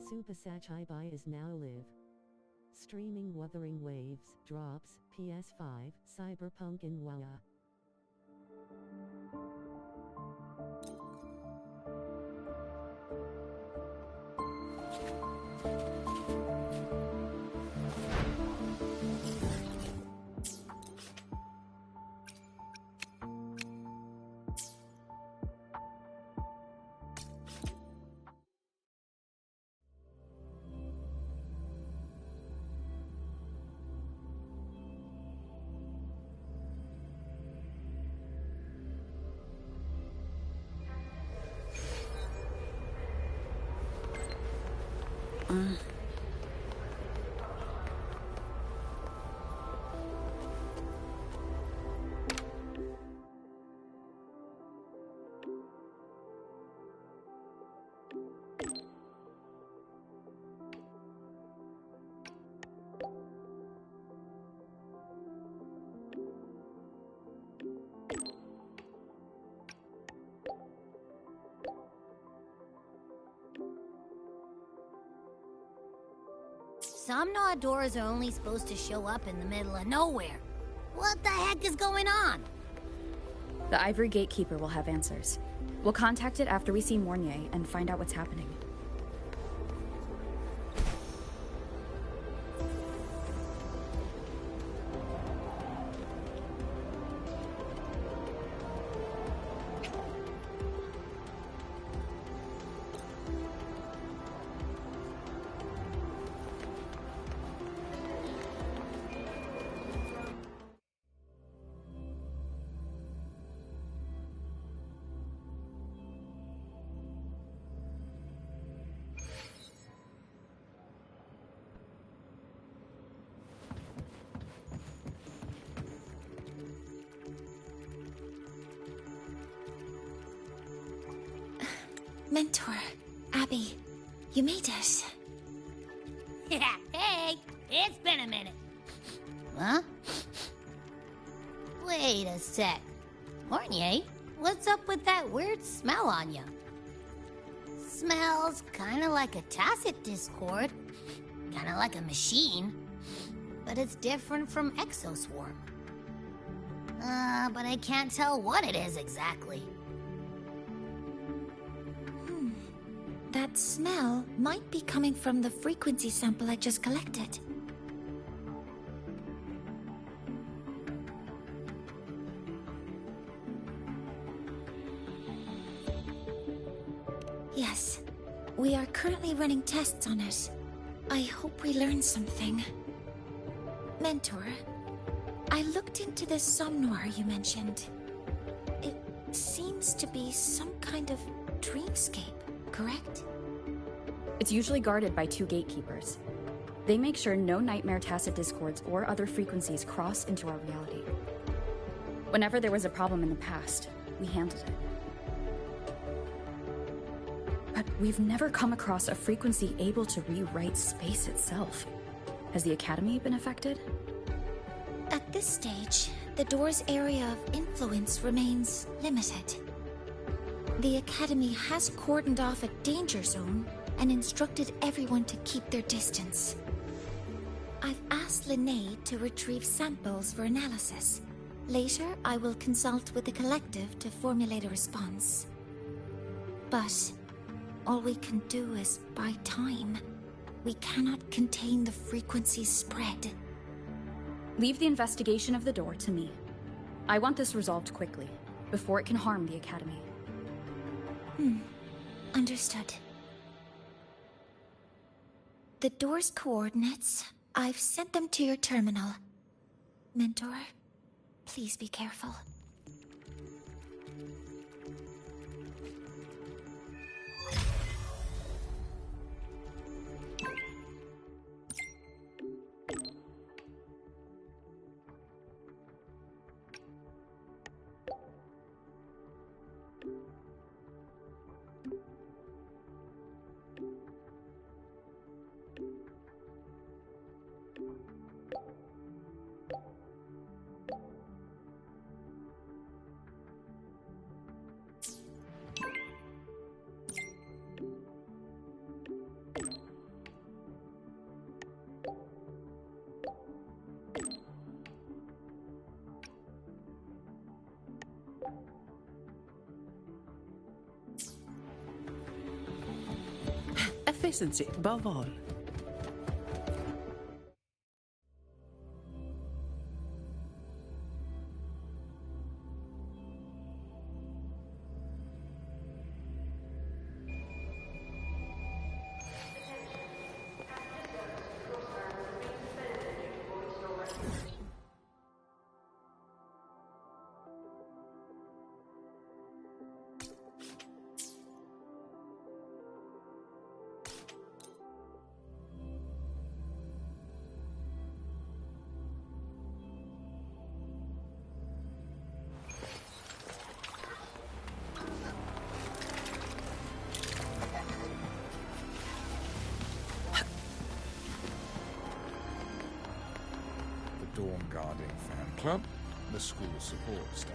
Super Sachibai is now live. Streaming Wuthering Waves, drops, PS5, Cyberpunk in Wuwa. Some Nod doors are only supposed to show up in the middle of nowhere. What the heck is going on? The Ivory Gatekeeper will have answers. We'll contact it after we see Mornier and find out what's happening. Mentor, Abby, you made it. Yeah, hey, it's been a minute. Huh? Wait a sec. Mornier, what's up with that weird smell on you? Smells kinda like a tacit discord. Kinda like a machine. But it's different from Exoswarm. But I can't tell what it is exactly. That smell might be coming from the frequency sample I just collected. Yes, we are currently running tests on it. I hope we learn something. Mentor, I looked into the somnoir you mentioned. It seems to be some kind of dreamscape. Correct? It's usually guarded by 2 gatekeepers. They make sure no nightmare tacit discords or other frequencies cross into our reality. Whenever there was a problem in the past, we handled it. But we've never come across a frequency able to rewrite space itself. Has the Academy been affected? At this stage, the door's area of influence remains limited. The Academy has cordoned off a danger zone and instructed everyone to keep their distance. I've asked Linnae to retrieve samples for analysis. Later, I will consult with the collective to formulate a response. But all we can do is buy time. We cannot contain the frequency's spread. Leave the investigation of the door to me. I want this resolved quickly, before it can harm the Academy. Understood. The door's coordinates, I've sent them to your terminal. Mentor, please be careful. efficiency above all. Dawn Guarding Fan Club, the school support staff.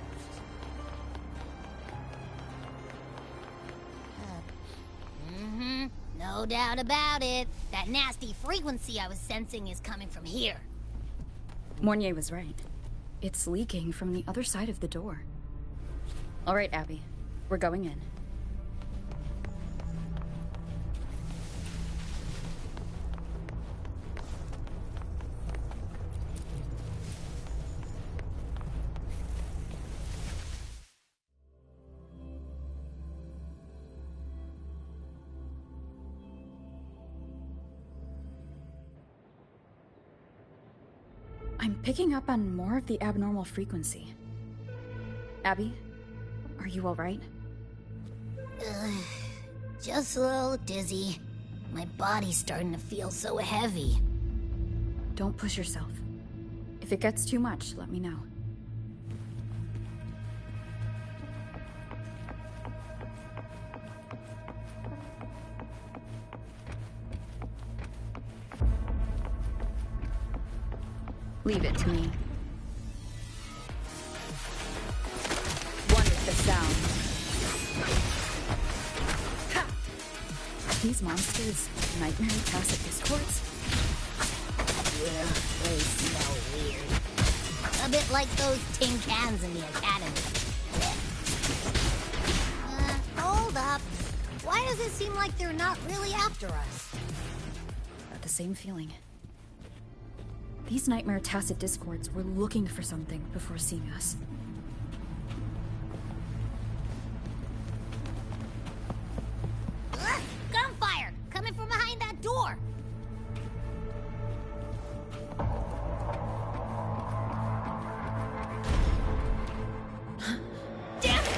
No doubt about it. That nasty frequency I was sensing is coming from here. Mornier was right. It's leaking from the other side of the door. All right, Abby. We're going in. I'm picking up on more of the abnormal frequency. Abby, are you all right? Just a little dizzy. My body's starting to feel so heavy. Don't push yourself. If it gets too much, let me know. Leave it to me. One is the sound. Ha! These monsters, nightmare tacit discords? Yeah, they smell weird. A bit like those tin cans in the academy. Hold up. Why does it seem like they're not really after us? Got the same feeling. These nightmare tacit discords were looking for something before seeing us. Gunfire! Coming from behind that door! Damn it!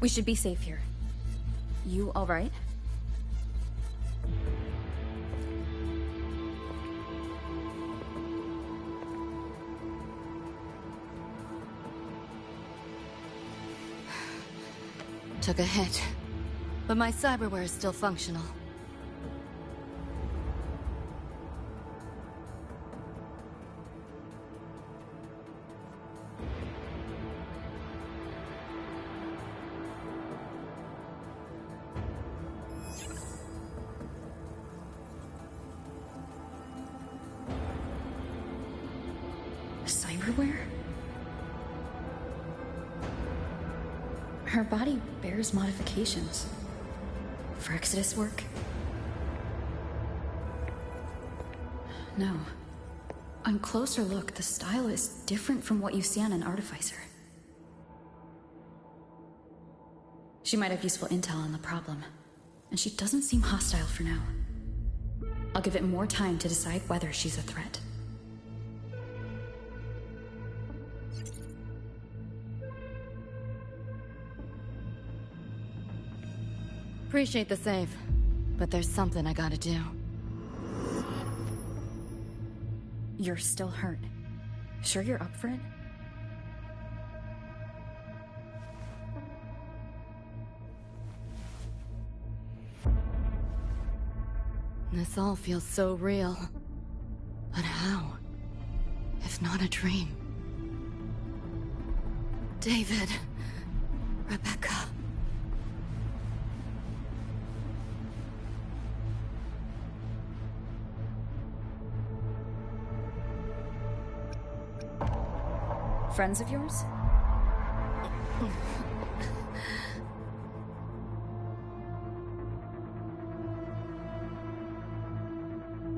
We should be safe here. You all right? Took a hit, but my cyberware is still functional. Cyberware? Her body bears modifications. For Exodus work? No. On closer look, the style is different from what you see on an artificer. She might have useful intel on the problem, and she doesn't seem hostile for now. I'll give it more time to decide whether she's a threat. Appreciate the save, but there's something I gotta do. You're still hurt. Sure you're up for it? This all feels so real. But how? If not a dream. David. Rebecca. Friends of yours?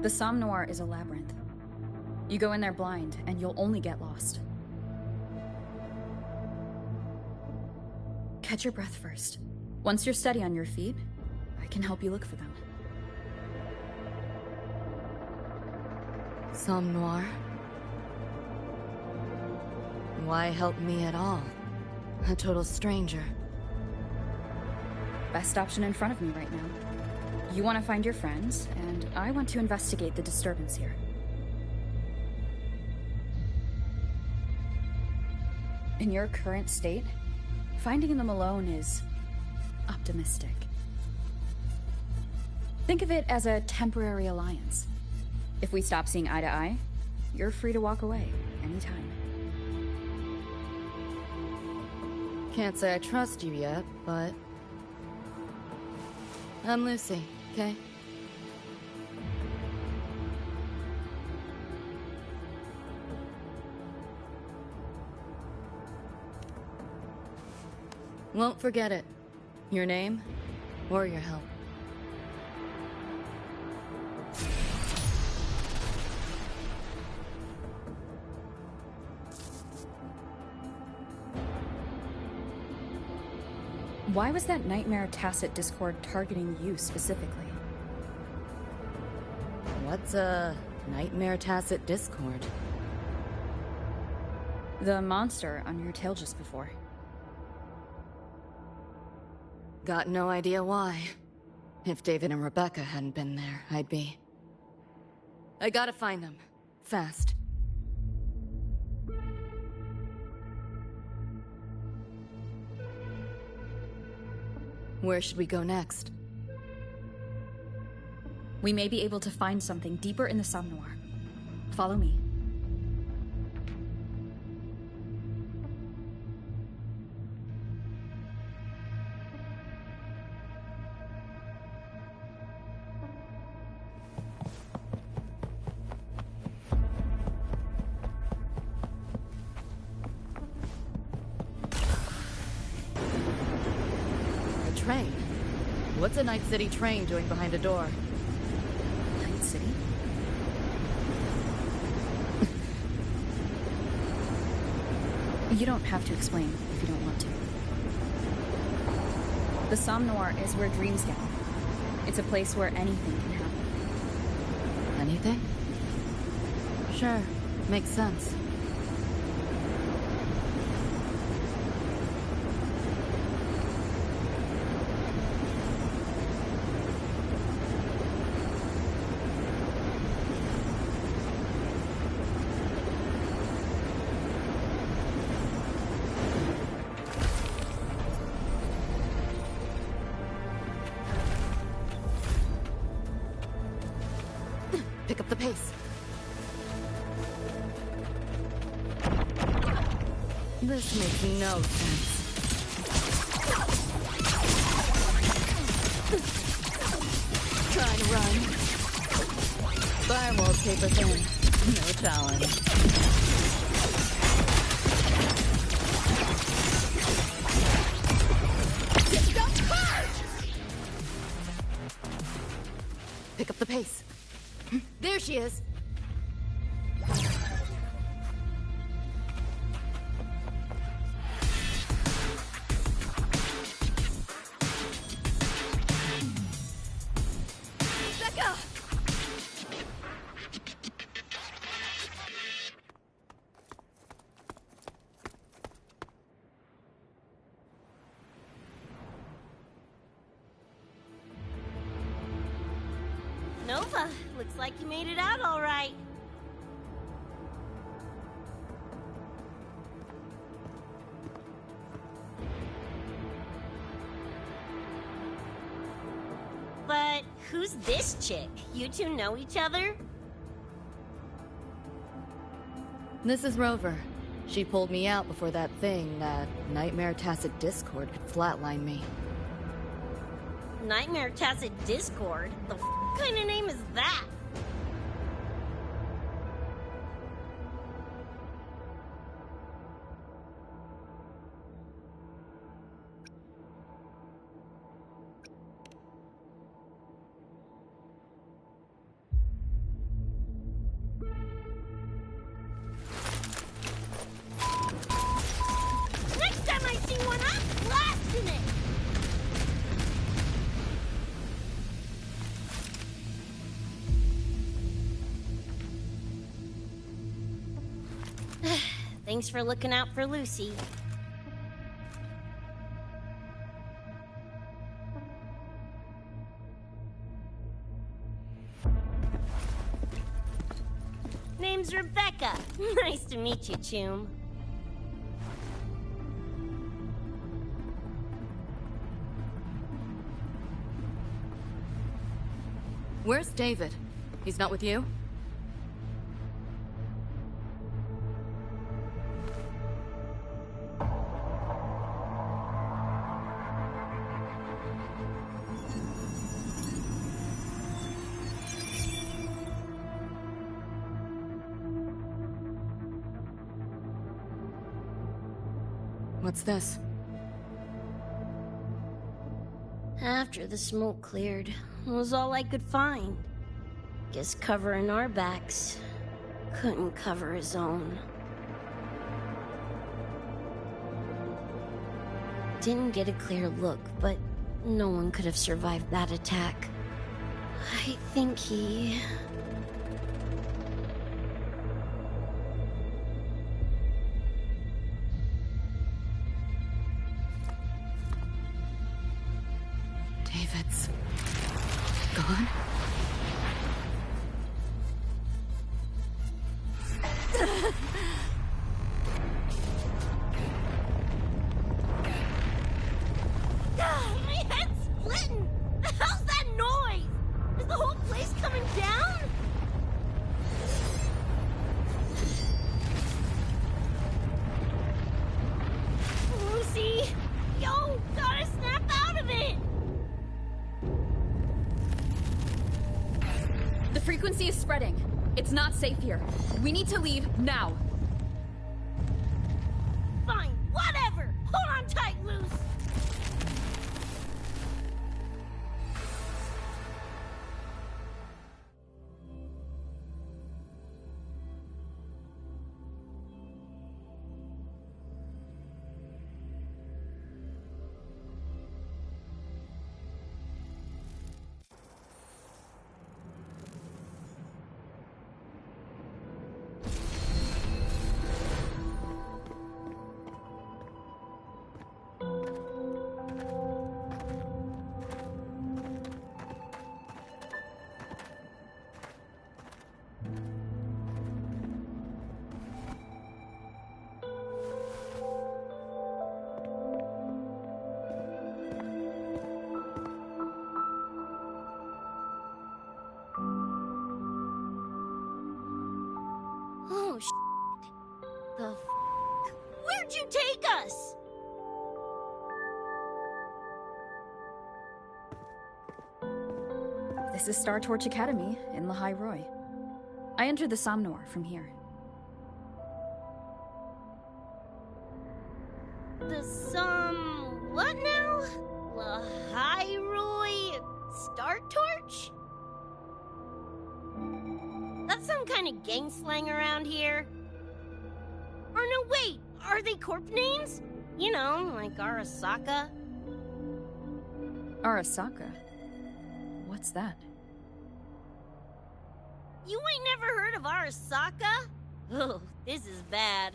The Somme Noir is a labyrinth. You go in there blind, and you'll only get lost. Catch your breath first. Once you're steady on your feet, I can help you look for them. Somme Noir? Why help me at all? A total stranger. Best option in front of me right now. You want to find your friends, and I want to investigate the disturbance here. In your current state, finding them alone is optimistic. Think of it as a temporary alliance. If we stop seeing eye to eye, you're free to walk away anytime. Can't say I trust you yet, but... I'm Lucy, okay? Won't forget it. Your name, or your help. Why was that nightmare Tacit Discord targeting you specifically? What's a nightmare Tacit Discord? The monster on your tail just before. Got no idea why. If David and Rebecca hadn't been there, I'd be... I gotta find them. Fast. Where should we go next? We may be able to find something deeper in the Somme Noir. Follow me. Train? What's a Night City train doing behind a door? Night City? You don't have to explain if you don't want to. The Somme Noir is where dreams gather. It's a place where anything can happen. Anything? Sure, makes sense. Pick up the pace. This makes no sense. Trying to run. Firewall paper thin. No challenge. Pick up the pace. There she is. Becca! Nova, looks like you made it out all right. But who's this chick? You two know each other? This is Rover. She pulled me out before that thing, Nightmare Tacit Discord, could flatline me. Nightmare Tacit Discord? The kind of name is that? Next time I see one, I'm blasting it! Thanks for looking out for Lucy. Name's Rebecca. Nice to meet you, Choom. Where's David? He's not with you? What's this? After the smoke cleared, it was all I could find. Guess covering our backs couldn't cover his own. Didn't get a clear look, but no one could have survived that attack. I think he... David's gone? My head's splitting! The hell's that noise? Is the whole place coming down? Lucy! Yo, gotta snap out of it! The frequency is spreading. It's not safe here. We need to leave now. Fine, whatever! Hold on tight, Luce! Oh, the f***? Where'd you take us? This is Star Torch Academy in Lahai Roy. I entered the Somnor from here. What now? Lahai Star Torch? That's some kind of gang slang around here. Or no, wait, are they corp names? You know, like Arasaka. Arasaka? What's that? You ain't never heard of Arasaka? Oh, this is bad.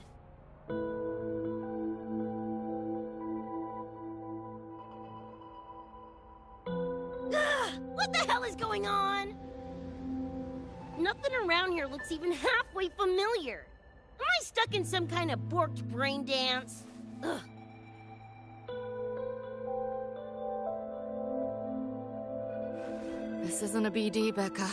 What the hell is going on? Nothing around here looks even halfway familiar. Am I stuck in some kind of borked brain dance? Ugh. This isn't a BD, Becca.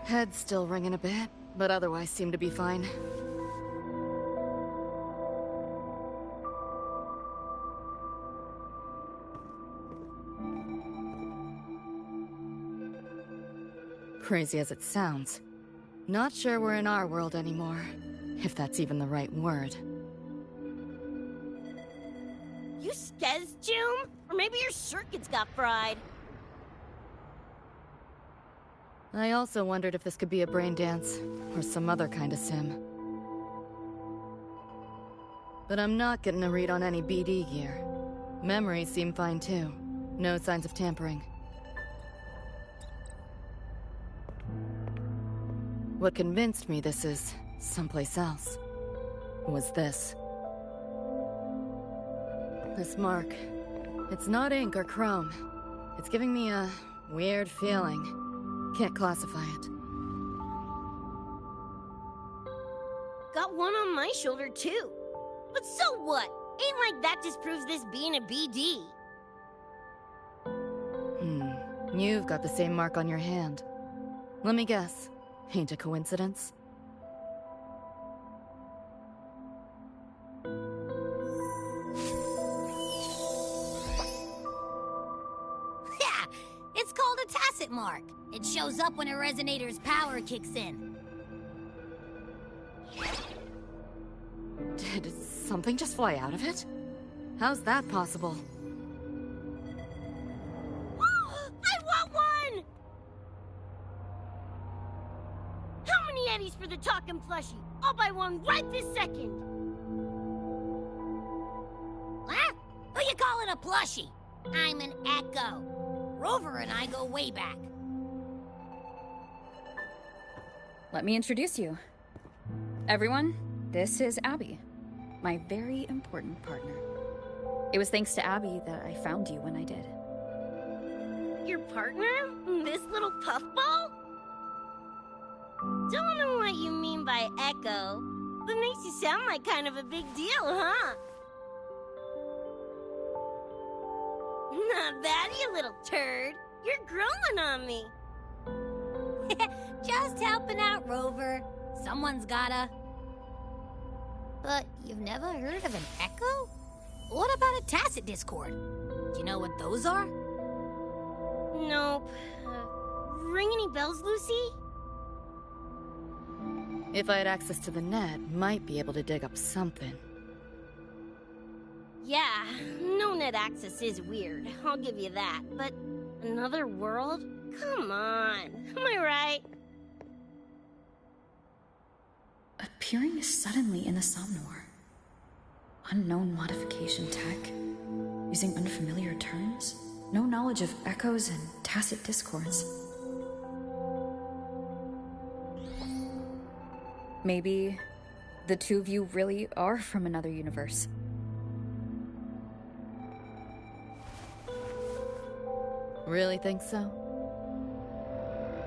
Head's still ringing a bit, but otherwise seem to be fine. Crazy as it sounds, not sure we're in our world anymore, if that's even the right word. You skez, June? Or maybe your circuits got fried. I also wondered if this could be a brain dance, or some other kind of sim. But I'm not getting a read on any BD gear. Memories seem fine too. No signs of tampering. What convinced me this is someplace else was this. This mark. It's not ink or chrome. It's giving me a weird feeling. Can't classify it. Got one on my shoulder, too. But so what? Ain't like that disproves this being a BD. You've got the same mark on your hand. Let me guess. Ain't a coincidence? Yeah! It's called a tacit mark. It shows up when a resonator's power kicks in. Did something just fly out of it? How's that possible? I want one! How many eddies for the talking plushie? I'll buy one right this second. Huh? Who you calling a plushie? I'm an Echo. Rover and I go way back. Let me introduce you. Everyone, this is Abby, my very important partner. It was thanks to Abby that I found you when I did. Your partner? This little puffball? Don't know what you mean by echo, but makes you sound like kind of a big deal, huh? Not bad, you little turd. You're growing on me. Just helping out, Rover. Someone's gotta. But you've never heard of an Echo? What about a tacit discord? Do you know what those are? Nope. Ring any bells, Lucy? If I had access to the net, might be able to dig up something. Yeah, no net access is weird. I'll give you that. But another world? Come on. Am I right? Appearing suddenly in the Somnor. Unknown modification tech. Using unfamiliar terms. No knowledge of echoes and tacit discords. Maybe the two of you really are from another universe. Really think so?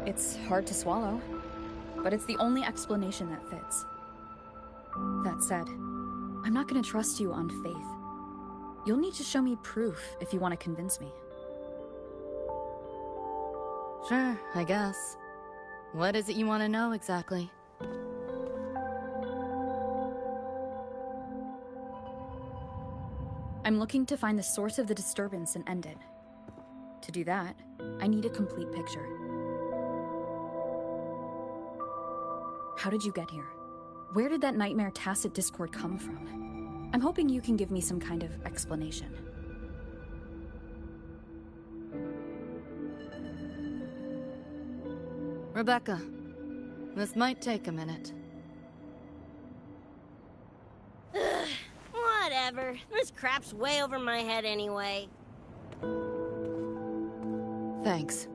It's hard to swallow, but it's the only explanation that fits. That said, I'm not gonna trust you on faith. You'll need to show me proof if you want to convince me. Sure, I guess. What is it you want to know exactly? I'm looking to find the source of the disturbance and end it. To do that, I need a complete picture. How did you get here? Where did that nightmare tacit discord come from? I'm hoping you can give me some kind of explanation. Rebecca, this might take a minute. Ugh, whatever. Whatever. This crap's way over my head anyway. Thanks.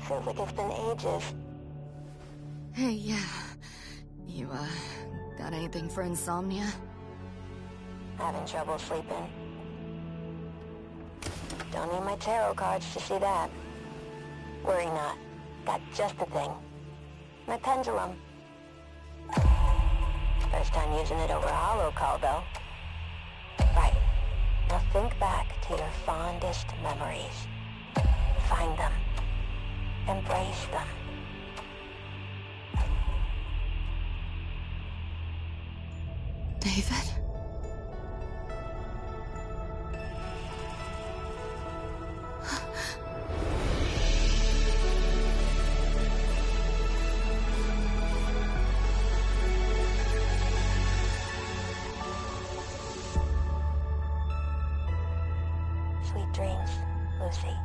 Feels like it's been ages. Hey, yeah. You, got anything for insomnia? Having trouble sleeping. Don't need my tarot cards to see that. Worry not. Got just the thing. My pendulum. First time using it over a holo call, though. Right. Now think back to your fondest memories. Find them. Embrace them. David? Sweet dreams, Lucy.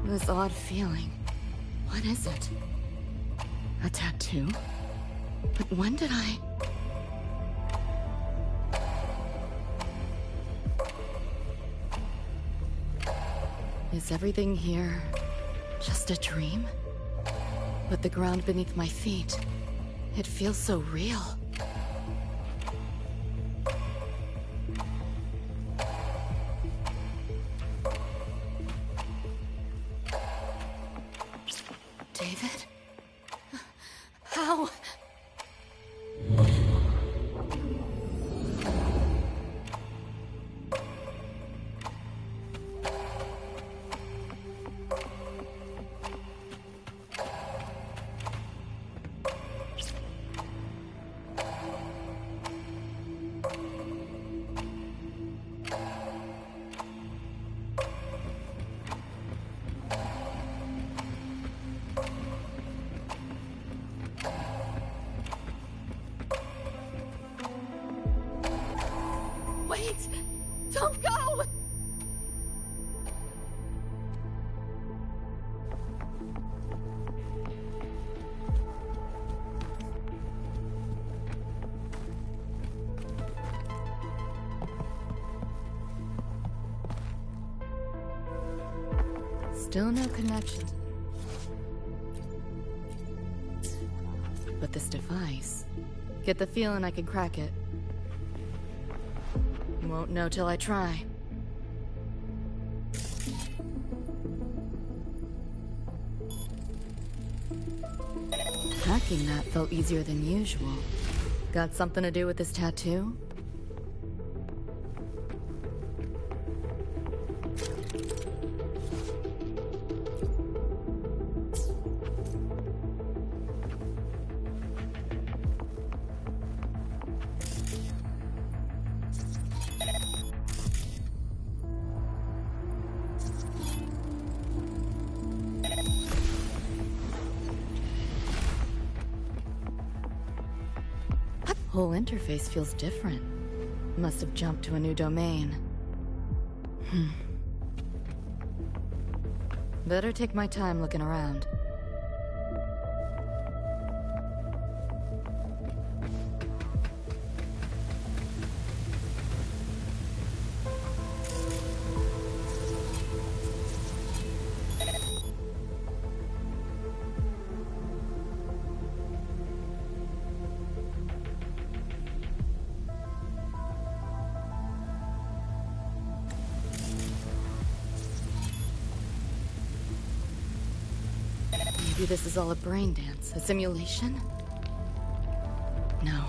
This odd feeling. What is it? A tattoo? But when did I... Is everything here just a dream? But the ground beneath my feet, it feels so real. David? How? Wait! Don't go! Still no connection. But this device... Get the feeling I could crack it. Won't know till I try. Hacking that felt easier than usual. Got something to do with this tattoo? whole interface feels different. Must have jumped to a new domain. Better take my time looking around. Maybe this is all a brain dance, a simulation? No,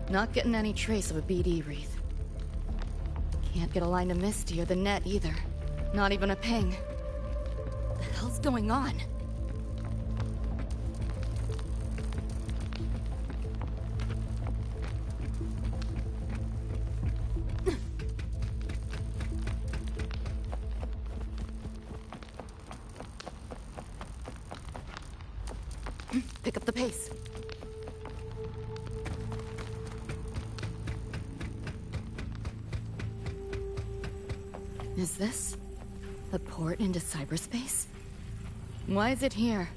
not getting any trace of a BD wreath. Can't get a line to Misty or the net either. Not even a ping. What the hell's going on? Pick up the pace. Is this the port into cyberspace? Why is it here?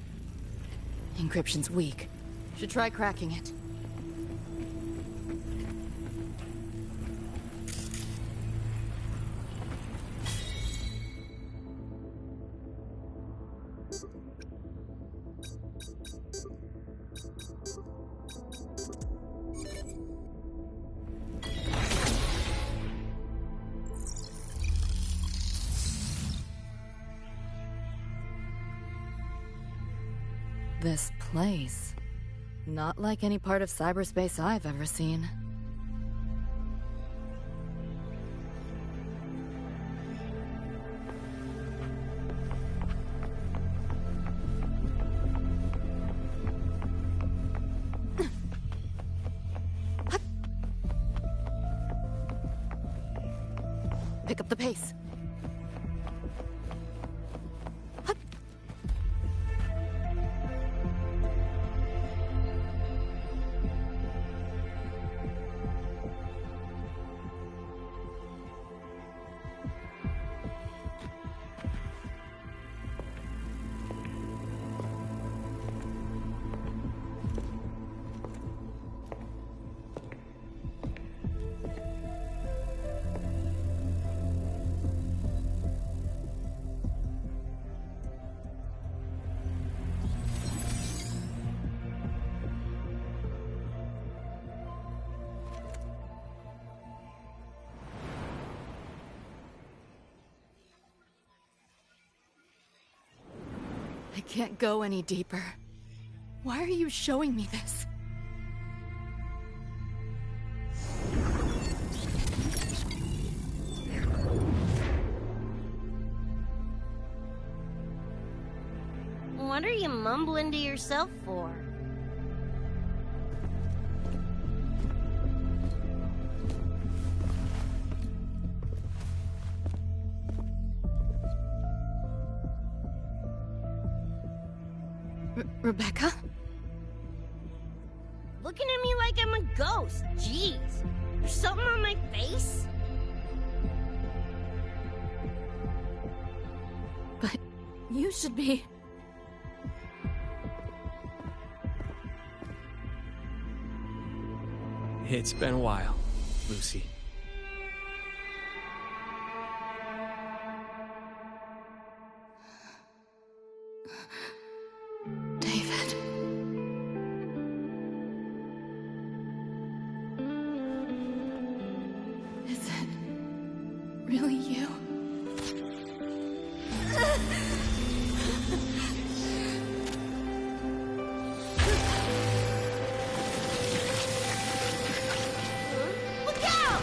Encryption's weak. Should try cracking it. This place. Not like any part of cyberspace I've ever seen. Pick up the pace. I can't go any deeper. Why are you showing me this? What are you mumbling to yourself for? Rebecca? Looking at me like I'm a ghost. Jeez. There's something on my face? But you should be... It's been a while, Lucy. David. Is it really you? Look out!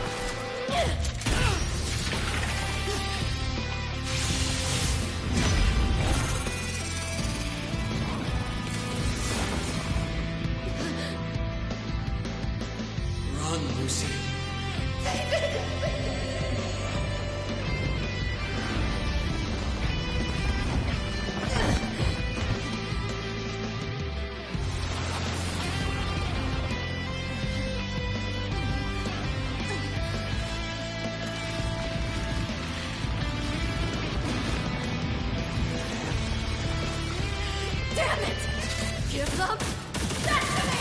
Some destiny!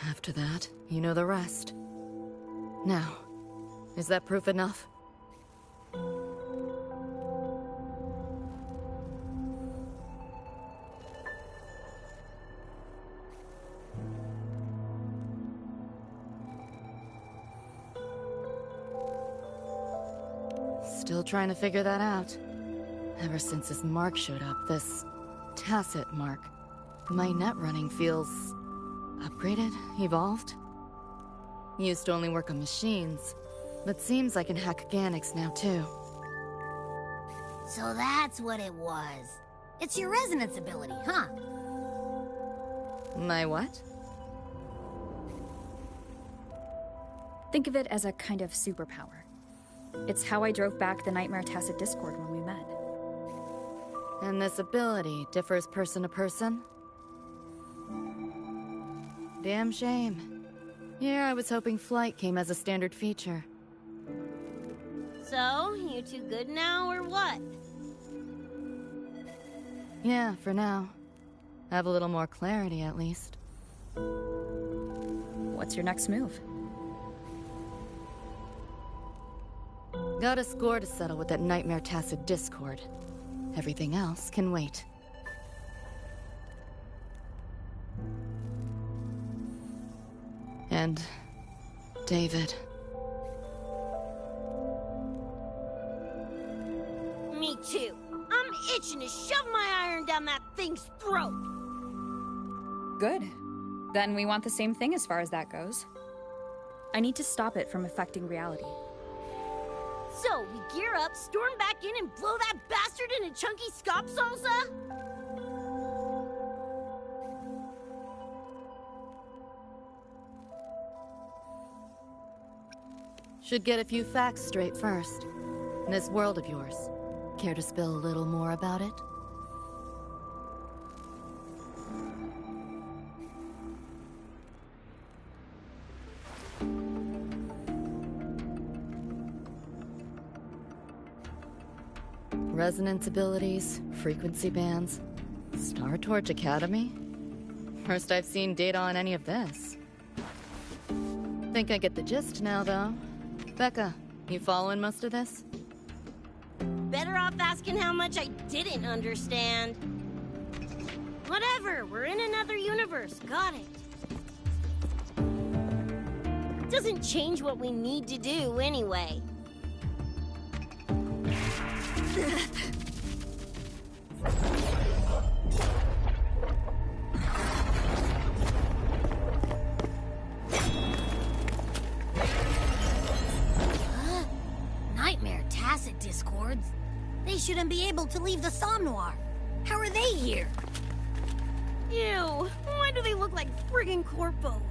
After that, you know the rest. Now, is that proof enough? Still trying to figure that out. Ever since this mark showed up, this tacit mark, my net running feels upgraded, evolved. Used to only work on machines, but seems I can hack organics now too. So that's what it was. It's your resonance ability, huh? My what? Think of it as a kind of superpower. It's how I drove back the Nightmare Tacit Discord when we met. And this ability differs person to person? Damn shame. Here I was hoping flight came as a standard feature. So, you two good now, or what? Yeah, for now. Have a little more clarity, at least. What's your next move? Got a score to settle with that Nightmare Tacit Discord. Everything else can wait. And David. Me too. I'm itching to shove my iron down that thing's throat. Good. Then we want the same thing as far as that goes. I need to stop it from affecting reality. So, we gear up, storm back in, and blow that bastard into chunky scop salsa? Should get a few facts straight first. This world of yours, care to spill a little more about it? Resonance abilities, frequency bands, Star Torch Academy? First I've seen data on any of this. Think I get the gist now, though. Becca, you following most of this? Better off asking how much I didn't understand. Whatever, we're in another universe, got it. Doesn't change what we need to do, anyway. Nightmare Tacit Discords? They shouldn't be able to leave the Somnoir. How are they here? Ew, why do they look like friggin' corpos?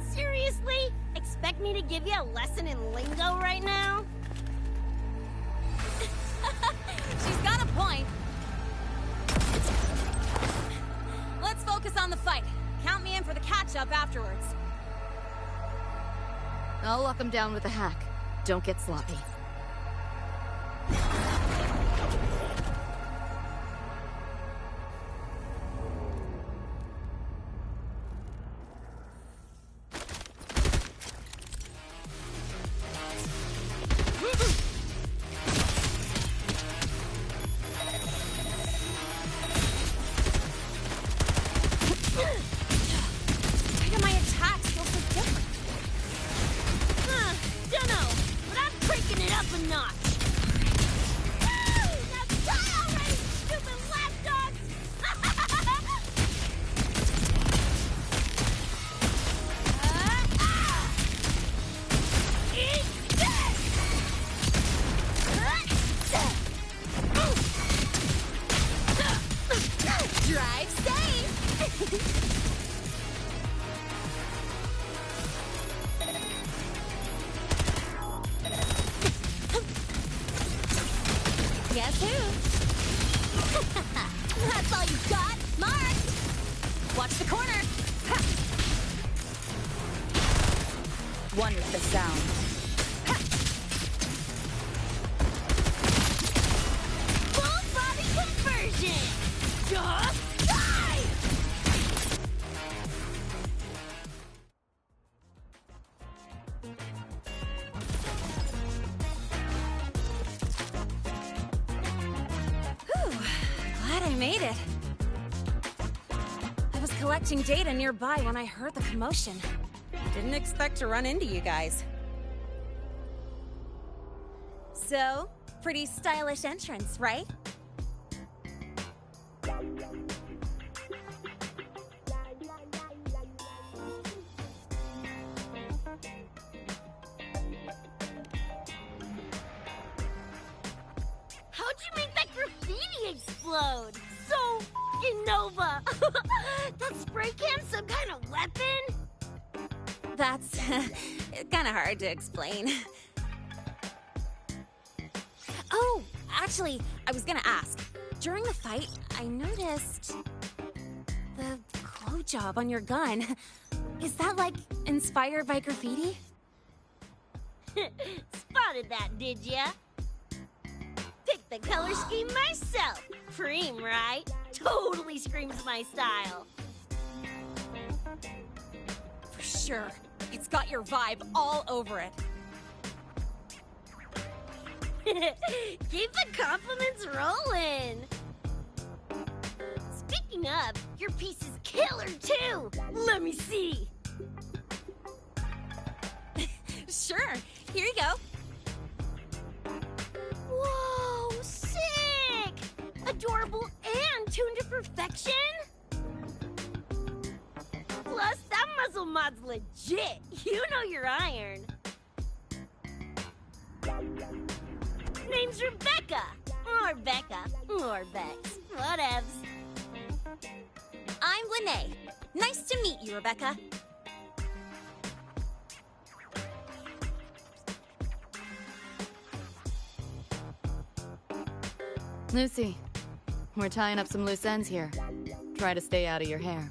Seriously? Expect me to give you a lesson in lingo right now? She's got a point. Let's focus on the fight. Count me in for the catch-up afterwards. I'll lock him down with a hack. Don't get sloppy. Why do my attacks feel so different? Dunno, but I'm breaking it Guess who? That's all you got, Mark! Watch the corner! Ha! One with the sound. Ha! Full body conversion! Just die! Whew, glad I made it. I was collecting data nearby when I heard the commotion. Didn't expect to run into you guys. So, pretty stylish entrance, right? How'd you make that graffiti explode? So f***ing Nova! That spray can some kind of weapon? That's kind of hard to explain. Oh, actually, I was gonna ask. During the fight, I noticed the glow job on your gun. Is that, like, inspired by graffiti? Spotted that, did ya? Picked the color scheme myself. Cream, right? Totally screams my style. For sure. It's got your vibe all over it. Keep the compliments rolling. Speaking of, your piece is killer too. Let me see. Sure. Here you go. Whoa, sick! Adorable and tuned to perfection? Plus, that muzzle mod's legit. You know your iron. Name's Rebecca. Or Becca. Or Bex. Whatevs. I'm Lene. Nice to meet you, Rebecca. Lucy, we're tying up some loose ends here. Try to stay out of your hair.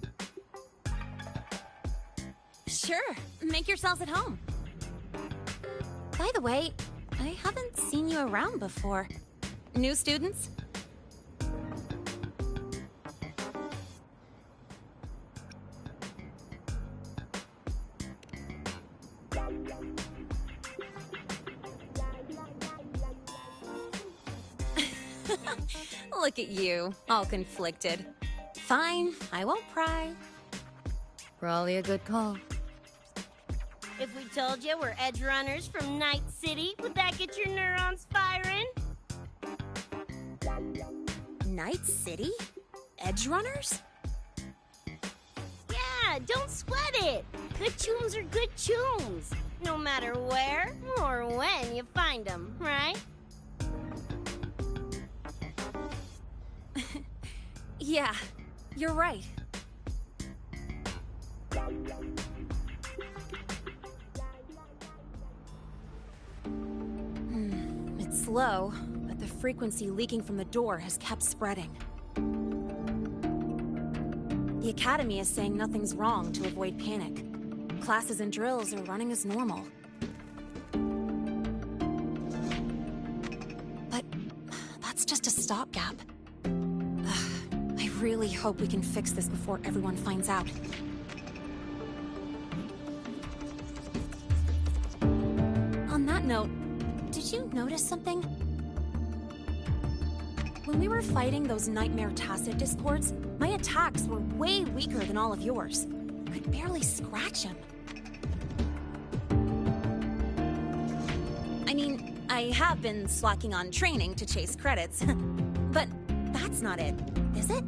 Sure. Make yourselves at home. By the way, I haven't seen you around before. New students? Look at you, all conflicted. Fine, I won't pry. Probably a good call. If we told you we're edge runners from Night City, would that get your neurons firing? Night City? Edge runners? Yeah, don't sweat it. Good tunes are good tunes. No matter where or when you find them, right? Yeah, you're right. It's slow, but the frequency leaking from the door has kept spreading. The Academy is saying nothing's wrong to avoid panic. Classes and drills are running as normal. But that's just a stopgap. I really hope we can fix this before everyone finds out. On that note, did you notice something? When we were fighting those nightmare tacit discords, my attacks were way weaker than all of yours. Could barely scratch him. I mean, I have been slacking on training to chase credits, but that's not it, is it?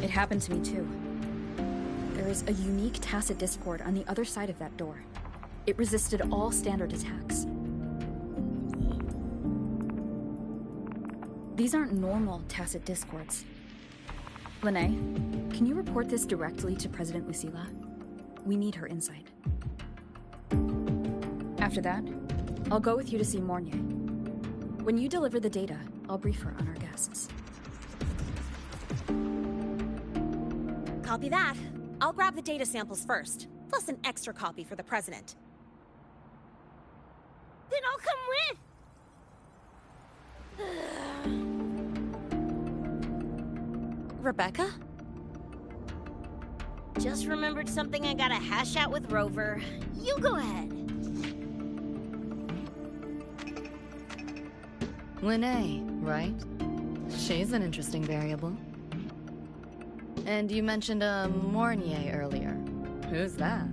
It happened to me too. There is a unique tacit discord on the other side of that door. It resisted all standard attacks. These aren't normal tacit discords. Lene, can you report this directly to President Lucilla? We need her insight. After that, I'll go with you to see Mornier. When you deliver the data, I'll brief her on our guests. Copy that. I'll grab the data samples first, plus an extra copy for the president. Then I'll come with. Rebecca? Just remembered something I gotta hash out with Rover. You go ahead. Linnea, right? She's an interesting variable. And you mentioned a Mornier earlier. Who's that?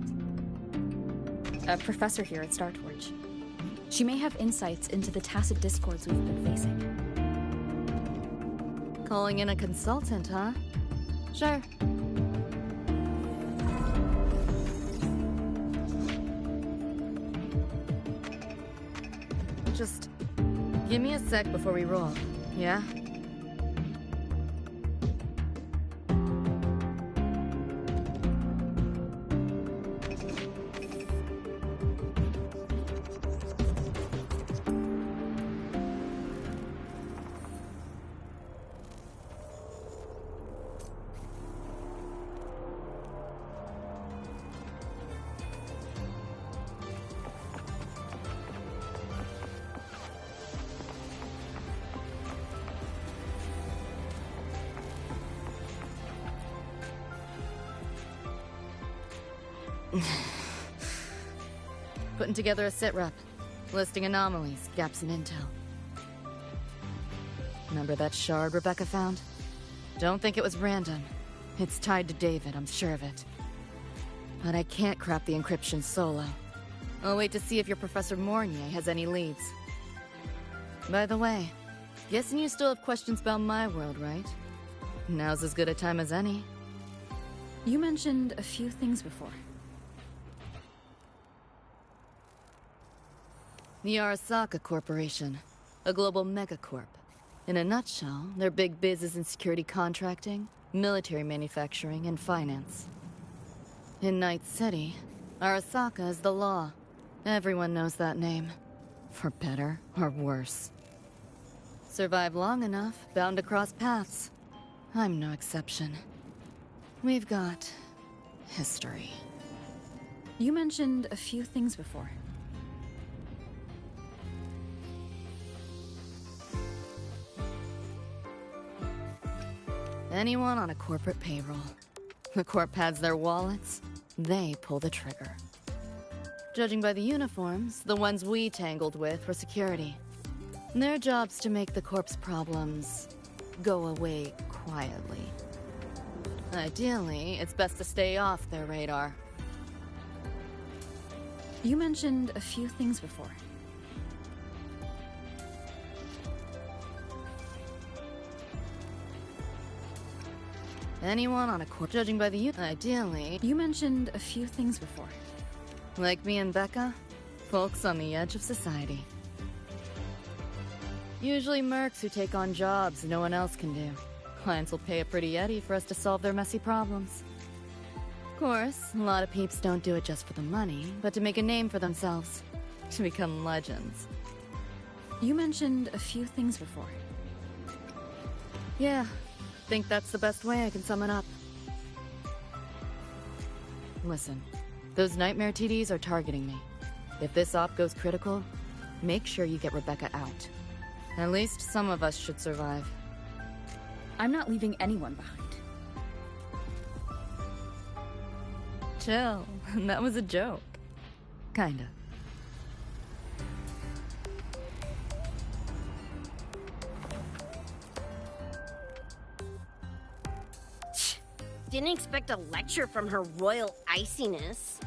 A professor here at StarTorch. She may have insights into the tacit discords we've been facing. Calling in a consultant, huh? Sure. Just give me a sec before we roll, yeah? Putting together a sit-rep, listing anomalies, gaps in intel. Remember that shard Rebecca found? Don't think it was random. It's tied to David, I'm sure of it. But I can't crack the encryption solo. I'll wait to see if your Professor Mornier has any leads. By the way, guessing you still have questions about my world, right? Now's as good a time as any. You mentioned a few things before. The Arasaka Corporation, a global megacorp. In a nutshell, their big biz is in security contracting, military manufacturing, and finance. In Night City, Arasaka is the law. Everyone knows that name. For better or worse. Survive long enough, bound to cross paths. I'm no exception. We've got history. You mentioned a few things before. Anyone on a corporate payroll. The corp pads their wallets, they pull the trigger. Judging by the uniforms, the ones we tangled with were security. Their job's to make the corp's problems go away quietly. Ideally, it's best to stay off their radar. You mentioned a few things before. Anyone on a corp, judging by the ideally. You mentioned a few things before. Like me and Becca, folks on the edge of society. Usually mercs who take on jobs no one else can do. Clients will pay a pretty eddy for us to solve their messy problems. Of course, a lot of peeps don't do it just for the money, but to make a name for themselves. To become legends. You mentioned a few things before. Yeah, think that's the best way I can sum it up. Listen, those nightmare TDs are targeting me. If this op goes critical, make sure you get Rebecca out. At least some of us should survive. I'm not leaving anyone behind. Chill, that was a joke. Kinda. Didn't expect a lecture from her royal iciness.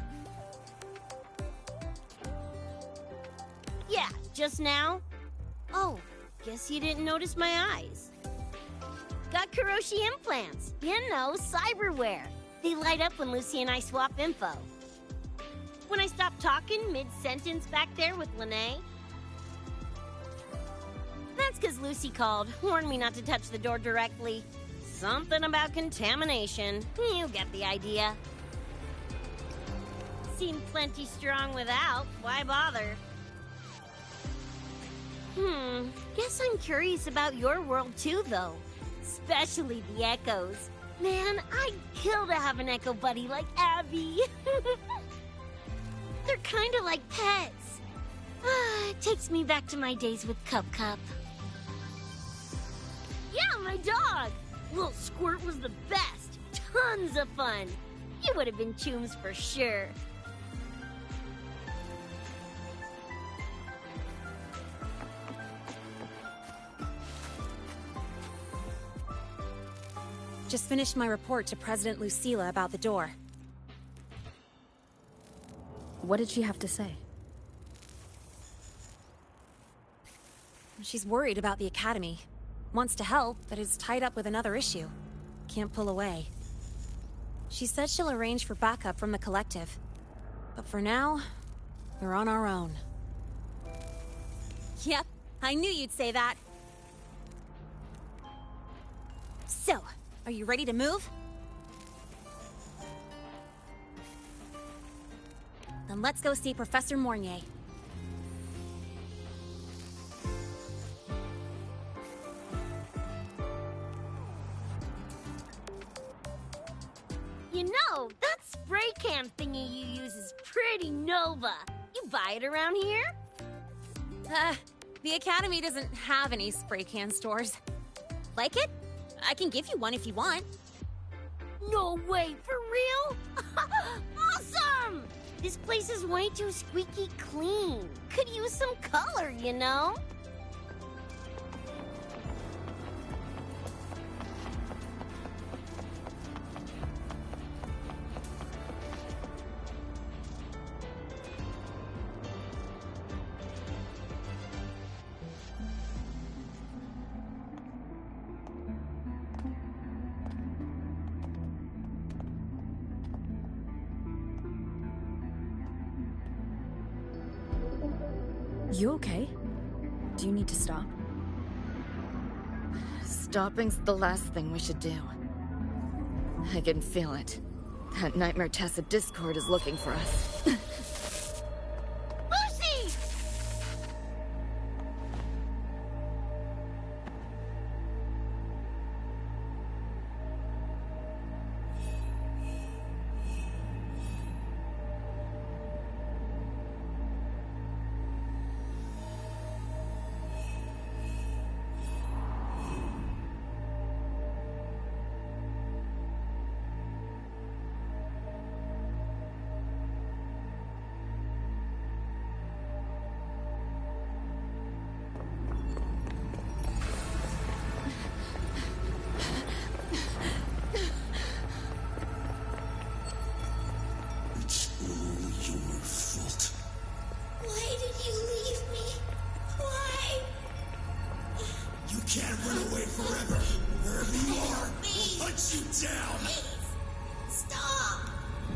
Yeah, just now? Oh, guess you didn't notice my eyes. Got Kuroshi implants. You know, cyberware. They light up when Lucy and I swap info. When I stop talking mid-sentence back there with Linnea. That's because Lucy called, warned me not to touch the door directly. Something about contamination. You get the idea. seem plenty strong without. Why bother? Guess I'm curious about your world too, though. Especially the echoes. Man, I'd kill to have an echo buddy like Abby. They're kinda like pets. It takes me back to my days with Cup. Yeah, my dog! Little Squirt was the best. Tons of fun. You would have been chooms for sure. Just finished my report to President Lucilla about the door. What did she have to say? She's worried about the Academy. Wants to help, but is tied up with another issue. Can't pull away. She said she'll arrange for backup from the Collective. But for now, we're on our own. Yep, I knew you'd say that. So, are you ready to move? Then let's go see Professor Mornier. You know, that spray can thingy you use is pretty Nova. You buy it around here? The Academy doesn't have any spray can stores. Like it? I can give you one if you want. No way, for real? Awesome! This place is way too squeaky clean. Could use some color, you know? You okay? Do you need to stop? Stopping's the last thing we should do. I can feel it. That Nightmare Tacit Discord is looking for us. Lucy!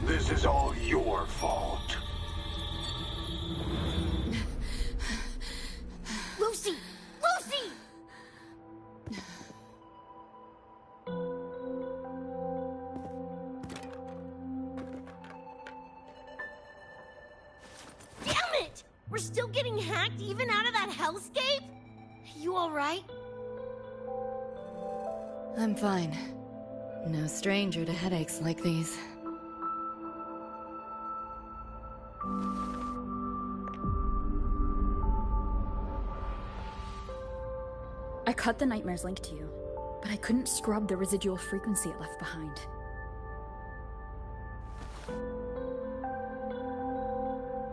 This is all your fault. Lucy! Lucy! Damn it! We're still getting hacked even out of that hellscape? You alright? I'm fine. No stranger to headaches like these. I cut the Nightmare's link to you, but I couldn't scrub the residual frequency it left behind.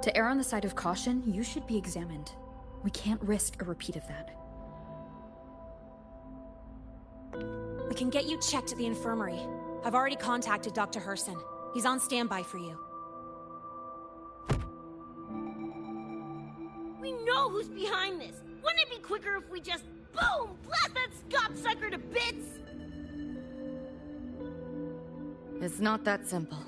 To err on the side of caution, you should be examined. We can't risk a repeat of that. We can get you checked at the infirmary. I've already contacted Dr. Herson. He's on standby for you. We know who's behind this. Wouldn't it be quicker if we just, boom, blast that Scott sucker to bits? It's not that simple.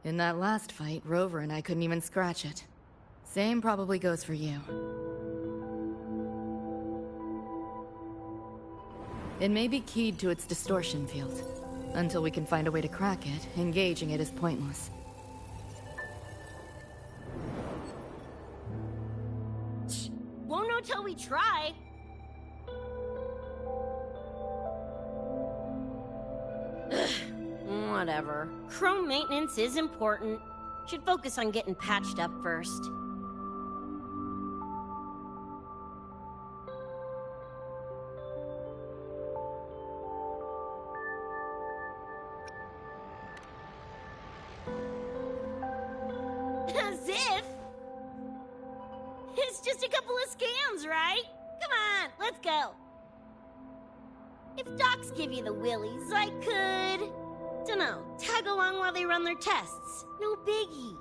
In that last fight, Rover and I couldn't even scratch it. Same probably goes for you. It may be keyed to its distortion field. Until we can find a way to crack it, engaging it is pointless. Won't know till we try. Whatever. Chrome maintenance is important. Should focus on getting patched up first. As if! It's just a couple of scans, right? Come on, let's go. If docs give you the willies, I could... dunno, tag along while they run their tests. No biggie.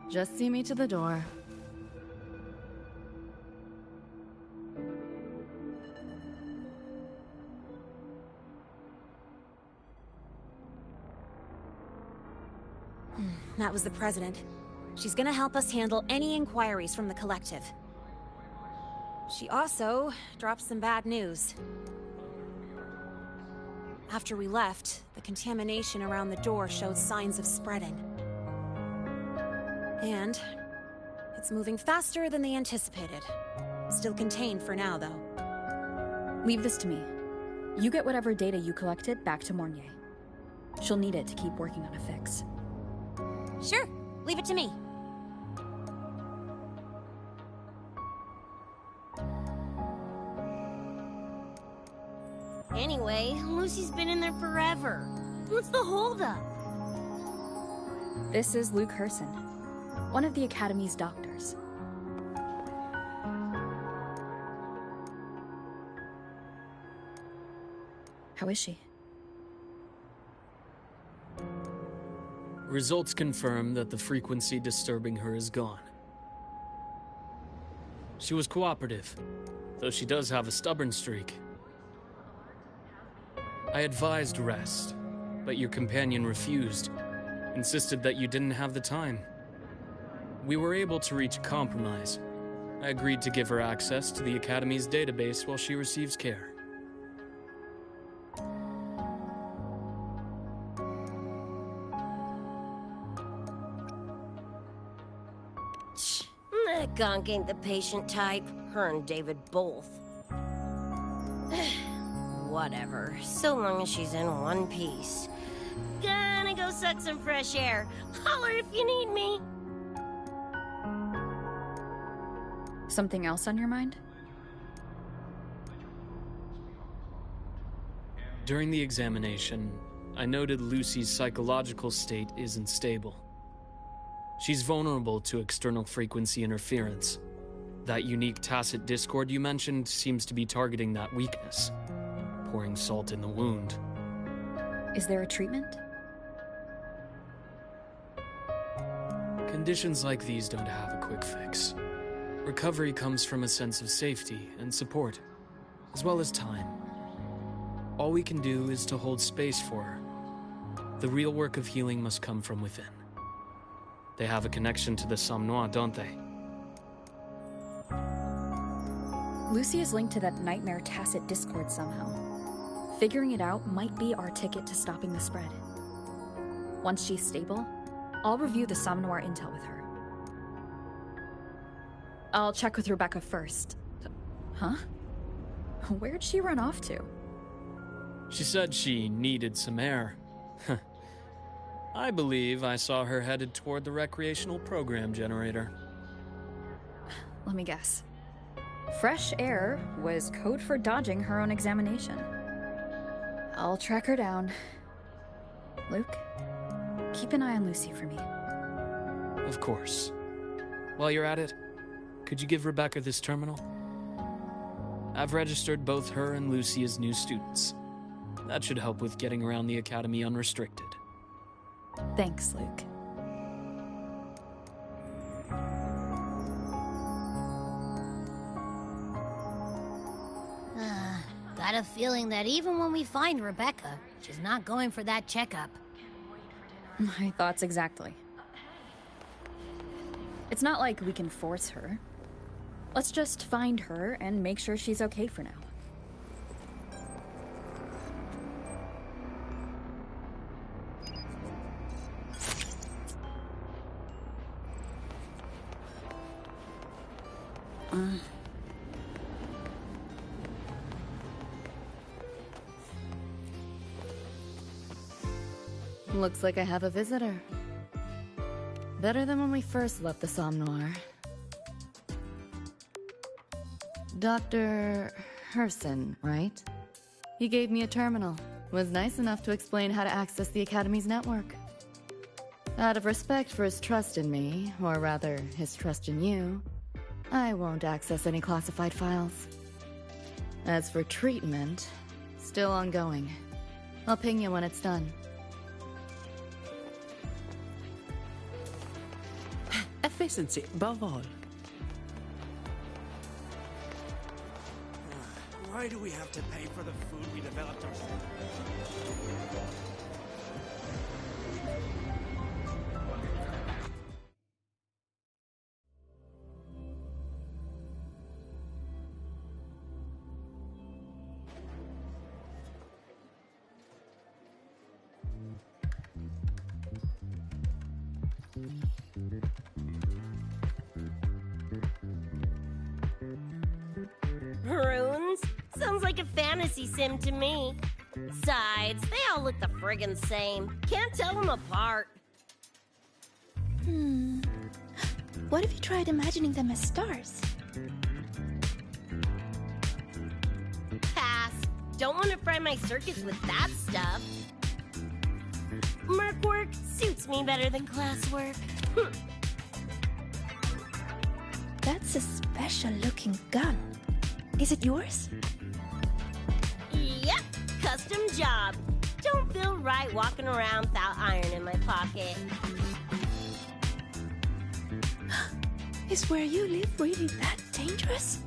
Just see me to the door. That was the president. She's gonna help us handle any inquiries from the collective. She also dropped some bad news. After we left, the contamination around the door showed signs of spreading. And it's moving faster than they anticipated. Still contained for now, though. Leave this to me. You get whatever data you collected back to Mornier. She'll need it to keep working on a fix. Sure, leave it to me. Anyway, Lucy's been in there forever. What's the holdup? This is Luke Herson, one of the Academy's doctors. How is she? Results confirm that the frequency disturbing her is gone. She was cooperative, though she does have a stubborn streak. I advised rest, but your companion refused, insisted that you didn't have the time. We were able to reach a compromise. I agreed to give her access to the Academy's database while she receives care. That gonk ain't the patient type. Her and David both. Whatever, so long as she's in one piece. Gonna go suck some fresh air. Holler if you need me. Something else on your mind? During the examination, I noted Lucy's psychological state isn't stable. She's vulnerable to external frequency interference. That unique tacit discord you mentioned seems to be targeting that weakness, pouring salt in the wound. Is there a treatment? Conditions like these don't have a quick fix. Recovery comes from a sense of safety and support, as well as time. All we can do is to hold space for her. The real work of healing must come from within. They have a connection to the Somme Noire, don't they? Lucy is linked to that nightmare tacit discord somehow. Figuring it out might be our ticket to stopping the spread. Once she's stable, I'll review the Somme Noire intel with her. I'll check with Rebecca first. Huh? Where'd she run off to? She said she needed some air. I believe I saw her headed toward the recreational program generator. Let me guess. Fresh air was code for dodging her own examination. I'll track her down. Luke, keep an eye on Lucy for me. Of course. While you're at it, could you give Rebecca this terminal? I've registered both her and Lucy as new students. That should help with getting around the Academy unrestricted. Thanks, Luke. Got a feeling that even when we find Rebecca, she's not going for that checkup. My thoughts exactly. It's not like we can force her. Let's just find her and make sure she's okay for now. Looks like I have a visitor. Better than when we first left the Somme Noir. Dr. Herson, right? He gave me a terminal. Was nice enough to explain how to access the Academy's network. Out of respect for his trust in me, or rather, his trust in you, I won't access any classified files. As for treatment, still ongoing. I'll ping you when it's done. Efficiency above all. Why do we have to pay for the food we developed ourselves? Runes? Sounds like a fantasy sim to me. Besides, they all look the friggin' same. Can't tell them apart. What if you tried imagining them as stars? Pass. Don't want to fry my circuits with that stuff. Merc work suits me better than classwork. That's a special-looking gun. Is it yours? Yep, custom job. Don't feel right walking around without iron in my pocket. Is where you live really that dangerous?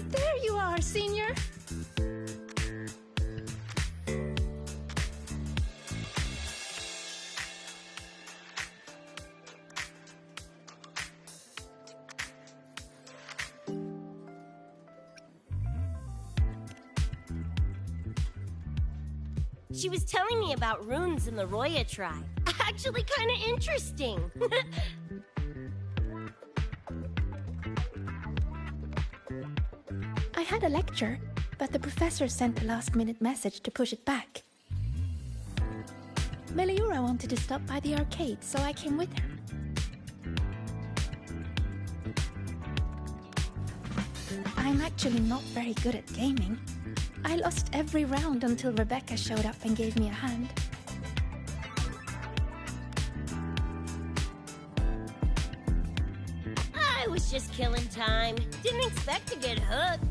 There you are, Senior. She was telling me about runes in the Roya tribe. Actually kind of interesting. I had a lecture, but the professor sent a last-minute message to push it back. Meliora wanted to stop by the arcade, so I came with her. I'm actually not very good at gaming. I lost every round until Rebecca showed up and gave me a hand. I was just killing time. Didn't expect to get hooked.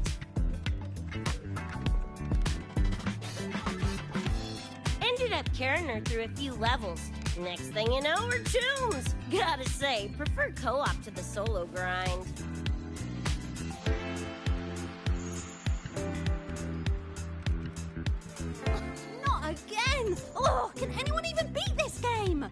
Ended up carrying her through a few levels. Next thing you know, we're chums. Gotta say, prefer co-op to the solo grind. Not again! Oh, can anyone even beat this game?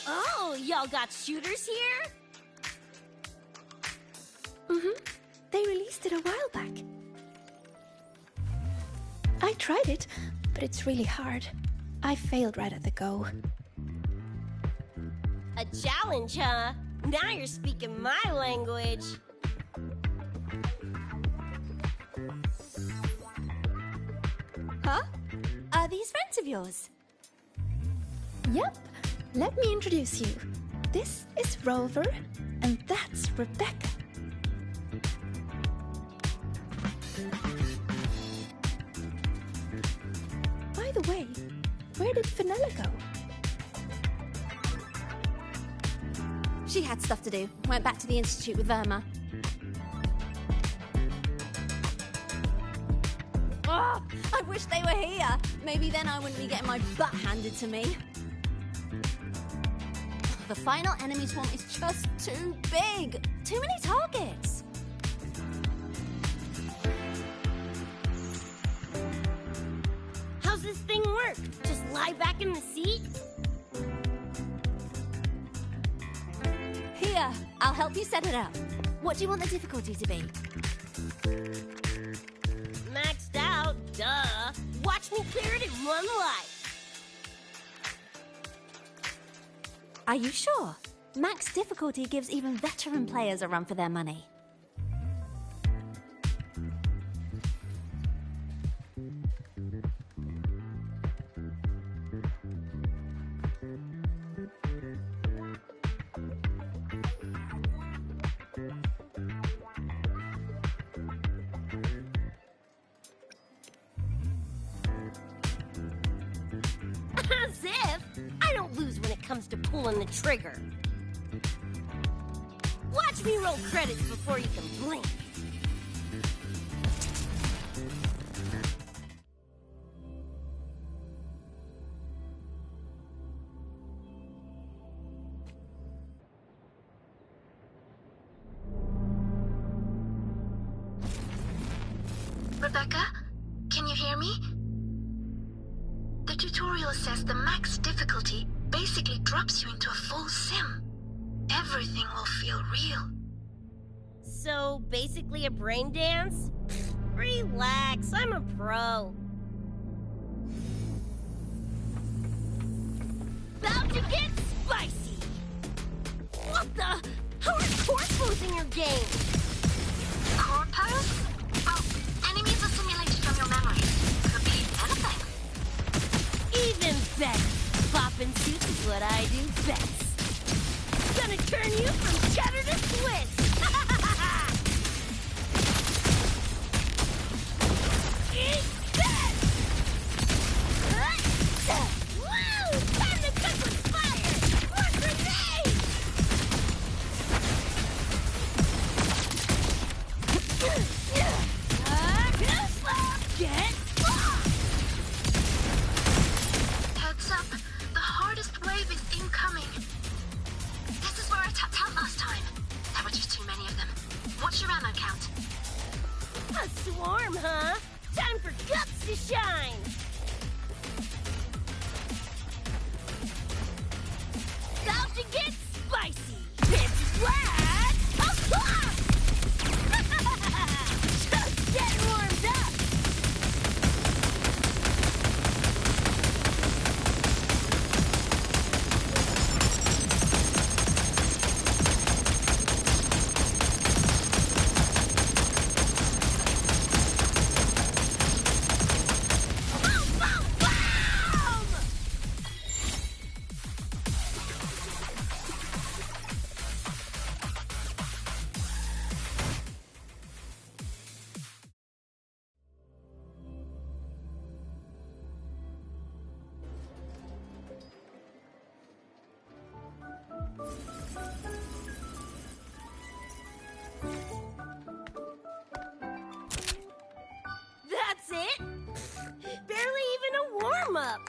Oh, y'all got shooters here? They released it a while back. I tried it, but it's really hard. I failed right at the go. A challenge, huh? Now you're speaking my language. Huh? Are these friends of yours? Yep. Let me introduce you. This is Rover, and that's Rebecca. By the way, where did Fenella go? She had stuff to do. Went back to the Institute with Verma. Oh, I wish they were here. Maybe then I wouldn't be getting my butt handed to me. The final enemy swarm is just too big. Too many targets. this thing work? Just lie back in the seat? Here, I'll help you set it up. What do you want the difficulty to be? Maxed out, duh. Watch me clear it in one life. Are you sure? Max difficulty gives even veteran players a run for their money. As if! I don't lose when it comes to pulling the trigger. Watch me roll credits before you can blink. Rebecca, can you hear me? The tutorial says the max difficulty basically drops you into a full sim. Everything will feel real. So, basically a brain dance? Relax, I'm a pro. About to get spicy! What the? How are corpos in your game? Corpos? Oh, enemies assimilated from your memory. Could be anything. Even better. Poppin' suits is what I do best. Gonna turn you from cheddar to Swiss. Eat this! Woo! Time to cook with fire! More grenades! Get lost! Heads up, the hardest wave is incoming. This is where I tapped out last time. There were just too many of them. What's your ammo count? A swarm, huh? Time for guts to shine! About to get spicy! Pitch black! Just getting warmed up! Boom, boom, boom! That's it? Barely even a warm-up.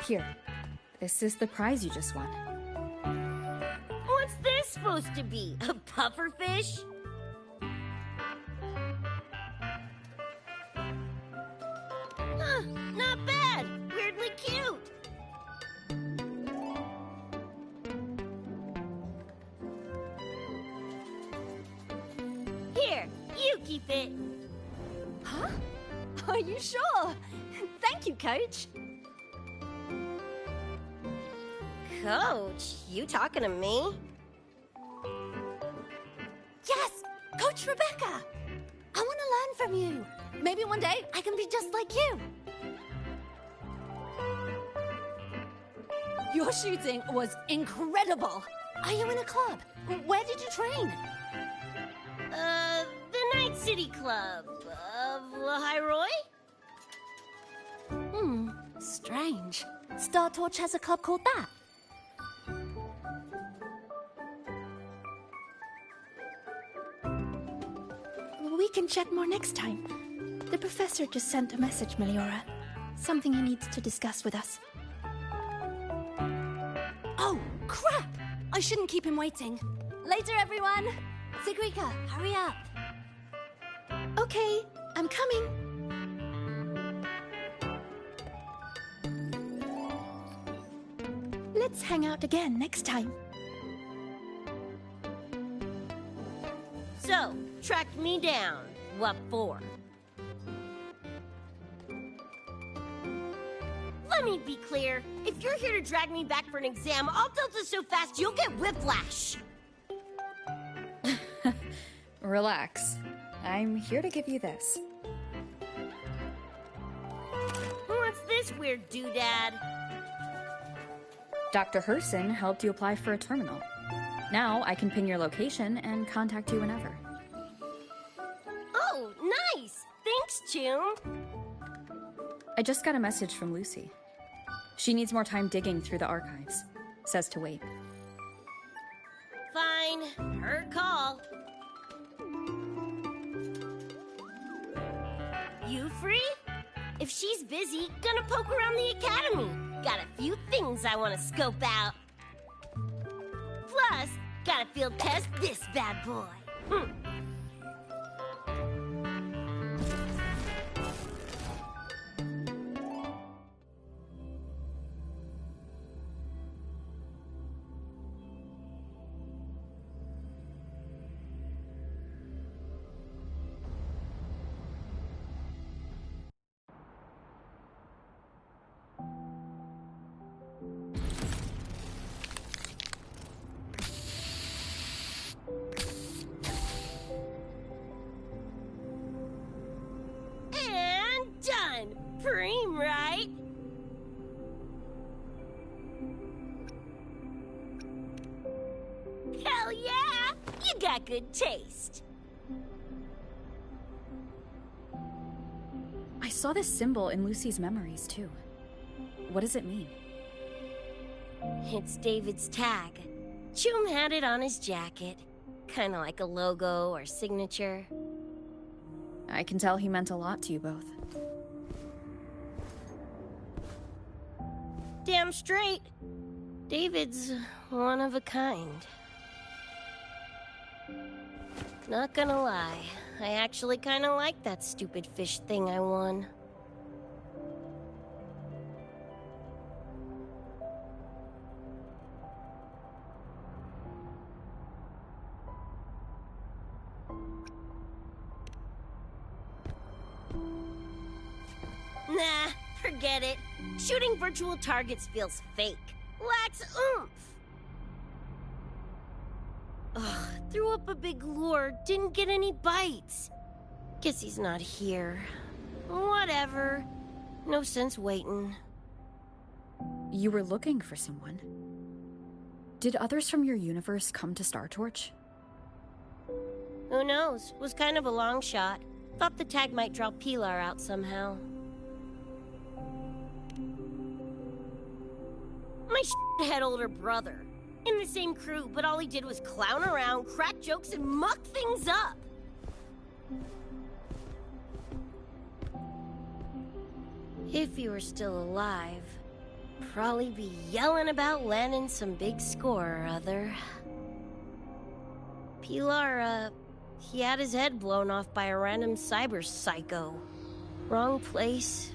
Here. This is the prize you just won. What's this supposed to be? A pufferfish? Huh, not bad. Weirdly cute. Here, you keep it. Huh? Are you sure? Thank you, Coach. Coach, you talking to me? Yes! Coach Rebecca! I want to learn from you. Maybe one day I can be just like you. Your shooting was incredible. Are you in a club? Where did you train? The Night City Club of Lahiroy? Strange. Star Torch has a club called that. We can chat more next time. The professor just sent a message, Meliora. Something he needs to discuss with us. Oh, crap! I shouldn't keep him waiting. Later, everyone. Sigrika, hurry up. Okay, I'm coming. Let's hang out again next time. So, tracked me down. What for? Let me be clear. If you're here to drag me back for an exam, I'll delta so fast you'll get whiplash. Relax. I'm here to give you this. What's this weird doodad? Dr. Herson helped you apply for a terminal. Now I can ping your location and contact you whenever. Oh, nice! Thanks, Chum. I just got a message from Lucy. She needs more time digging through the archives. Says to wait. Fine. Her call. You free? If she's busy, gonna poke around the academy. Got a few things I want to scope out. Plus, gotta field test this bad boy. Preem, right? Hell yeah! You got good taste. I saw this symbol in Lucy's memories, too. What does it mean? It's David's tag. Chum had it on his jacket. Kinda like a logo or signature. I can tell he meant a lot to you both. Damn straight. David's one of a kind. Not gonna lie, I actually kinda like that stupid fish thing I won. Nah, forget it. Shooting virtual targets feels fake. Lacks oomph. Ugh, threw up a big lure, didn't get any bites. Guess he's not here. Whatever. No sense waiting. You were looking for someone. Did others from your universe come to Star Torch? Who knows? Was kind of a long shot. Thought the tag might draw Pilar out somehow. My shithead older brother. In the same crew, but all he did was clown around, crack jokes, and muck things up. If he were still alive, probably be yelling about landing some big score or other. Pilar, he had his head blown off by a random cyber psycho. Wrong place,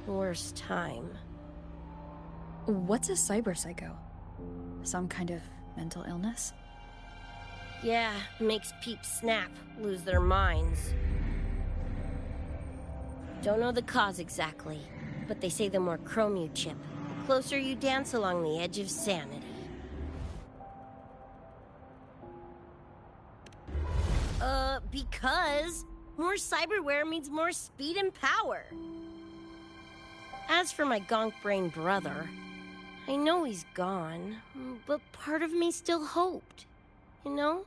worst time. What's a cyber psycho? Some kind of mental illness? Yeah, makes peeps snap, lose their minds. Don't know the cause exactly, but they say the more chrome you chip, the closer you dance along the edge of sanity. Because more cyberware means more speed and power. As for my gonk-brained brother, I know he's gone, but part of me still hoped, you know?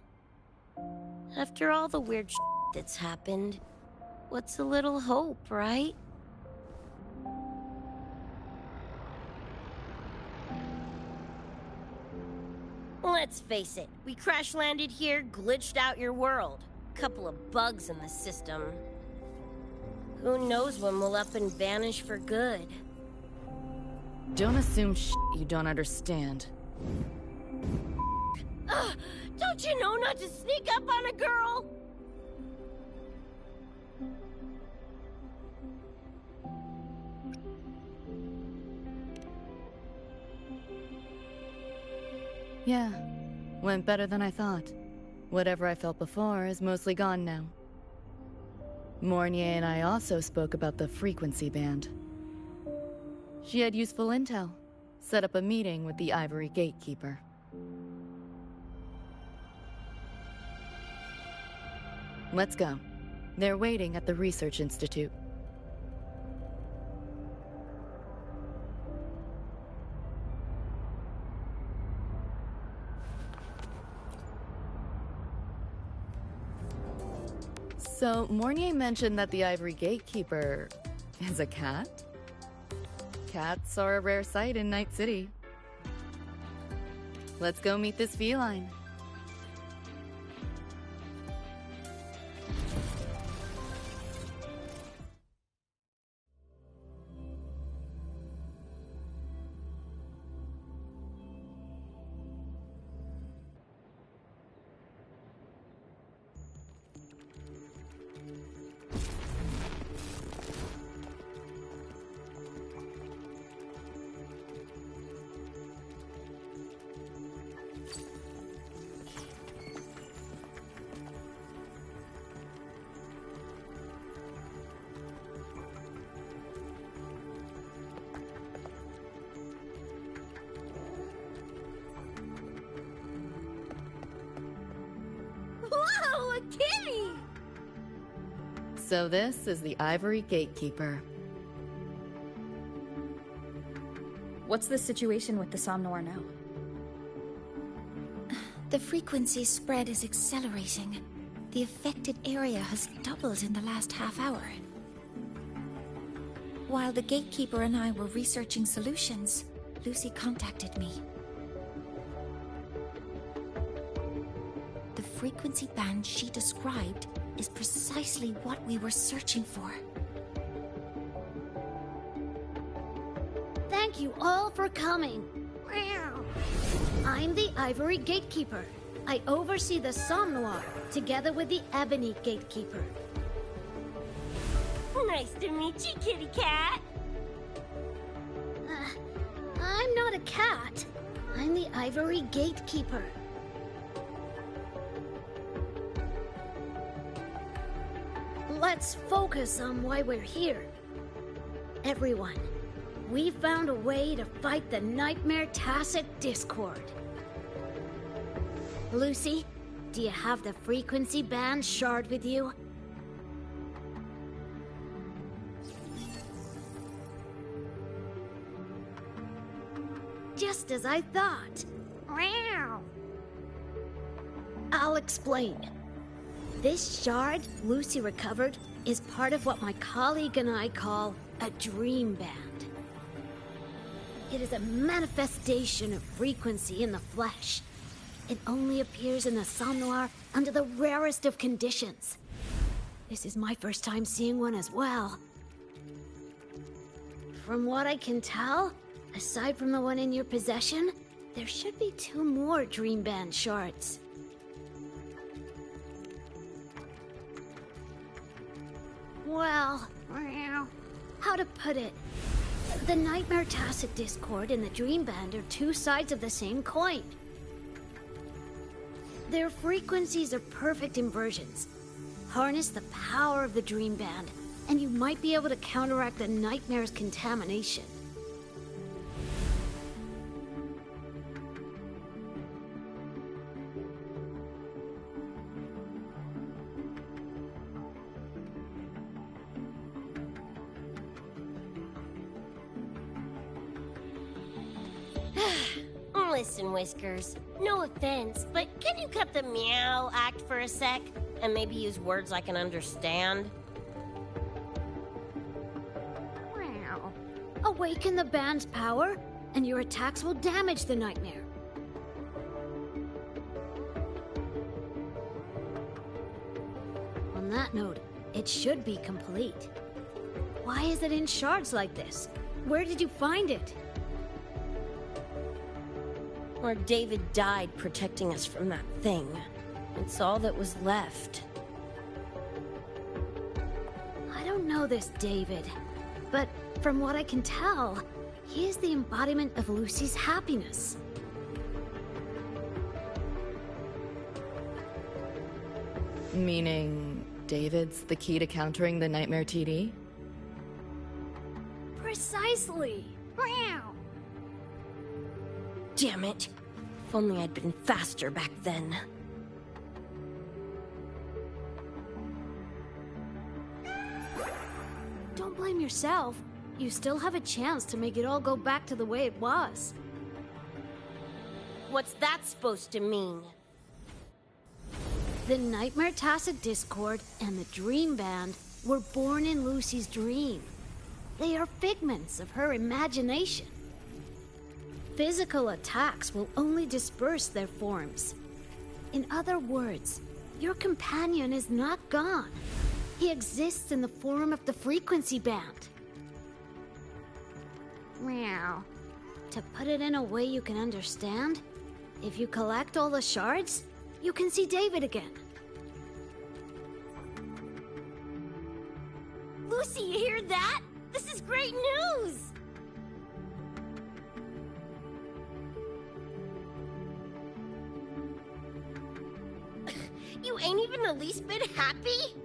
After all the weird shit that's happened, what's a little hope, right? Let's face it, we crash-landed here, glitched out your world. Couple of bugs in the system. Who knows when we'll up and vanish for good? Don't assume you don't understand. Ugh, don't Don't you know not to sneak up on a girl? Yeah, went better than I thought. Whatever I felt before is mostly gone now. Mornier and I also spoke about the frequency band. She had useful intel. Set up a meeting with the Ivory Gatekeeper. Let's go. They're waiting at the Research Institute. So, Mornier mentioned that the Ivory Gatekeeper is a cat? Cats are a rare sight in Night City. Let's go meet this feline. Whoa, a kitty! So this is the Ivory Gatekeeper. What's the situation with the Somnoir now? The frequency spread is accelerating. The affected area has doubled in the last half hour. While the Gatekeeper and I were researching solutions, Lucy contacted me. The frequency band she described is precisely what we were searching for. Thank you all for coming. I'm the Ivory Gatekeeper. I oversee the Somnoir, together with the Ebony Gatekeeper. Nice to meet you, kitty cat. I'm not a cat. I'm the Ivory Gatekeeper. Let's focus on why we're here. Everyone, we found a way to fight the Nightmare Tacit Discord. Lucy, do you have the frequency band shard with you? Just as I thought. I'll explain. This shard Lucy recovered is part of what my colleague and I call a dream band. It is a manifestation of frequency in the flesh. It only appears in the Somnoir under the rarest of conditions. This is my first time seeing one as well. From what I can tell, aside from the one in your possession, there should be 2 more Dream Band shards. Well, how to put it? The Nightmare Tacit Discord and the Dream Band are 2 sides of the same coin. Their frequencies are perfect inversions. Harness the power of the Dream Band, and you might be able to counteract the Nightmare's contamination. Listen, Whiskers, no offense, but can you cut the meow act for a sec? And maybe use words I can understand? Awaken the band's power, and your attacks will damage the Nightmare. On that note, it should be complete. Why is it in shards like this? Where did you find it? Or David died protecting us from that thing. It's all that was left. I don't know this David, but from what I can tell, he is the embodiment of Lucy's happiness. Meaning, David's the key to countering the Nightmare TD? Precisely! Meow. Damn it. If only I'd been faster back then. Don't blame yourself. You still have a chance to make it all go back to the way it was. What's that supposed to mean? The Nightmare Tacit Discord and the Dream Band were born in Lucy's dream. They are figments of her imagination. Physical attacks will only disperse their forms. In other words, your companion is not gone. He exists in the form of the frequency band. Meow. To put it in a way you can understand, if you collect all the shards, you can see David again. Lucy, you hear that? This is great news! You ain't even the least bit happy?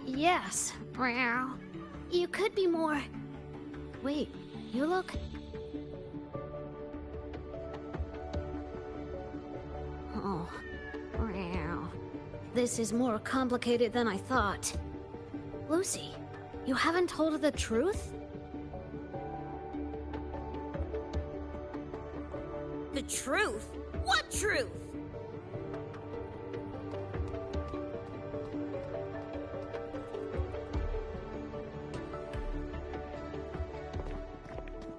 Yes, meow. You could be more... Wait, you look... Oh, meow. This is more complicated than I thought. Lucy, you haven't told her the truth? The truth? What truth?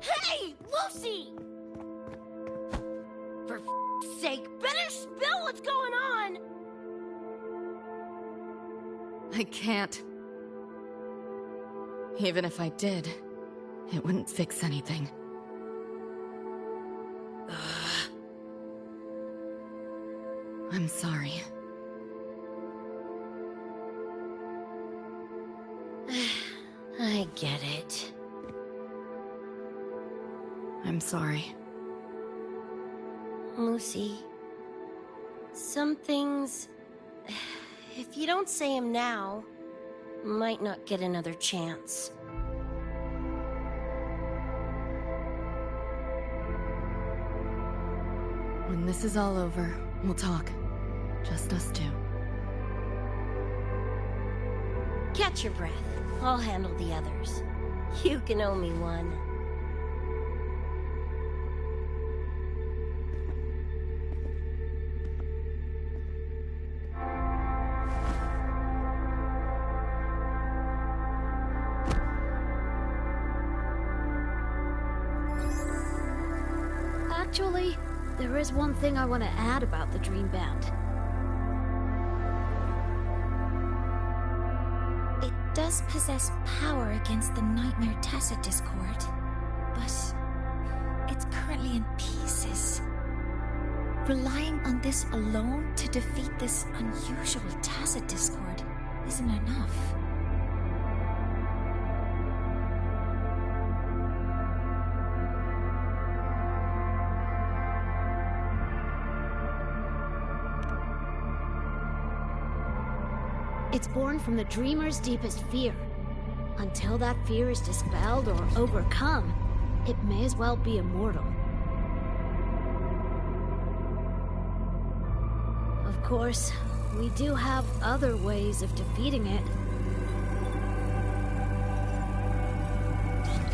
Hey, Lucy! For f***'s sake, better spill what's going on! I can't. Even if I did, it wouldn't fix anything. I'm sorry. I get it. I'm sorry. Lucy, some things, if you don't say them now, might not get another chance. When this is all over, we'll talk. Just us two. Catch your breath. I'll handle the others. You can owe me one. Actually, there is one thing I want to add about the Dream Band. It does possess power against the Nightmare Tacit Discord, but it's currently in pieces. Relying on this alone to defeat this unusual Tacit Discord isn't enough. It's born from the dreamer's deepest fear. Until that fear is dispelled or overcome, it may as well be immortal. Of course, we do have other ways of defeating it.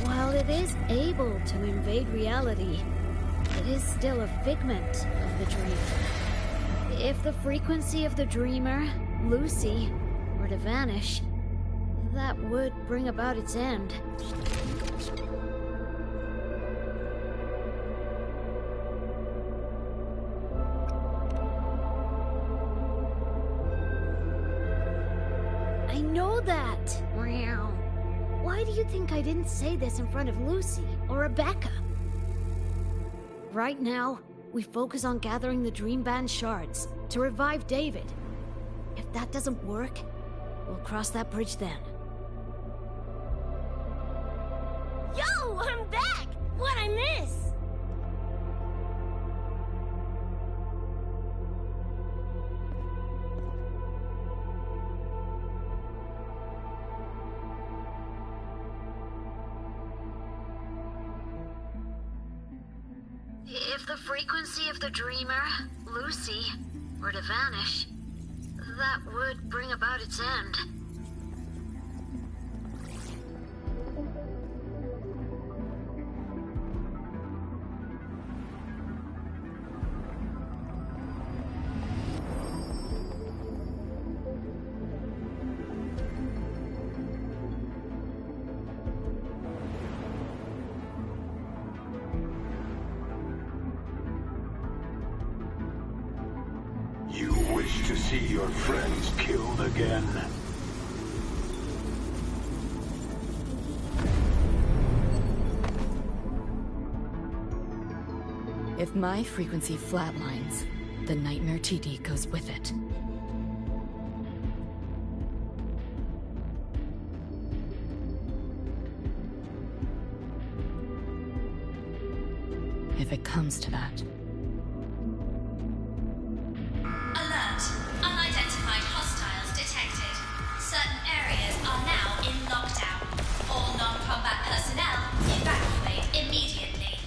While it is able to invade reality, it is still a figment of the dream. If the frequency of the dreamer, Lucy, were to vanish, that would bring about its end. I know that! Why do you think I didn't say this in front of Lucy or Rebecca? Right now, we focus on gathering the Dream Band shards to revive David. If that doesn't work, we'll cross that bridge then. Yo, I'm back! What'd I miss? If the frequency of the dreamer, Lucy, were to vanish, that would bring about its end. You wish to see your friends killed again? If my frequency flatlines, the Nightmare TD goes with it. If it comes to that. Alert! Unidentified hostiles detected. Certain areas are now in lockdown. All non-combat personnel evacuate immediately.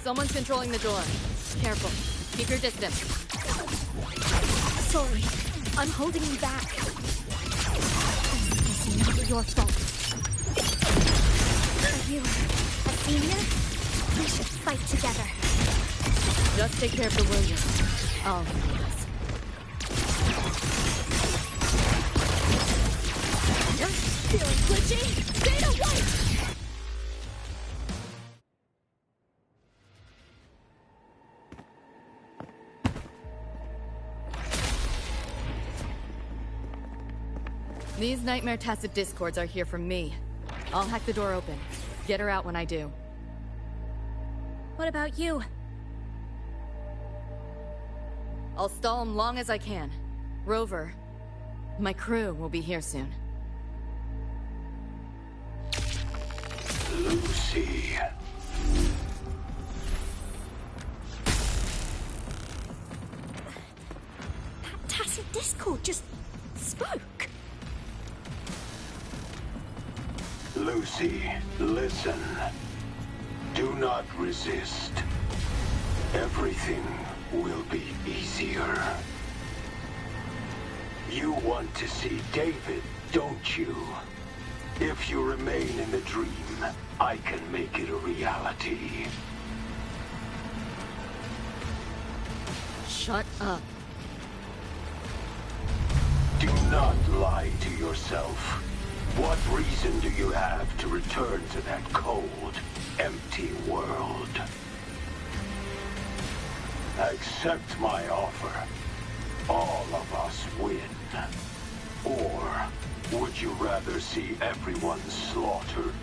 Someone's controlling the door. Careful. Keep your distance. Sorry, I'm holding you back. This is not your fault. Are you a senior? We should fight together. Just take care of the Williams. I'll handle this. Feeling glitchy? Data, wait! These Nightmare Tacit Discords are here from me. I'll hack the door open. Get her out when I do. What about you? I'll stall them long as I can. Rover, my crew will be here soon. Lucy. That Tacit Discord just spoke. Lucy, listen. Do not resist. Everything will be easier. You want to see David, don't you? If you remain in the dream, I can make it a reality. Shut up. Do not lie to yourself. What reason do you have to return to that cold, empty world? Accept my offer. All of us win. Or would you rather see everyone slaughtered?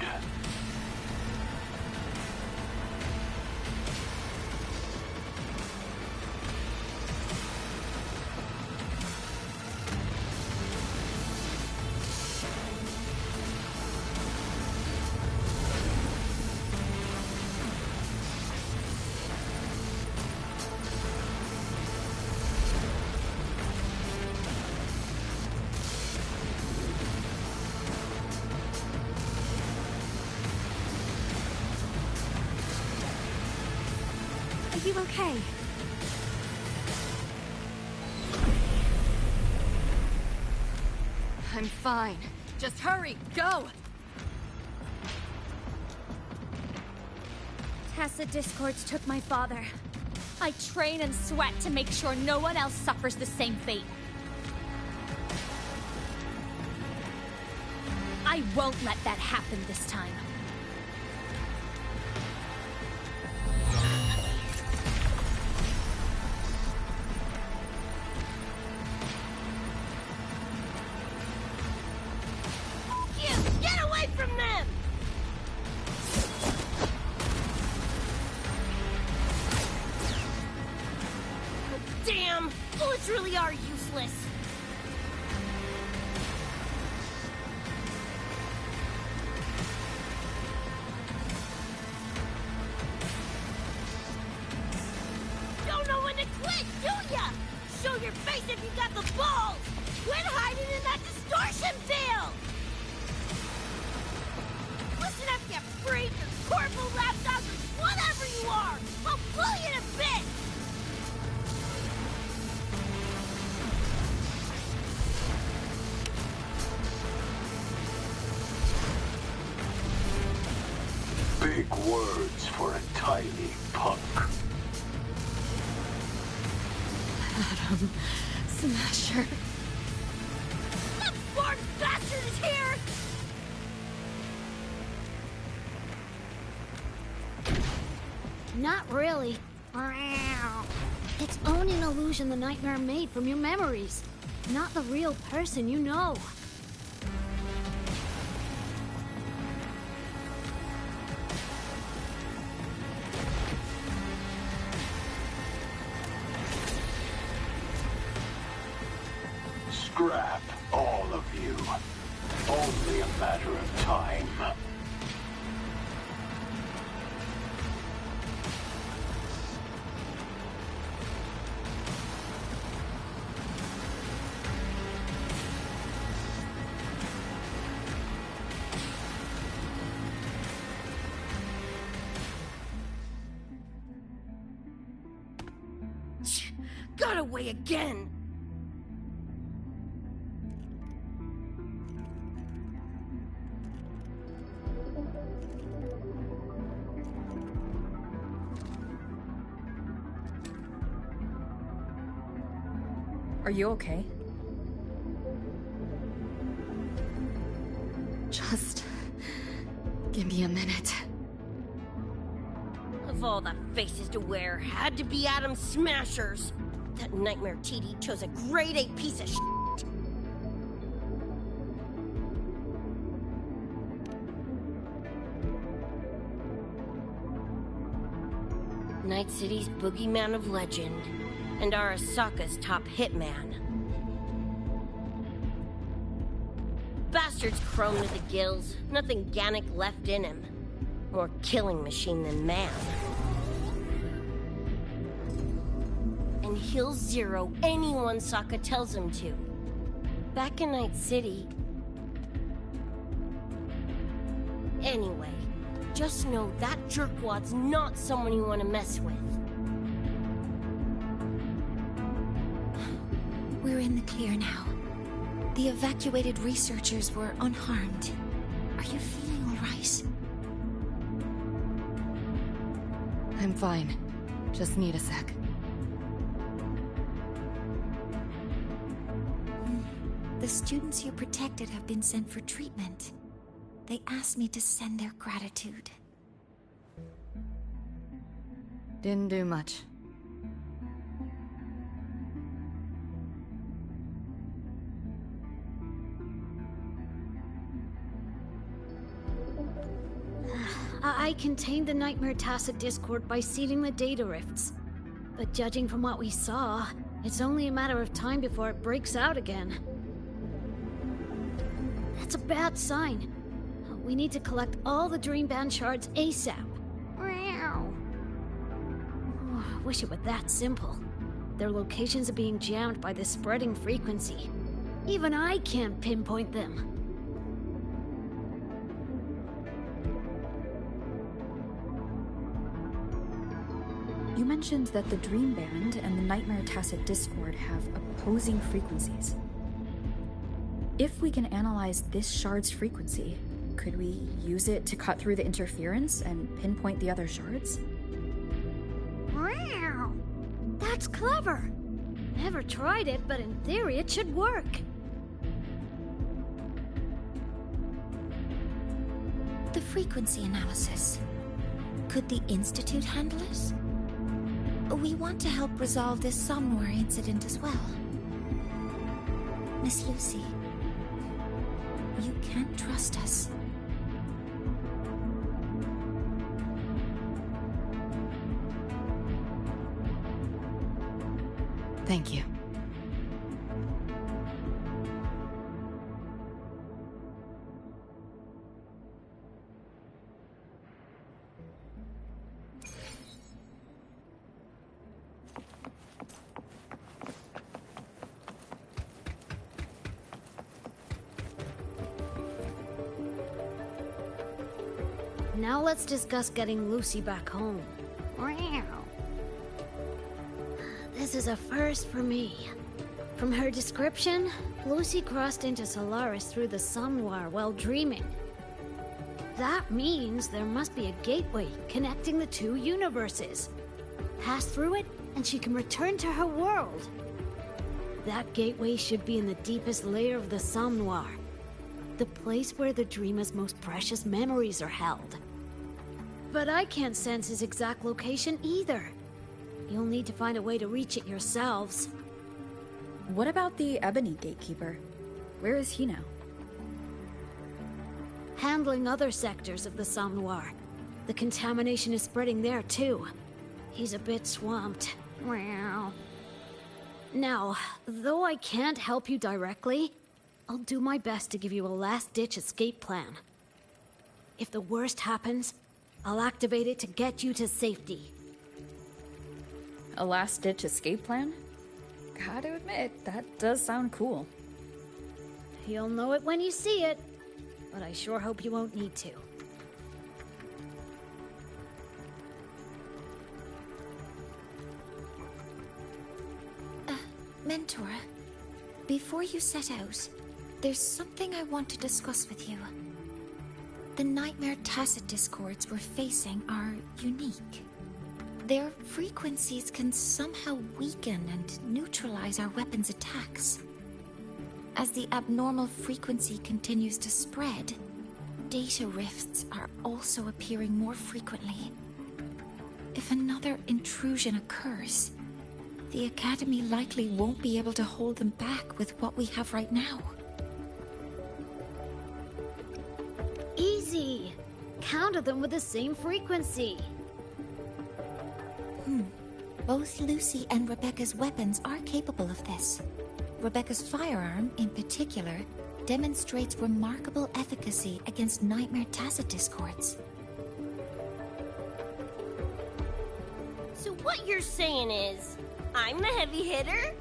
Are you okay? I'm fine. Just hurry, go! Tacit Discords took my father. I train and sweat to make sure no one else suffers the same fate. I won't let that happen this time. Get away from them! Damn! Bullets really are useless. Don't know when to quit, do ya? Show your face if you got the balls! Quit hiding in that distortion field! Listen up, you freak, or corporal lapdog, or whatever you are! I'll pull you to bits! Big words for a tiny punk. Adam Smasher. That poor bastard is here! Not really. It's only an illusion the nightmare made from your memories, not the real person you know. Scrap, all of you. Only a matter of time. Got away again! Are you okay? Just give me a minute. Of all the faces to wear, had to be Adam Smashers. That nightmare TD chose a grade A piece of shit. Night City's boogeyman of legend, and Arasaka's top hitman. Bastard's chrome to the gills, nothing Gannic left in him. More killing machine than man. And he'll zero anyone Sokka tells him to. Back in Night City... Anyway, just know that jerkwad's not someone you want to mess with. We're in the clear now. The evacuated researchers were unharmed. Are you feeling all right? I'm fine. Just need a sec. The students you protected have been sent for treatment. They asked me to send their gratitude. Didn't do much. I contained the Nightmare Tacit Discord by seeding the data rifts. But judging from what we saw, it's only a matter of time before it breaks out again. That's a bad sign. We need to collect all the Dream Band shards ASAP. Oh, I wish it were that simple. Their locations are being jammed by the spreading frequency. Even I can't pinpoint them. You mentioned that the Dream Band and the Nightmare Tacit Discord have opposing frequencies. If we can analyze this shard's frequency, could we use it to cut through the interference and pinpoint the other shards? That's clever. Never tried it, but in theory it should work. The frequency analysis. Could the Institute handle it? We want to help resolve this Somnoir incident as well. Miss Lucy, you can trust us. Thank you. Now let's discuss getting Lucy back home. This is a first for me. From her description, Lucy crossed into Solaris through the Somnoir while dreaming. That means there must be a gateway connecting the two universes. Pass through it, and she can return to her world. That gateway should be in the deepest layer of the Somnoir, the place where the dreamer's most precious memories are held. But I can't sense his exact location either. You'll need to find a way to reach it yourselves. What about the Ebony Gatekeeper? Where is he now? Handling other sectors of the Somnoir. The contamination is spreading there too. He's a bit swamped. Now, though I can't help you directly, I'll do my best to give you a last-ditch escape plan. If the worst happens, I'll activate it to get you to safety. A last-ditch escape plan? Gotta admit, that does sound cool. You'll know it when you see it, but I sure hope you won't need to. Mentor, before you set out, there's something I want to discuss with you. The Nightmare Tacit discords we're facing are unique. Their frequencies can somehow weaken and neutralize our weapons' attacks. As the abnormal frequency continues to spread, data rifts are also appearing more frequently. If another intrusion occurs, the Academy likely won't be able to hold them back with what we have right now. Easy! Counter them with the same frequency. Both Lucy and Rebecca's weapons are capable of this. Rebecca's firearm, in particular, demonstrates remarkable efficacy against Nightmare Tacit discords. So what you're saying is, I'm the heavy hitter?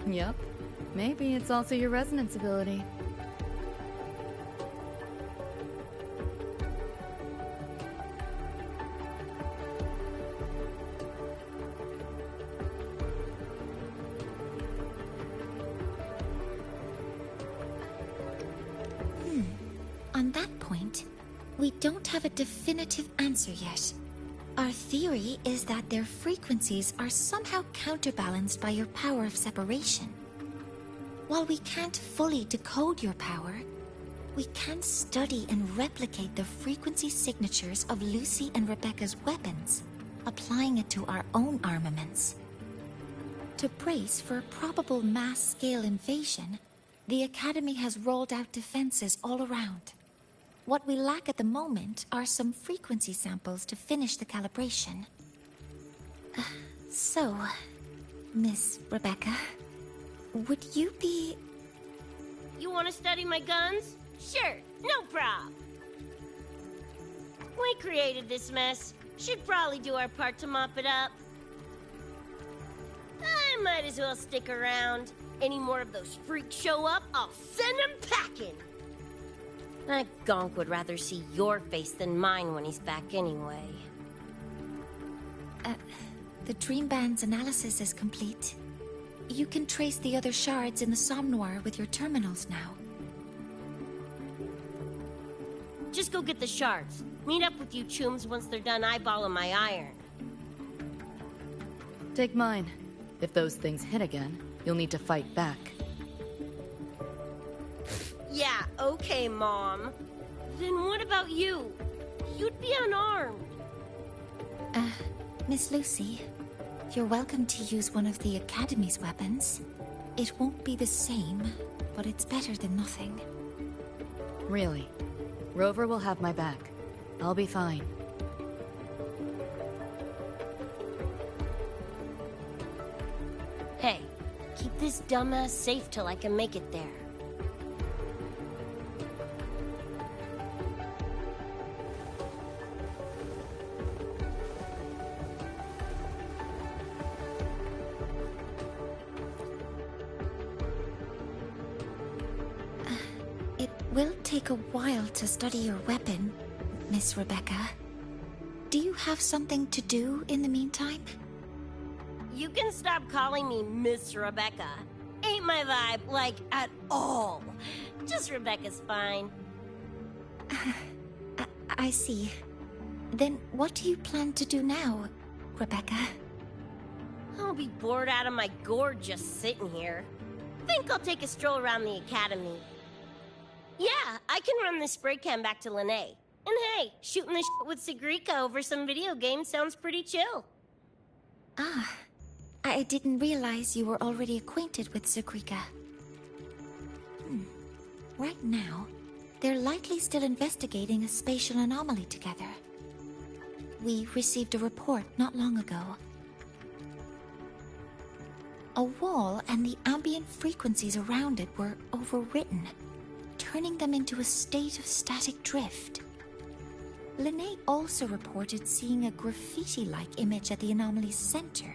Yep. Maybe it's also your resonance ability. On that point, we don't have a definitive answer yet. Our theory is that their frequencies are somehow counterbalanced by your power of separation. While we can't fully decode your power, we can study and replicate the frequency signatures of Lucy and Rebecca's weapons, applying it to our own armaments. To brace for a probable mass-scale invasion, the Academy has rolled out defenses all around. What we lack at the moment are some frequency samples to finish the calibration. So, Miss Rebecca, would you be... You want to study my guns? Sure, no prob. We created this mess. Should probably do our part to mop it up. I might as well stick around. Any more of those freaks show up, I'll send them packing. That gonk would rather see your face than mine when he's back anyway. The Dream Band's analysis is complete. You can trace the other shards in the Somnoir with your terminals now. Just go get the shards. Meet up with you chooms once they're done eyeballing my iron. Take mine. If those things hit again, you'll need to fight back. Yeah, okay, Mom. Then what about you? You'd be unarmed. Miss Lucy, you're welcome to use one of the Academy's weapons. It won't be the same, but it's better than nothing. Really? Rover will have my back. I'll be fine. Hey, keep this dumbass safe till I can make it there. It will take a while to study your weapon, Miss Rebecca. Do you have something to do in the meantime? You can stop calling me Miss Rebecca. Ain't my vibe, like, at all. Just Rebecca's fine. I see. Then what do you plan to do now, Rebecca? I'll be bored out of my gourd just sitting here. Think I'll take a stroll around the academy. Yeah, I can run this spray can back to Lene. And hey, shooting the shit with Sigrika over some video games sounds pretty chill. Ah, I didn't realize you were already acquainted with Sigrika. Right now, they're likely still investigating a spatial anomaly together. We received a report not long ago. A wall and the ambient frequencies around it were overwritten, turning them into a state of static drift. Lene also reported seeing a graffiti-like image at the anomaly's center.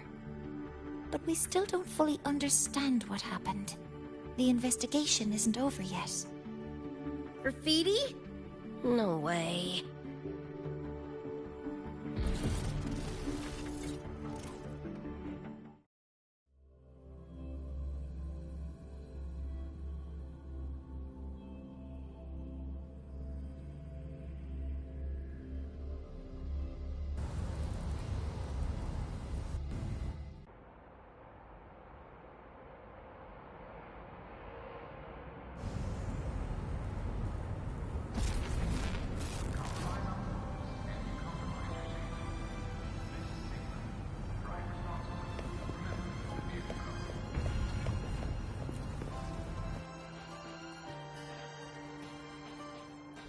But we still don't fully understand what happened. The investigation isn't over yet. Graffiti? No way.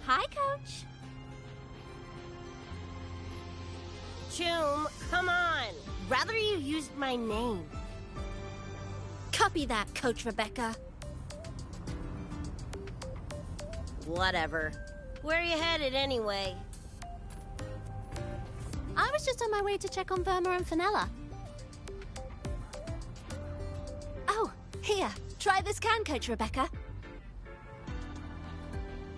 Hi, Coach. Choom, come on. Rather you used my name. Copy that, Coach Rebecca. Whatever. Where are you headed anyway? I was just on my way to check on Verma and Fenella. Oh, here. Try this can, Coach Rebecca.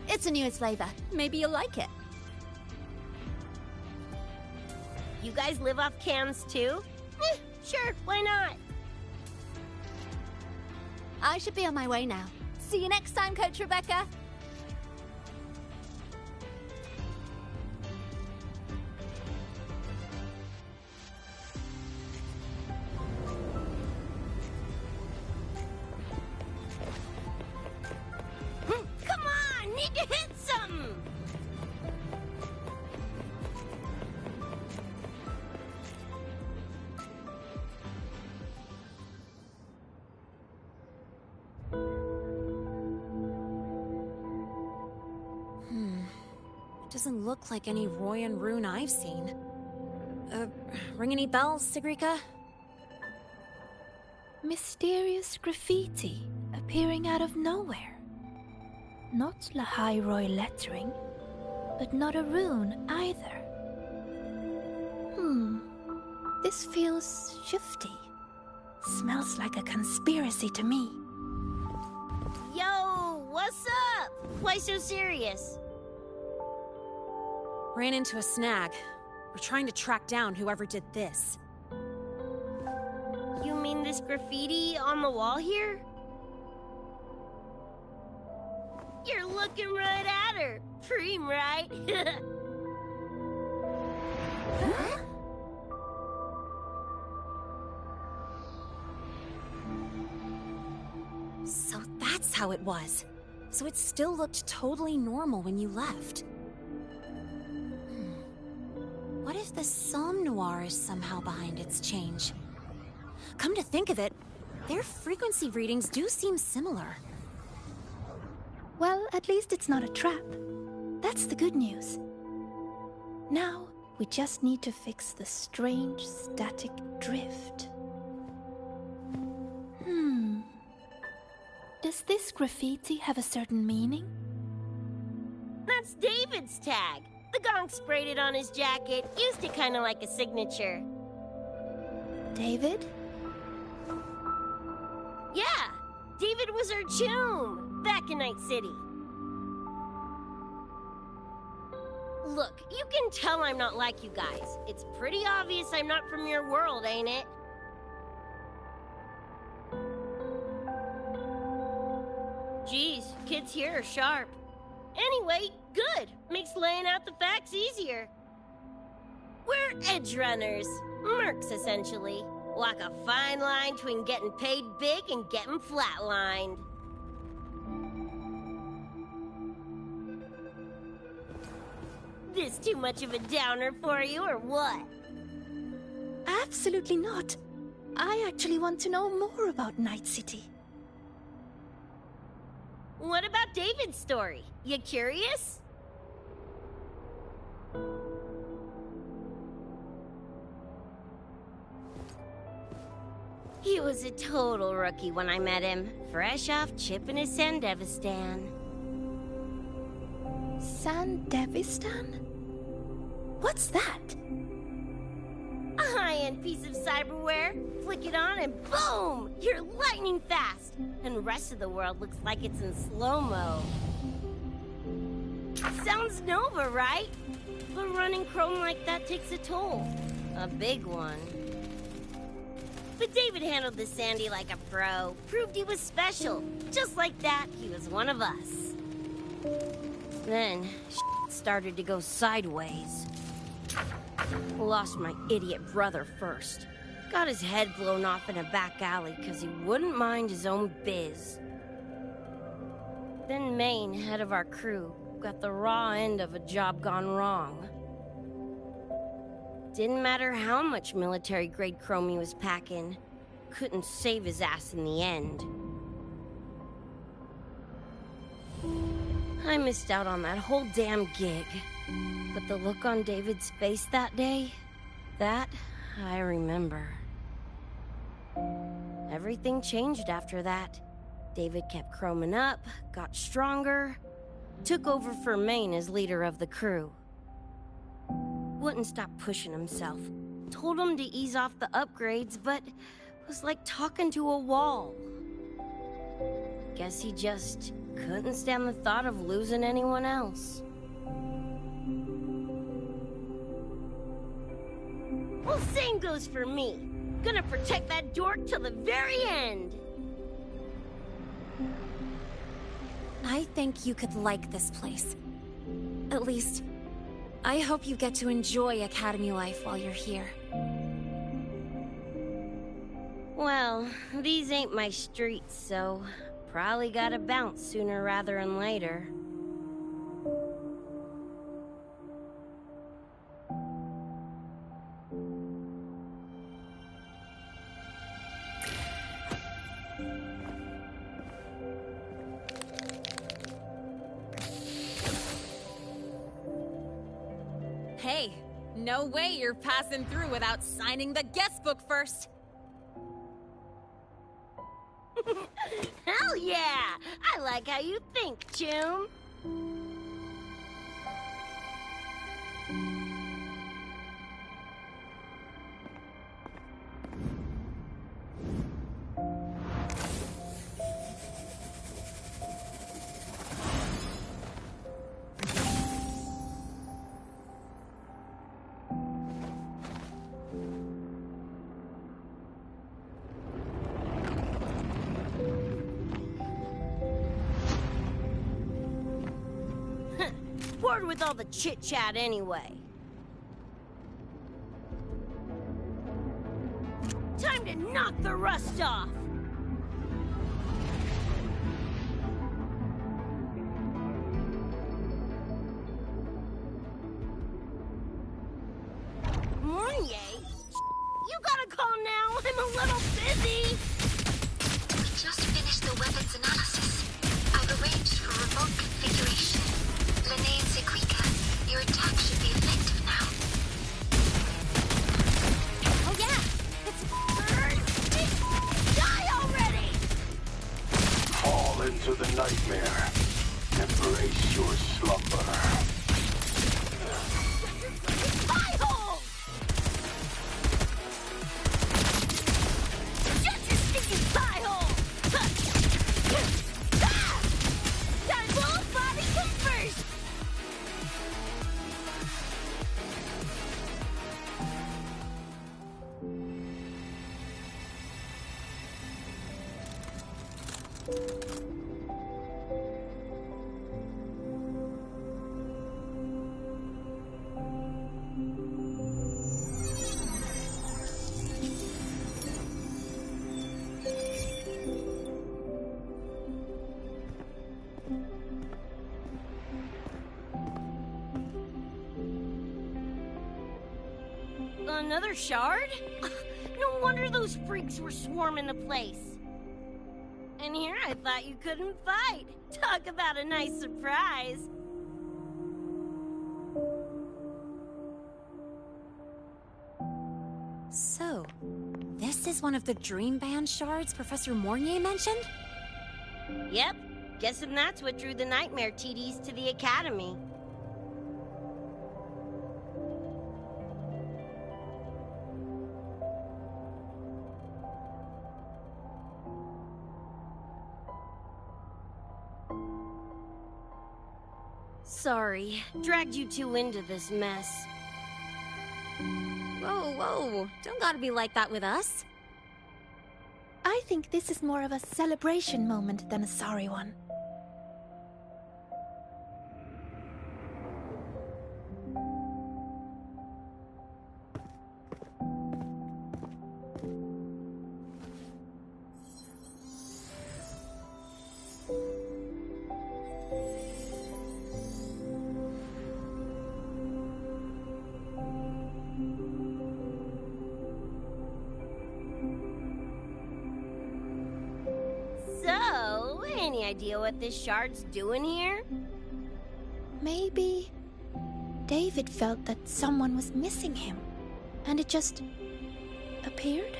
It's a newest flavor. Maybe you'll like it. You guys live off cans too? Sure, why not? I should be on my way now. See you next time, Coach Rebecca. Come on, need to hit something! Doesn't look like any Royan rune I've seen. Ring any bells, Sigrika? Mysterious graffiti appearing out of nowhere. Not Lahai Roy lettering, but not a rune either. This feels shifty. Smells like a conspiracy to me. Yo, what's up? Why so serious? Ran into a snag. We're trying to track down whoever did this. You mean this graffiti on the wall here? You're looking right at her. Preem, right? that's how it was. So it still looked totally normal when you left. What if the Somme Noir is somehow behind its change? Come to think of it, their frequency readings do seem similar. Well, at least it's not a trap. That's the good news. Now, we just need to fix the strange static drift. Does this graffiti have a certain meaning? That's David's tag. The gong sprayed it on his jacket, used it kind of like a signature. David? Yeah, David was our choom back in Night City. Look, you can tell I'm not like you guys. It's pretty obvious I'm not from your world, ain't it? Geez, kids here are sharp. Anyway, good. Makes laying out the facts easier. We're edge runners. Mercs, essentially. Walk a fine line between getting paid big and getting flatlined. This too much of a downer for you, or what? Absolutely not. I actually want to know more about Night City. What about David's story? You curious? He was a total rookie when I met him, fresh off chipping his Sandevistan. Sandevistan? What's that? A high-end piece of cyberware. Flick it on and boom! You're lightning fast! And the rest of the world looks like it's in slow-mo. Sounds Nova, right? But running chrome like that takes a toll. A big one. But David handled the Sandy like a pro. Proved he was special. Just like that, he was one of us. Then, started to go sideways. Lost my idiot brother first. Got his head blown off in a back alley because he wouldn't mind his own biz. Then Maine, head of our crew, got the raw end of a job gone wrong. Didn't matter how much military-grade chrome he was packing. Couldn't save his ass in the end. I missed out on that whole damn gig. But the look on David's face that day, that I remember. Everything changed after that. David kept chroming up, got stronger, took over for Maine as leader of the crew. Wouldn't stop pushing himself. Told him to ease off the upgrades, but was like talking to a wall. Guess he just couldn't stand the thought of losing anyone else. Well, same goes for me. Gonna protect that dork till the very end. I think you could like this place. At least, I hope you get to enjoy Academy life while you're here. Well, these ain't my streets, so probably gotta bounce sooner rather than later. Hey, no way you're passing through without signing the guest book first. Hell yeah! I like how you think, Choom. Bored with all the chit-chat anyway. Time to knock the rust off! a little busy. We just finished the weapons analysis. I've arranged for remote configuration. Lene and Sequika, your attack should be effective now. Oh yeah! It's... Die already! Fall into the nightmare. Embrace your slumber. Spy hole! Shut your stinking spy hole! Gotta blow Bobby come first! Another shard? No wonder those freaks were swarming the place. And here I thought you couldn't fight. Talk about a nice surprise. So, this is one of the Dream Band shards Professor Mornier mentioned? Yep. Guessing that's what drew the Nightmare TDs to the Academy. Sorry, dragged you two into this mess. Whoa, whoa, don't gotta be like that with us. I think this is more of a celebration moment than a sorry one. So, any idea what this shard's doing here? Maybe David felt that someone was missing him, and it just appeared?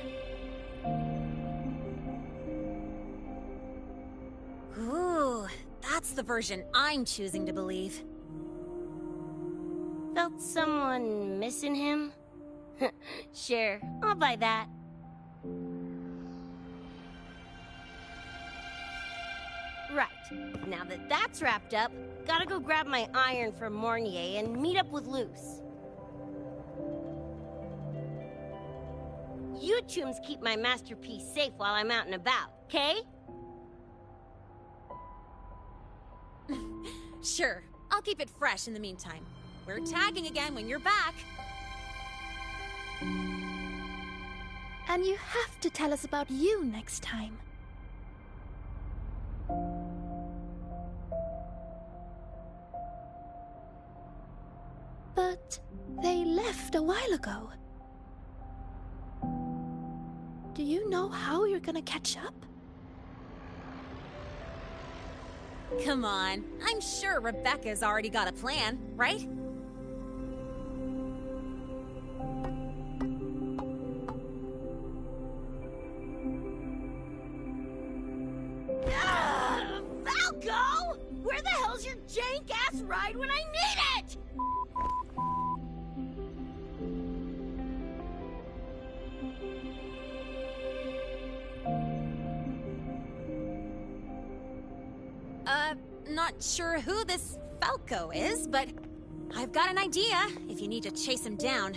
Ooh, that's the version I'm choosing to believe. Felt someone missing him? Sure, I'll buy that. Right, now that that's wrapped up, gotta go grab my iron from Mornier and meet up with Luce. You chums keep my masterpiece safe while I'm out and about, okay? Sure, I'll keep it fresh in the meantime. We're tagging again when you're back. And you have to tell us about you next time. But they left a while ago. Do you know how you're gonna catch up? Come on, I'm sure Rebecca's already got a plan, right? Falco! Where the hell's your jank-ass ride when I need it? Not sure who this Falco is, but I've got an idea if you need to chase him down.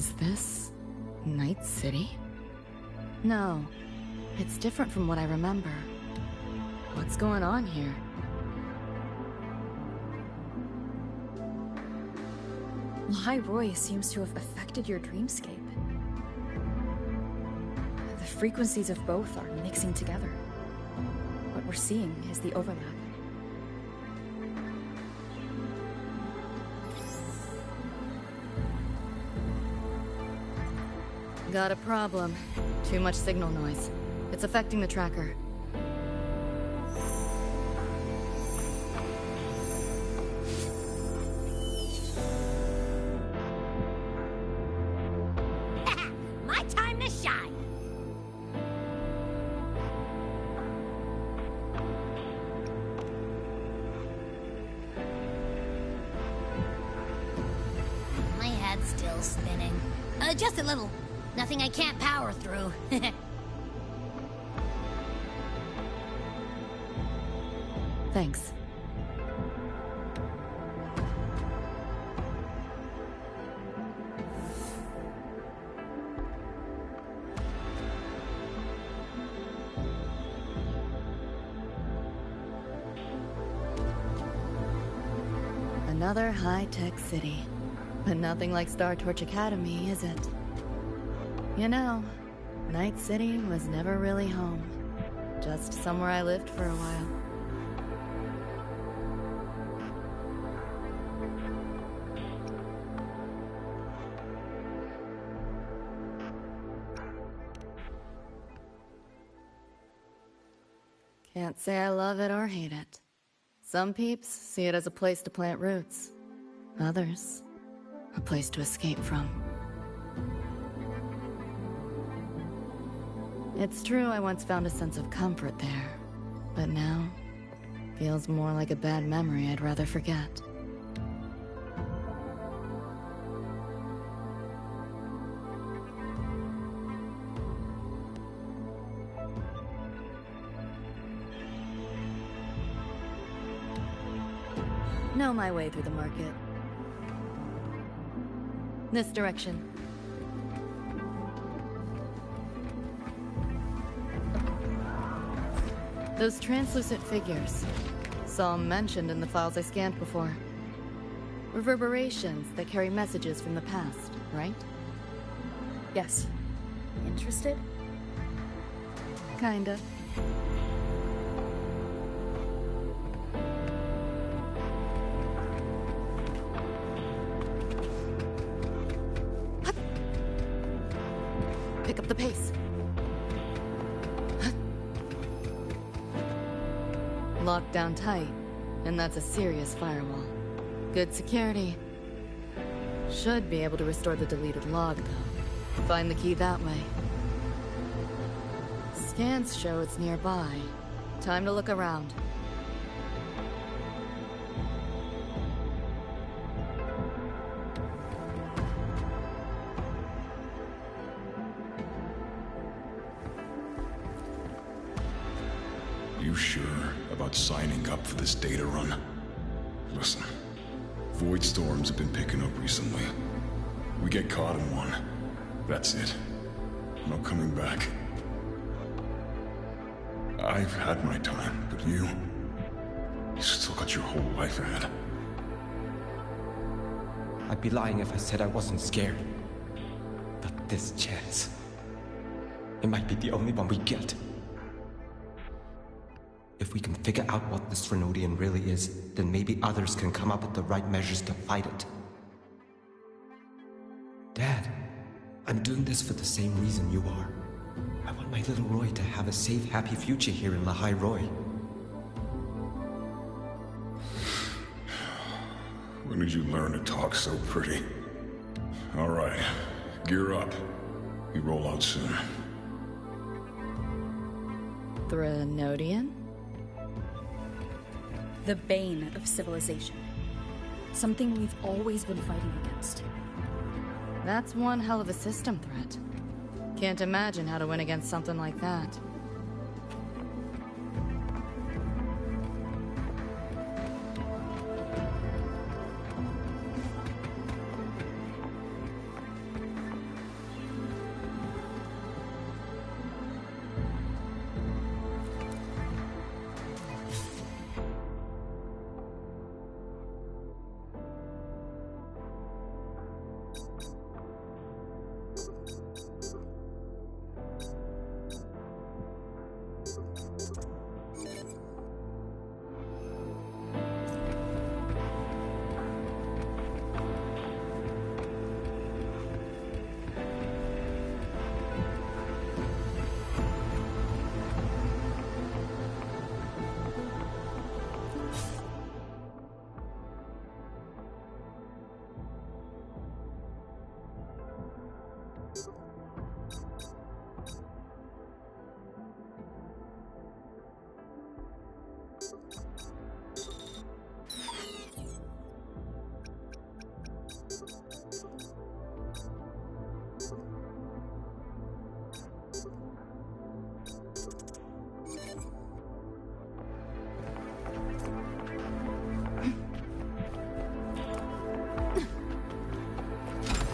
Is this Night City? No, it's different from what I remember. What's going on here? Lahai Roy seems to have affected your dreamscape. The frequencies of both are mixing together. What we're seeing is the overlap. Got a problem. Too much signal noise. It's affecting the tracker. My time to shine! My head's still spinning. Just a little. Nothing I can't power through. Thanks. Another high-tech city. But nothing like Star Torch Academy, is it? You know, Night City was never really home. Just somewhere I lived for a while. Can't say I love it or hate it. Some peeps see it as a place to plant roots. Others, a place to escape from. It's true I once found a sense of comfort there, but now, feels more like a bad memory I'd rather forget. Know my way through the market. This direction. Those translucent figures. Saw them mentioned in the files I scanned before. Reverberations that carry messages from the past, right? Yes. Interested? Kinda. Pick up the pace. Locked down tight, and that's a serious firewall. Good security. Should be able to restore the deleted log, though. Find the key that way. Scans show it's nearby. Time to look around. You sure about signing up for this data run? Listen, void storms have been picking up recently. We get caught in one. That's it. No coming back. I've had my time, but you still got your whole life ahead. I'd be lying if I said I wasn't scared. But this chance, it might be the only one we get. If we can figure out what this Renodian really is, then maybe others can come up with the right measures to fight it. Dad, I'm doing this for the same reason you are. I want my little Roy to have a safe, happy future here in Lahai Roy. When did you learn to talk so pretty? All right, gear up. We roll out soon. Renodian? The bane of civilization. Something we've always been fighting against. That's one hell of a system threat. Can't imagine how to win against something like that.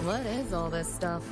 What is all this stuff?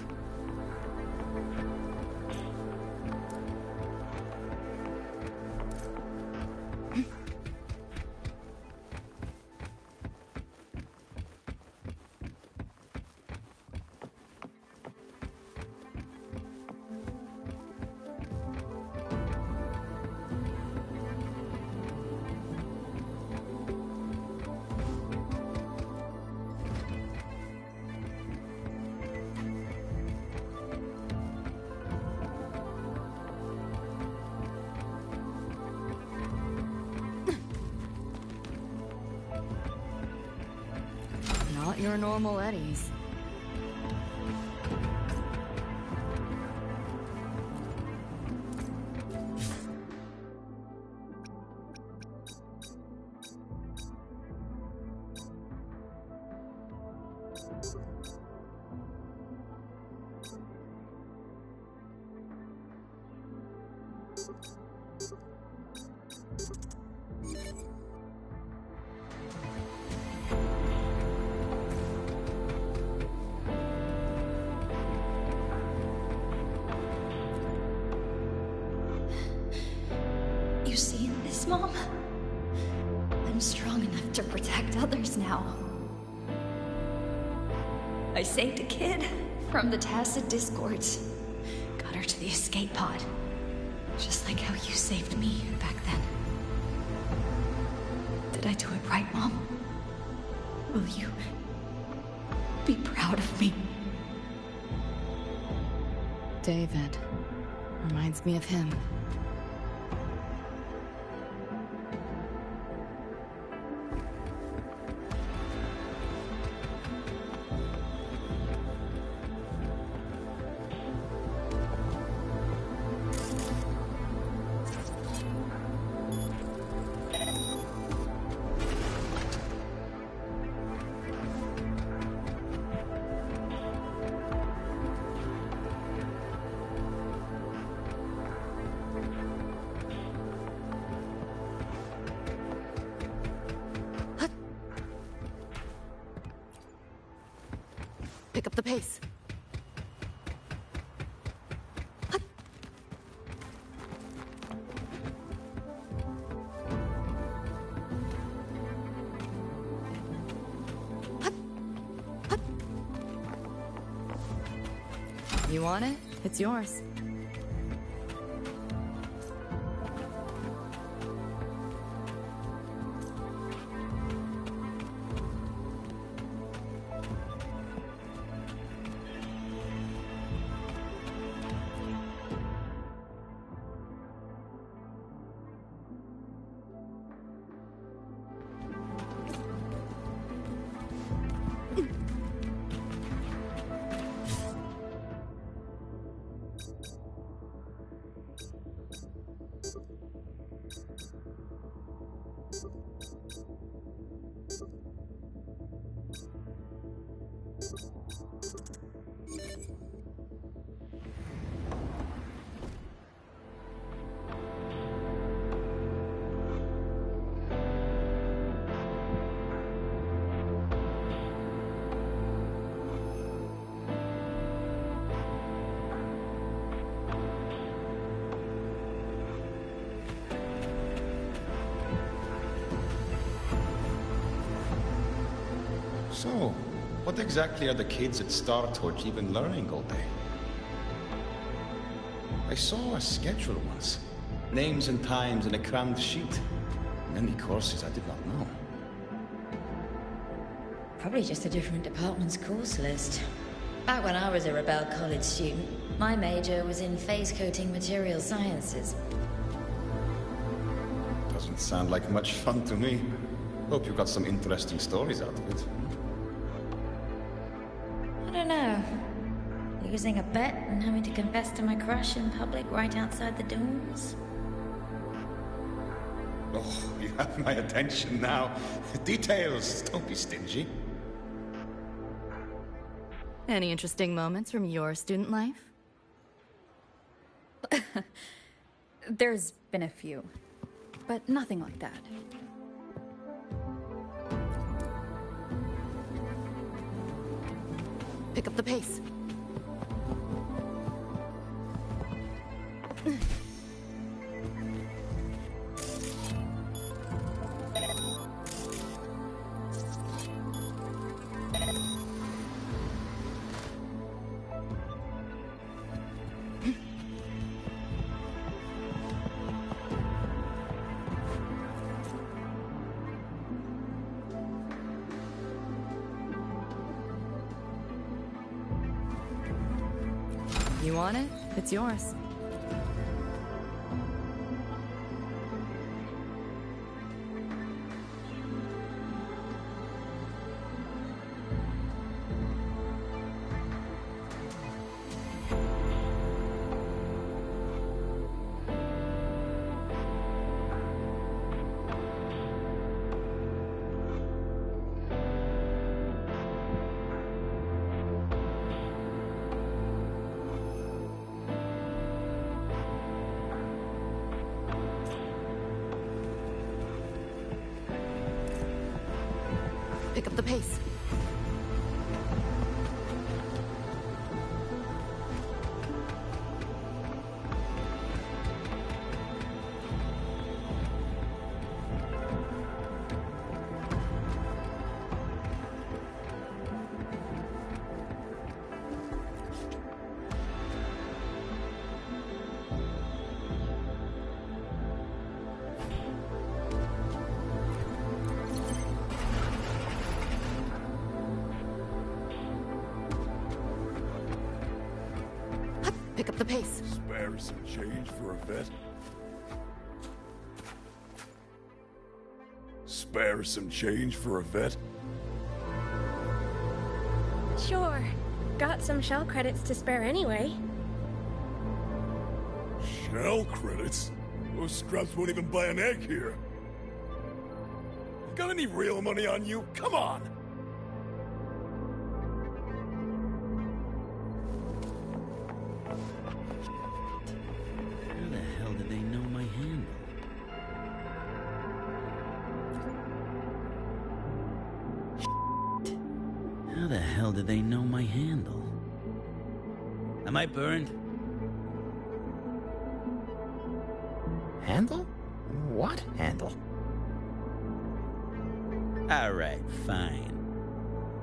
Not your normal eddies. You seeing this, Mom? I'm strong enough to protect others now. I saved a kid from the Tacit Discords. Got her to the escape pod. Just like how you saved me back then. Did I do it right, Mom? Will you be proud of me? David. Reminds me of him. Pick up the pace. You want it? It's yours. So, what exactly are the kids at Star Torch even learning all day? I saw a schedule once. Names and times in a crammed sheet. Many courses I did not know. Probably just a different department's course list. Back when I was a Rebel College student, my major was in phase coating material sciences. Doesn't sound like much fun to me. Hope you got some interesting stories out of it. I don't know. Losing a bet and having to confess to my crush in public right outside the dorms. Oh, you have my attention now. Details, don't be stingy. Any interesting moments from your student life? There's been a few, but nothing like that. Pick up the pace. You want it? It's yours. Pick up the pace. Pick up the pace. Spare some change for a vet? Spare some change for a vet? Sure. Got some shell credits to spare anyway. Shell credits? Those scrubs won't even buy an egg here. Got any real money on you? Come on! How the hell did they know my handle? How the hell did they know my handle? Am I burned? Handle? What handle? Alright, fine.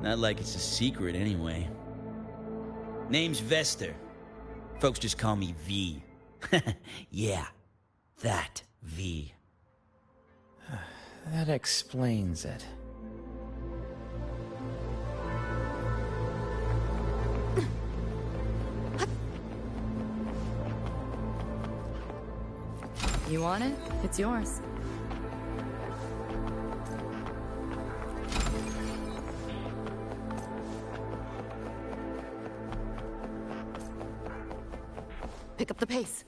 Not like it's a secret anyway. Name's Vester. Folks just call me V. Yeah, that V. That explains it. You want it? It's yours. Pick up the pace.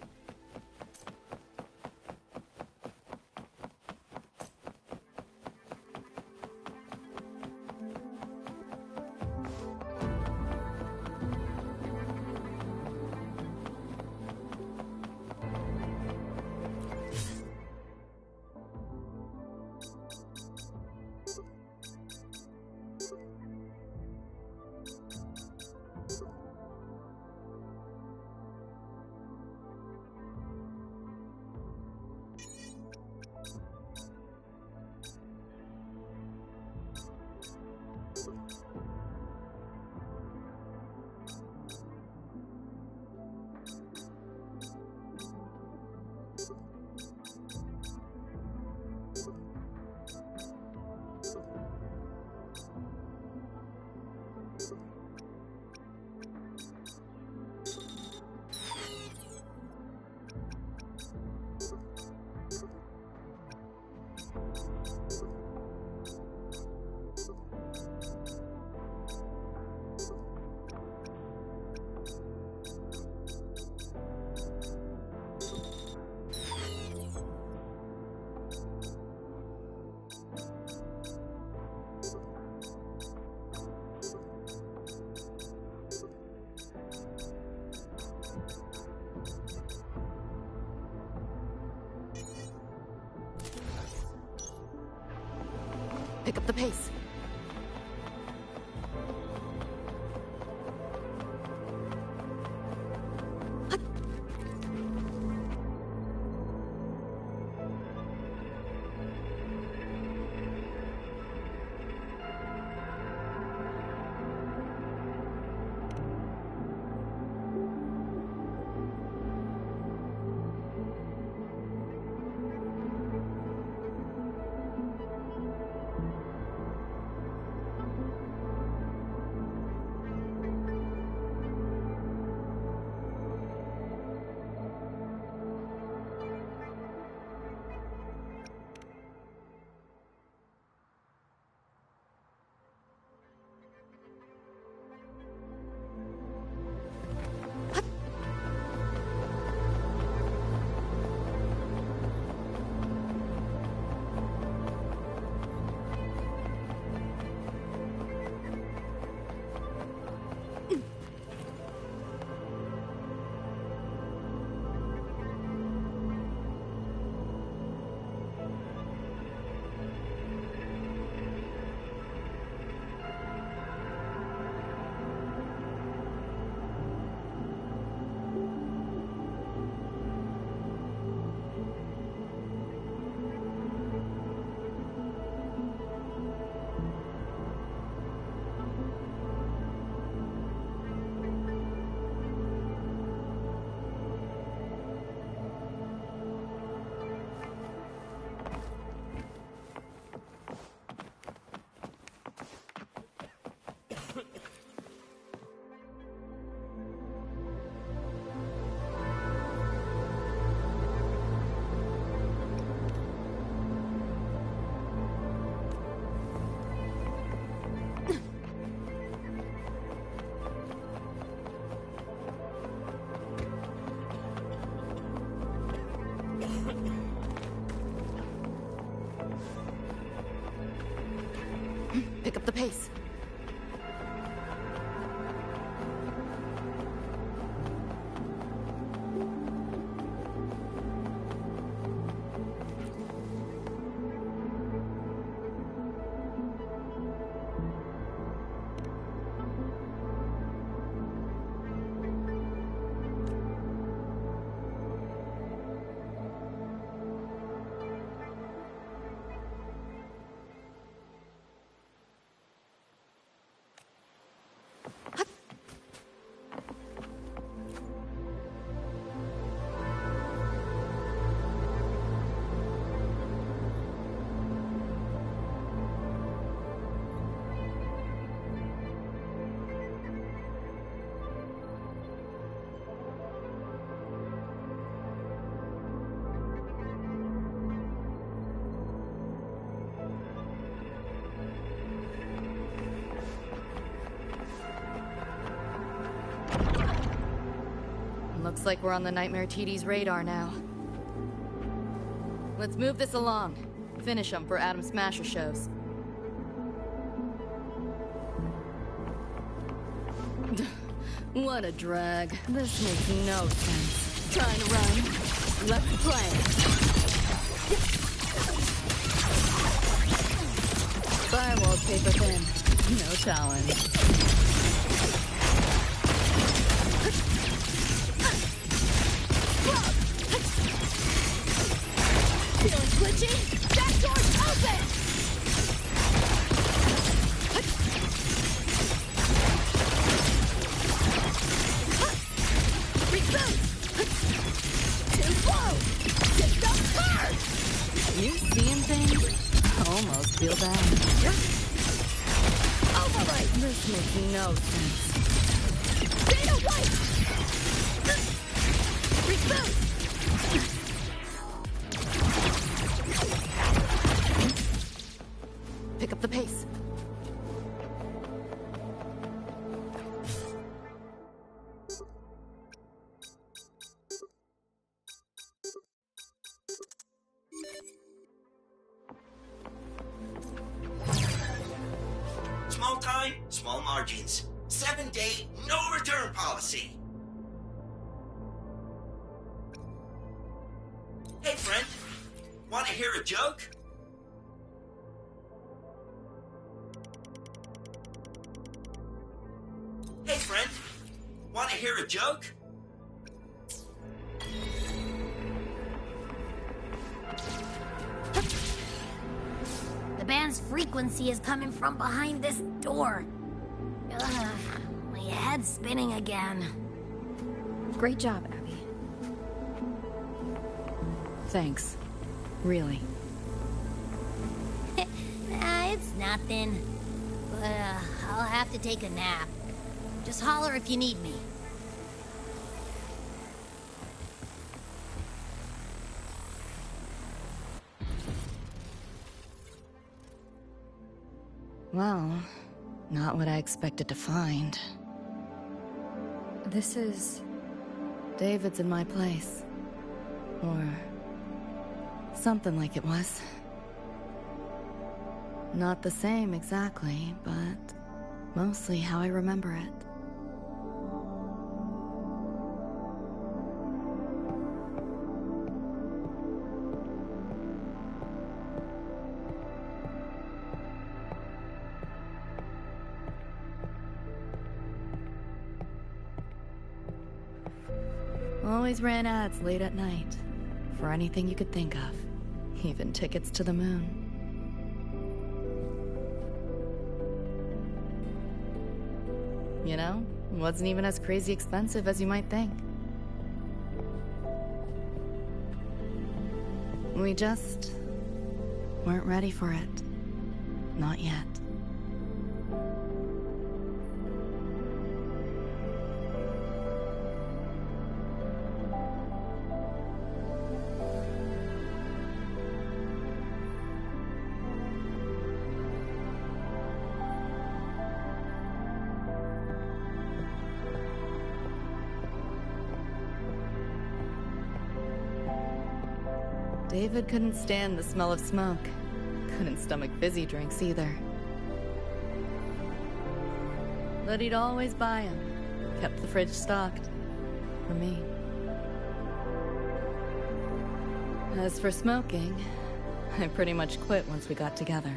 Pick up the pace. Pick up the pace. Looks like we're on the Nightmare TD's radar now. Let's move this along. Finish them for Adam Smasher shows. What a drag. This makes no sense. Trying to run. Let's play. Firewall paper thin. No challenge. Feeling glitchy? That door's open! Reboot! Too slow! Get up hard! You seeing things? Almost feel bad. Overwrite! This makes no sense. Data white! Reboot! Pick up the pace. Small time, small margins. 7-day, no return policy. Hey, friend. Want to hear a joke? Hey, friend. Want to hear a joke? The band's frequency is coming from behind this door. Ugh, my head's spinning again. Great job, Abby. Thanks. Really. Nah, it's nothing. But I'll have to take a nap. Just holler if you need me. Well, not what I expected to find. This is... David's in my place. Or... something like it was. Not the same exactly, but mostly how I remember it. Always ran ads late at night. For anything you could think of. Even tickets to the moon. You know, it wasn't even as crazy expensive as you might think. We just weren't ready for it. Not yet. David couldn't stand the smell of smoke. Couldn't stomach fizzy drinks either. But he'd always buy 'em. Kept the fridge stocked. For me. As for smoking, I pretty much quit once we got together.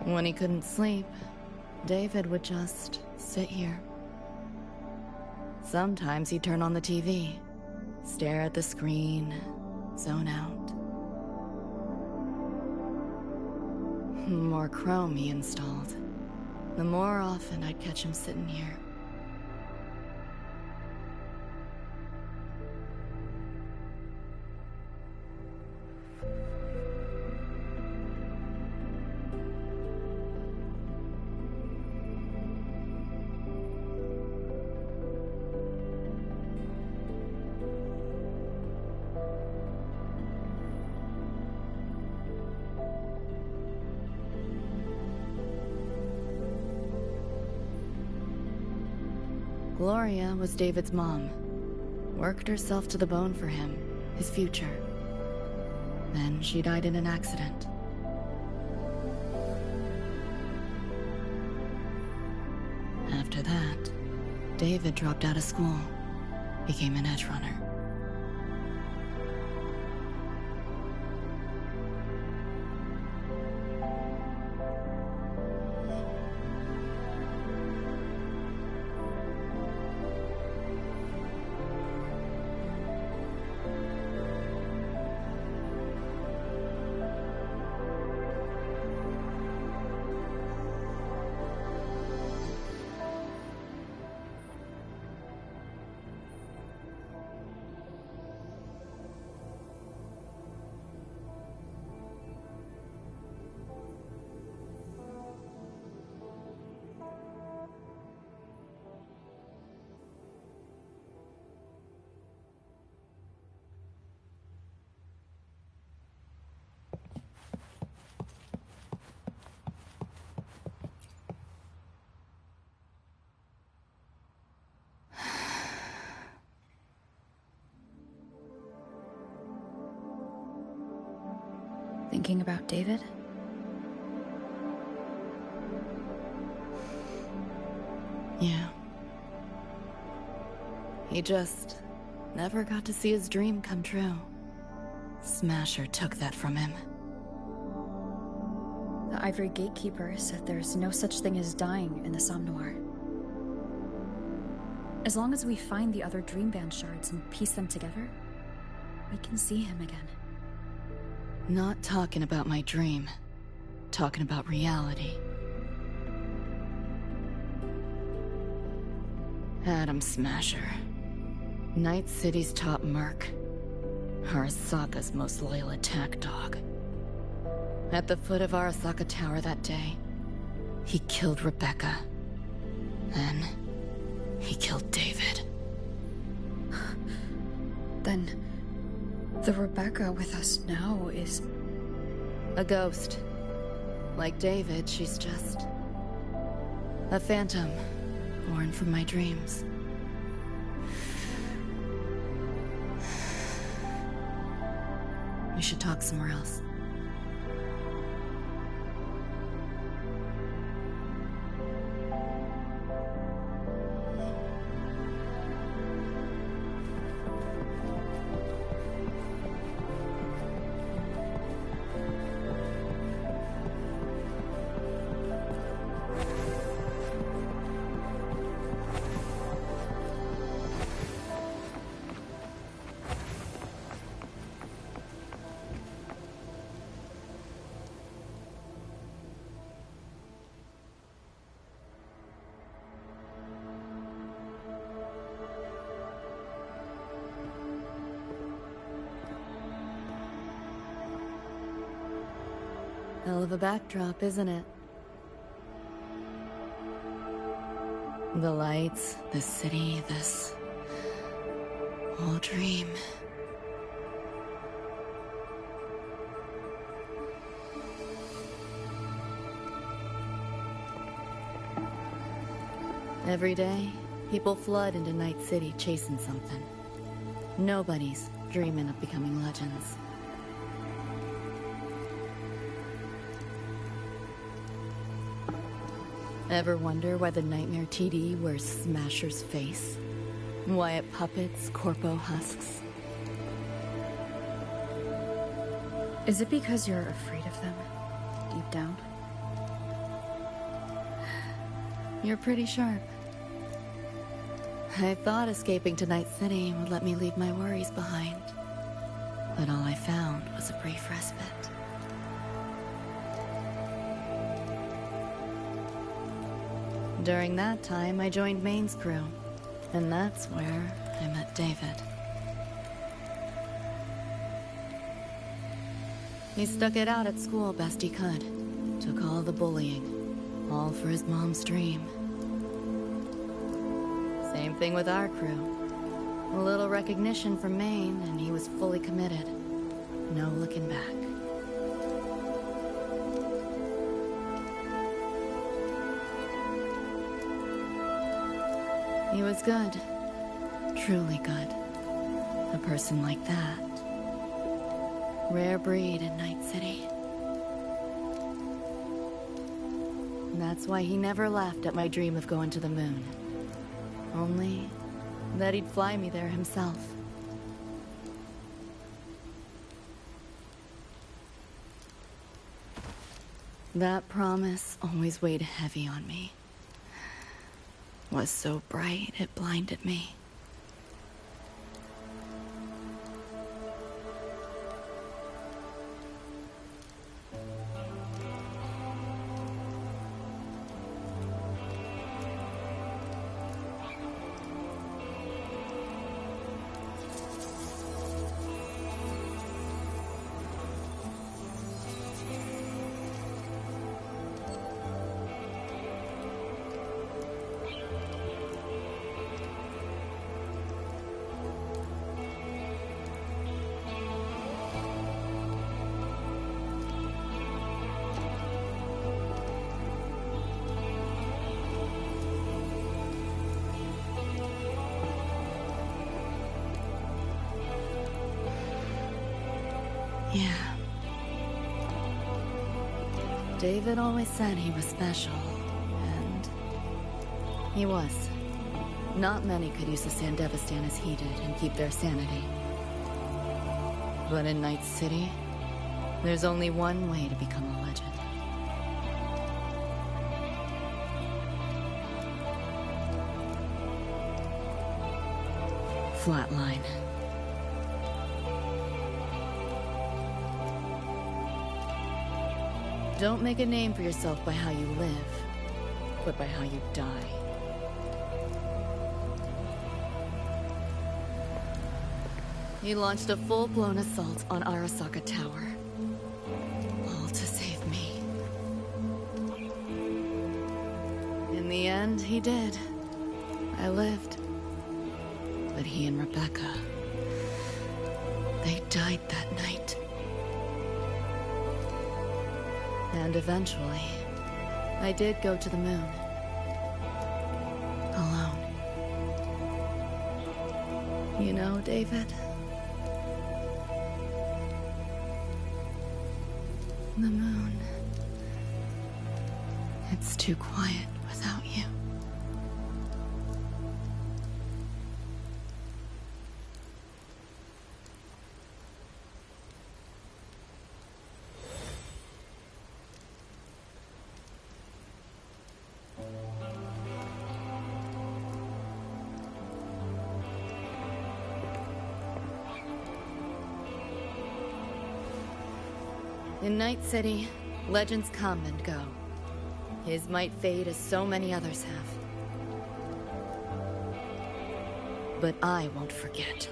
When he couldn't sleep, David would just sit here. Sometimes he'd turn on the TV, stare at the screen, zone out. The more Chrome he installed, the more often I'd catch him sitting here. Gloria was David's mom. Worked herself to the bone for him, his future. Then she died in an accident. After that, David dropped out of school, became an edge runner. Thinking about David? Yeah. He just never got to see his dream come true. Smasher took that from him. The Ivory Gatekeeper said there's no such thing as dying in the Somnoir. As long as we find the other Dreamband shards and piece them together, we can see him again. Not talking about my dream. Talking about reality. Adam Smasher. Night City's top merc. Arasaka's most loyal attack dog. At the foot of Arasaka Tower that day, he killed Rebecca. Then, he killed David. Then, the Rebecca with us now is... a ghost. Like David, she's just... a phantom, born from my dreams. We should talk somewhere else. of a backdrop, isn't it? The lights, the city, this whole dream. Every day, people flood into Night City chasing something. Nobody's dreaming of becoming legends. Ever wonder why the Nightmare TD wears Smasher's face? Why it puppets Corpo husks? Is it because you're afraid of them, deep down? You're pretty sharp. I thought escaping to Night City would let me leave my worries behind. But all I found was a brief respite. During that time, I joined Maine's crew. And that's where I met David. He stuck it out at school best he could. Took all the bullying. All for his mom's dream. Same thing with our crew. A little recognition from Maine, and he was fully committed. No looking back. He was good. Truly good. A person like that. Rare breed in Night City. That's why he never laughed at my dream of going to the moon. Only that he'd fly me there himself. That promise always weighed heavy on me. Was so bright it blinded me. Yeah. David always said he was special, and he was. Not many could use the Sandevistan as he did and keep their sanity. But in Night City, there's only one way to become a legend. Flatline. Don't make a name for yourself by how you live, but by how you die. He launched a full-blown assault on Arasaka Tower. All to save me. In the end, he did. I lived. But he and Rebecca, they died that night. And eventually, I did go to the moon. Alone. You know, David? The moon. It's too quiet without you. In Night City, legends come and go. His might fade as so many others have. But I won't forget.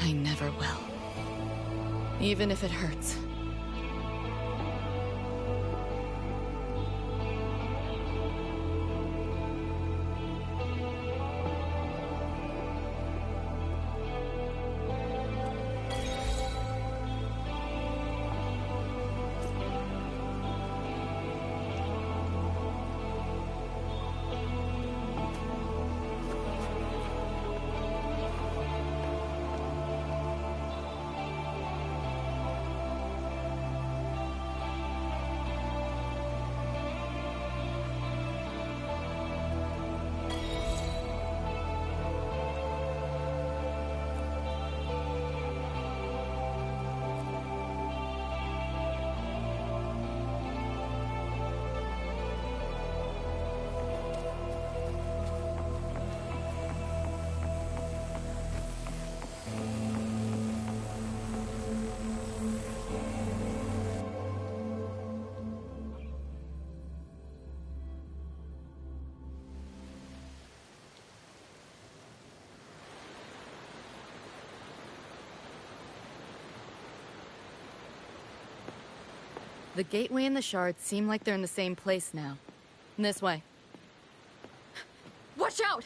I never will. Even if it hurts. The gateway and the shard seem like they're in the same place now. This way. Watch out!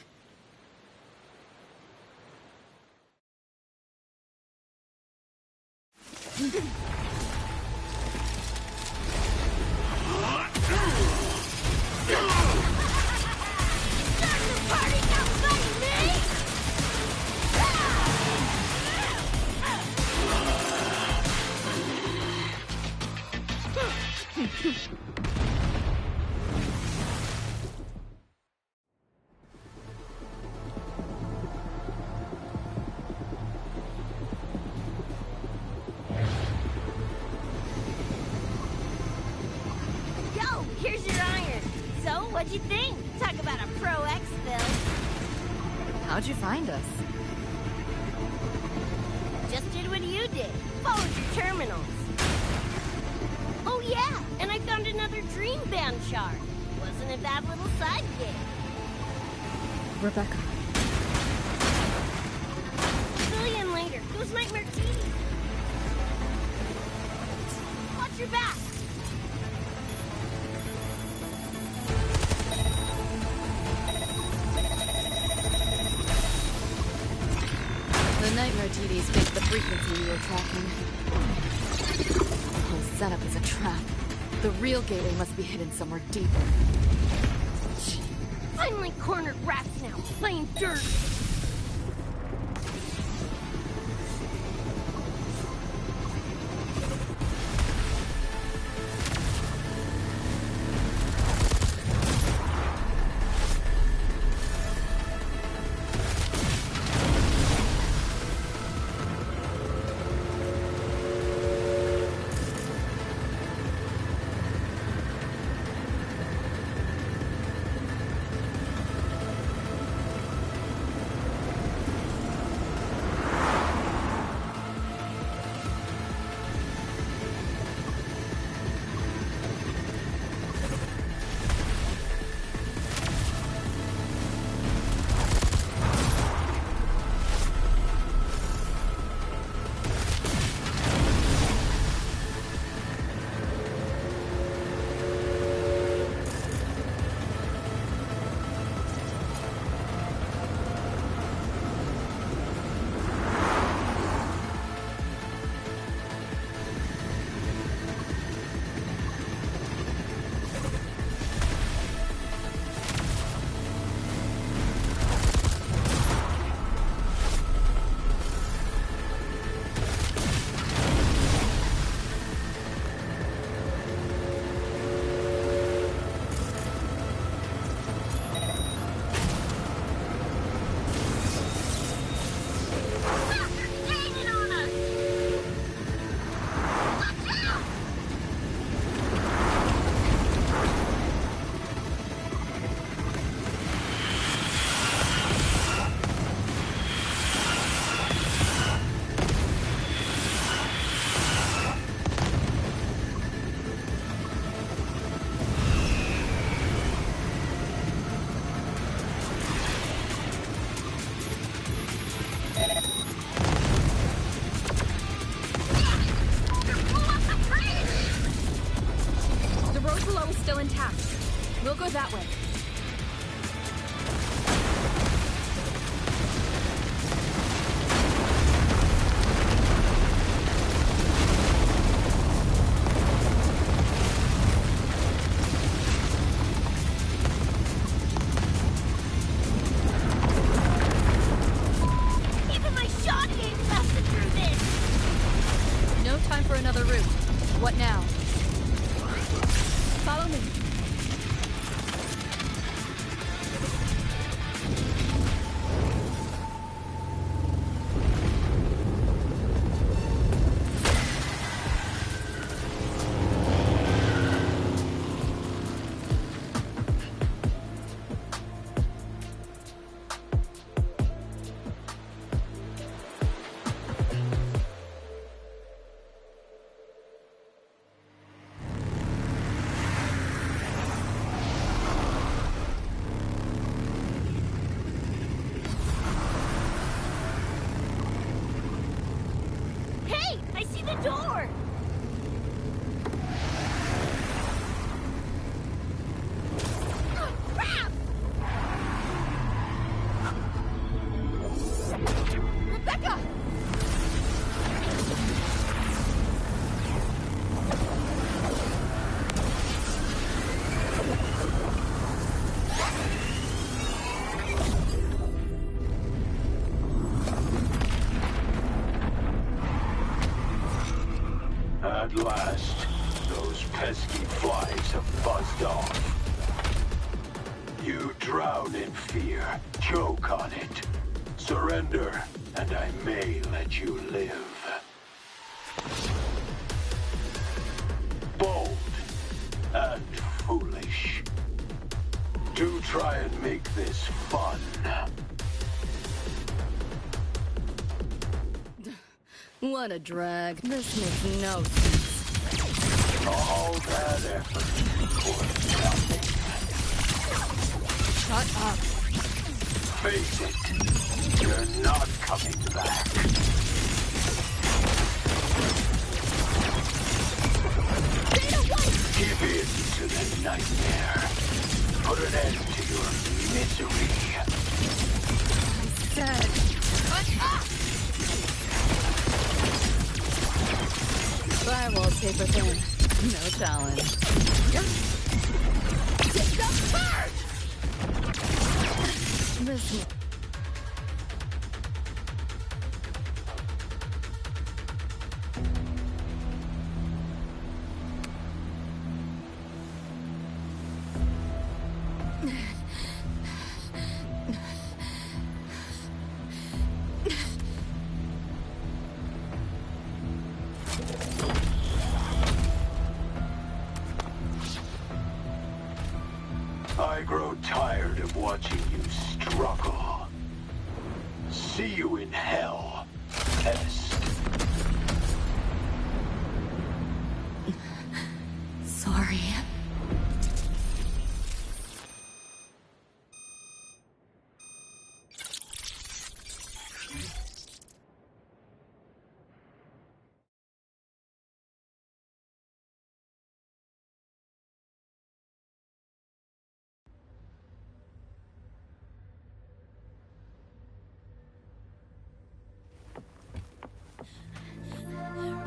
What'd you think? Talk about a pro X-Bill. How'd you find us? Just did what you did. Followed your terminals. Oh yeah, and I found another dream band shard. Wasn't a bad little side gig. Rebecca. Billion later, those nightmare teeth. Watch your back. The nightmare TDs faked the frequency we were tracking. The whole setup is a trap. The real gateway must be hidden somewhere deeper. Finally cornered rats now, playing dirt. still intact. We'll go that way. Even my shot ain't lasted through this! No time for another route. What now? Follow me. Hey! I see the door! Oh, crap! Rebecca! At last, those pesky flies have buzzed off. You drown in fear, choke on it. Surrender, and I may let you live. Bold and foolish. Do try and make this fun. What a drag. This makes no sense. All that effort for nothing. Shut up. Face it, you're not coming back. Give in to the nightmare. Put an end to your misery. I said... Firewall paper thin. No challenge. Listen. I grow tired of watching you struggle. See you in hell, Pest. Sorry.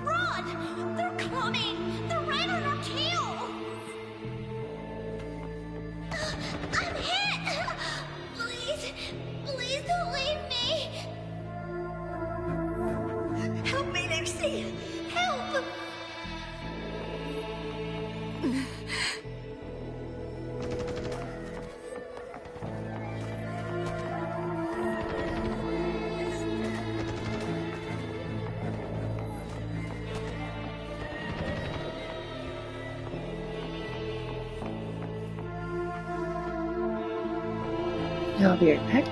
Run! They're coming! They're right on our tail! I'm hit! Please, please don't leave me! Help me, Lucy! Help! I'll be right back.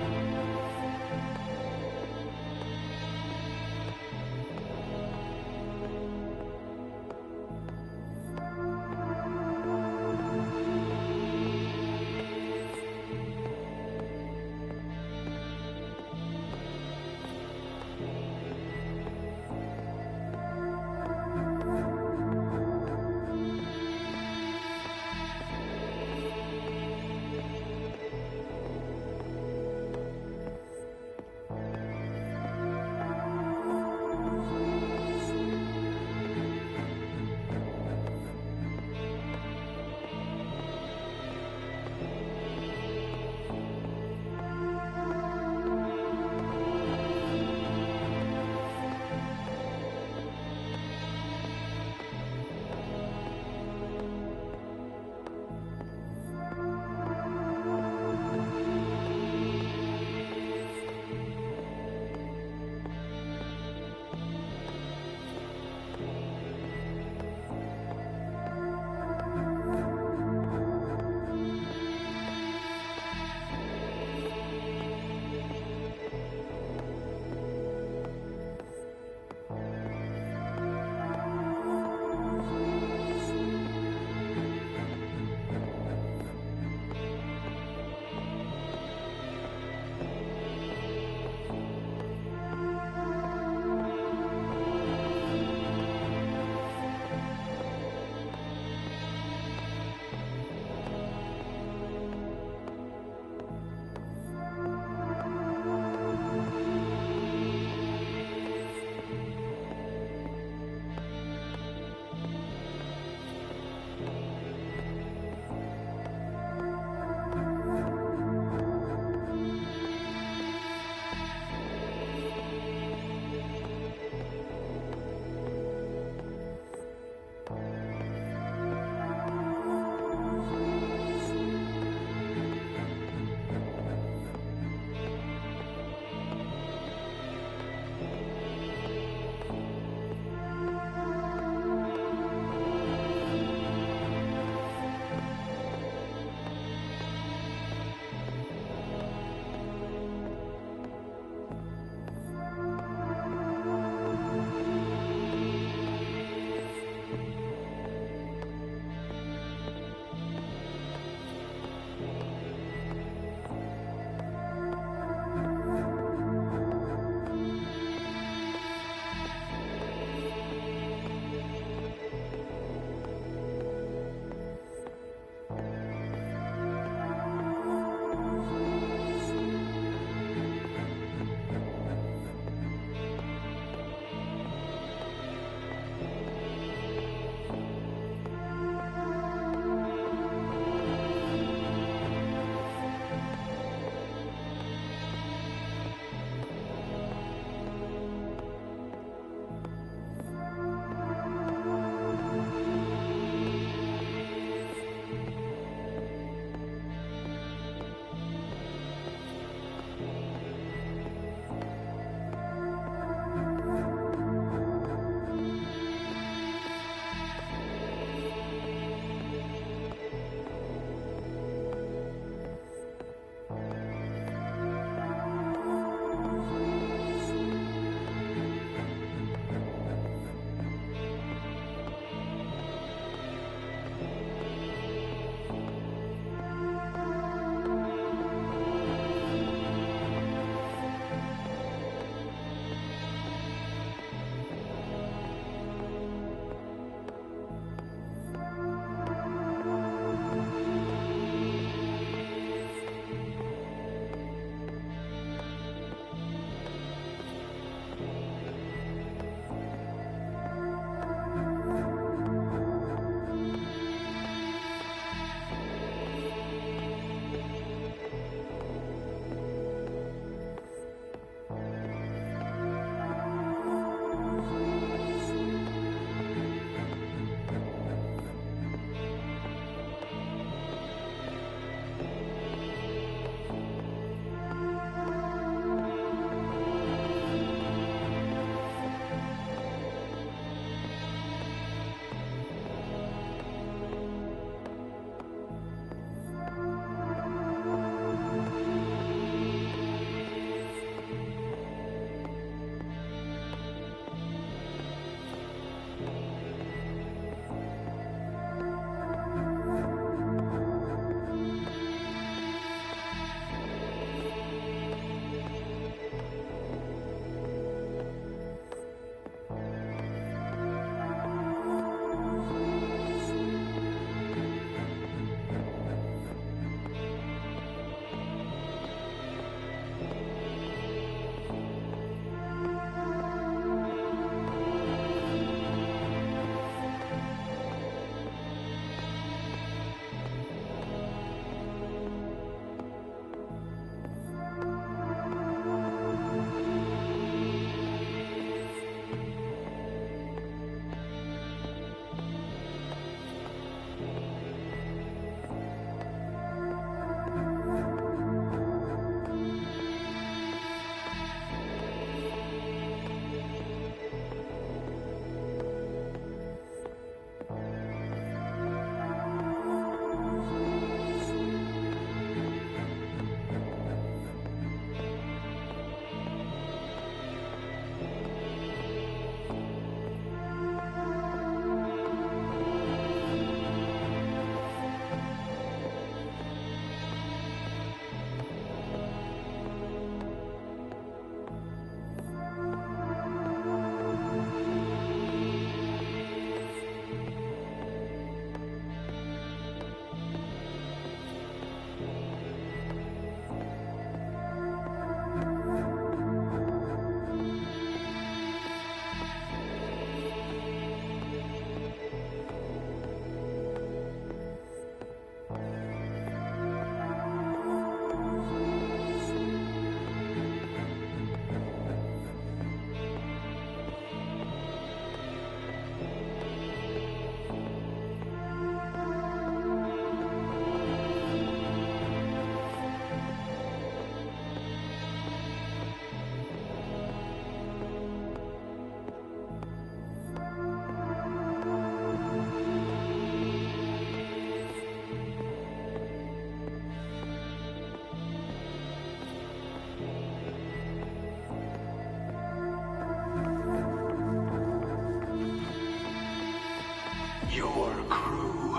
Your crew.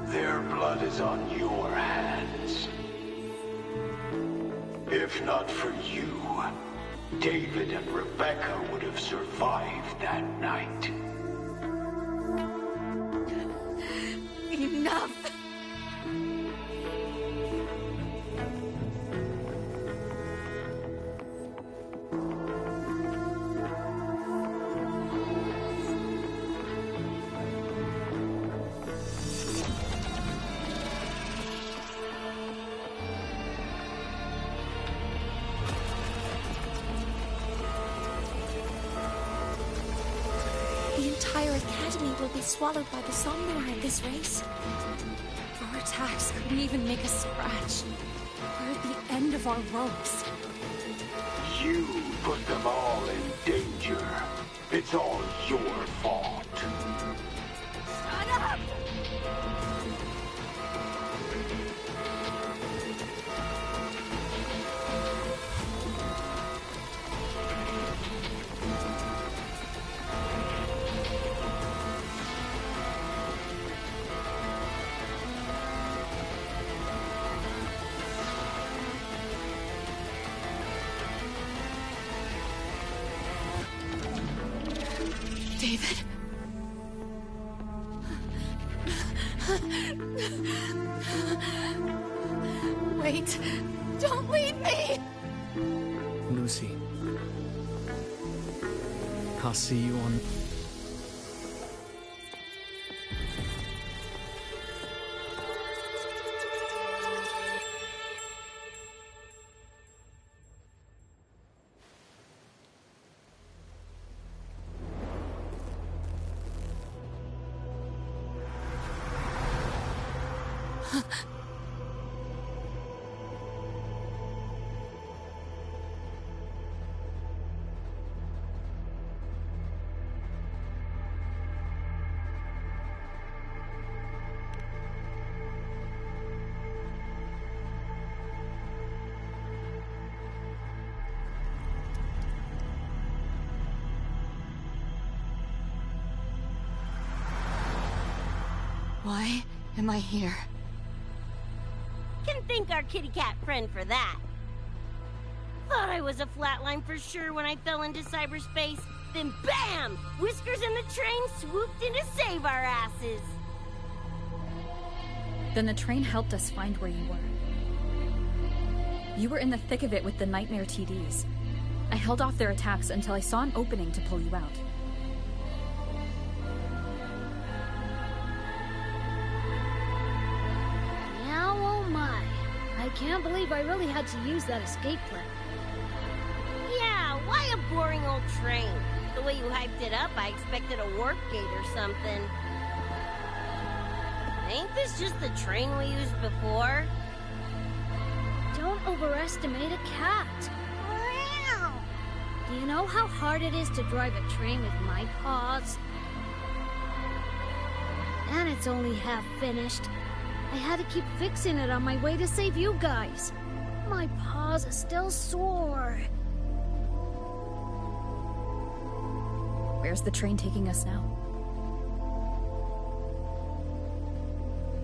Their blood is on your hands. If not for you, David and Rebecca would have survived that night. Enough! The entire academy will be swallowed by the Somnoir in this race. Our attacks couldn't even make us scratch. We're at the end of our ropes. You put them all in danger. It's all your fault. Shut up! David. Wait! Don't leave me! Lucy. I'll see you on... Why am I here? Can thank our kitty cat friend for that. Thought I was a flatline for sure when I fell into cyberspace. Then BAM! Whiskers and the train swooped in to save our asses. Then the train helped us find where you were. You were in the thick of it with the Nightmare TDs. I held off their attacks until I saw an opening to pull you out. Now, oh my. I can't believe I really had to use that escape plan. Yeah, why a boring old train? The way you hyped it up, I expected a warp gate or something. Ain't this just the train we used before? Don't overestimate a cat. Do you know how hard it is to drive a train with my paws? And it's only half finished. I had to keep fixing it on my way to save you guys. My paws are still sore. Where's the train taking us now?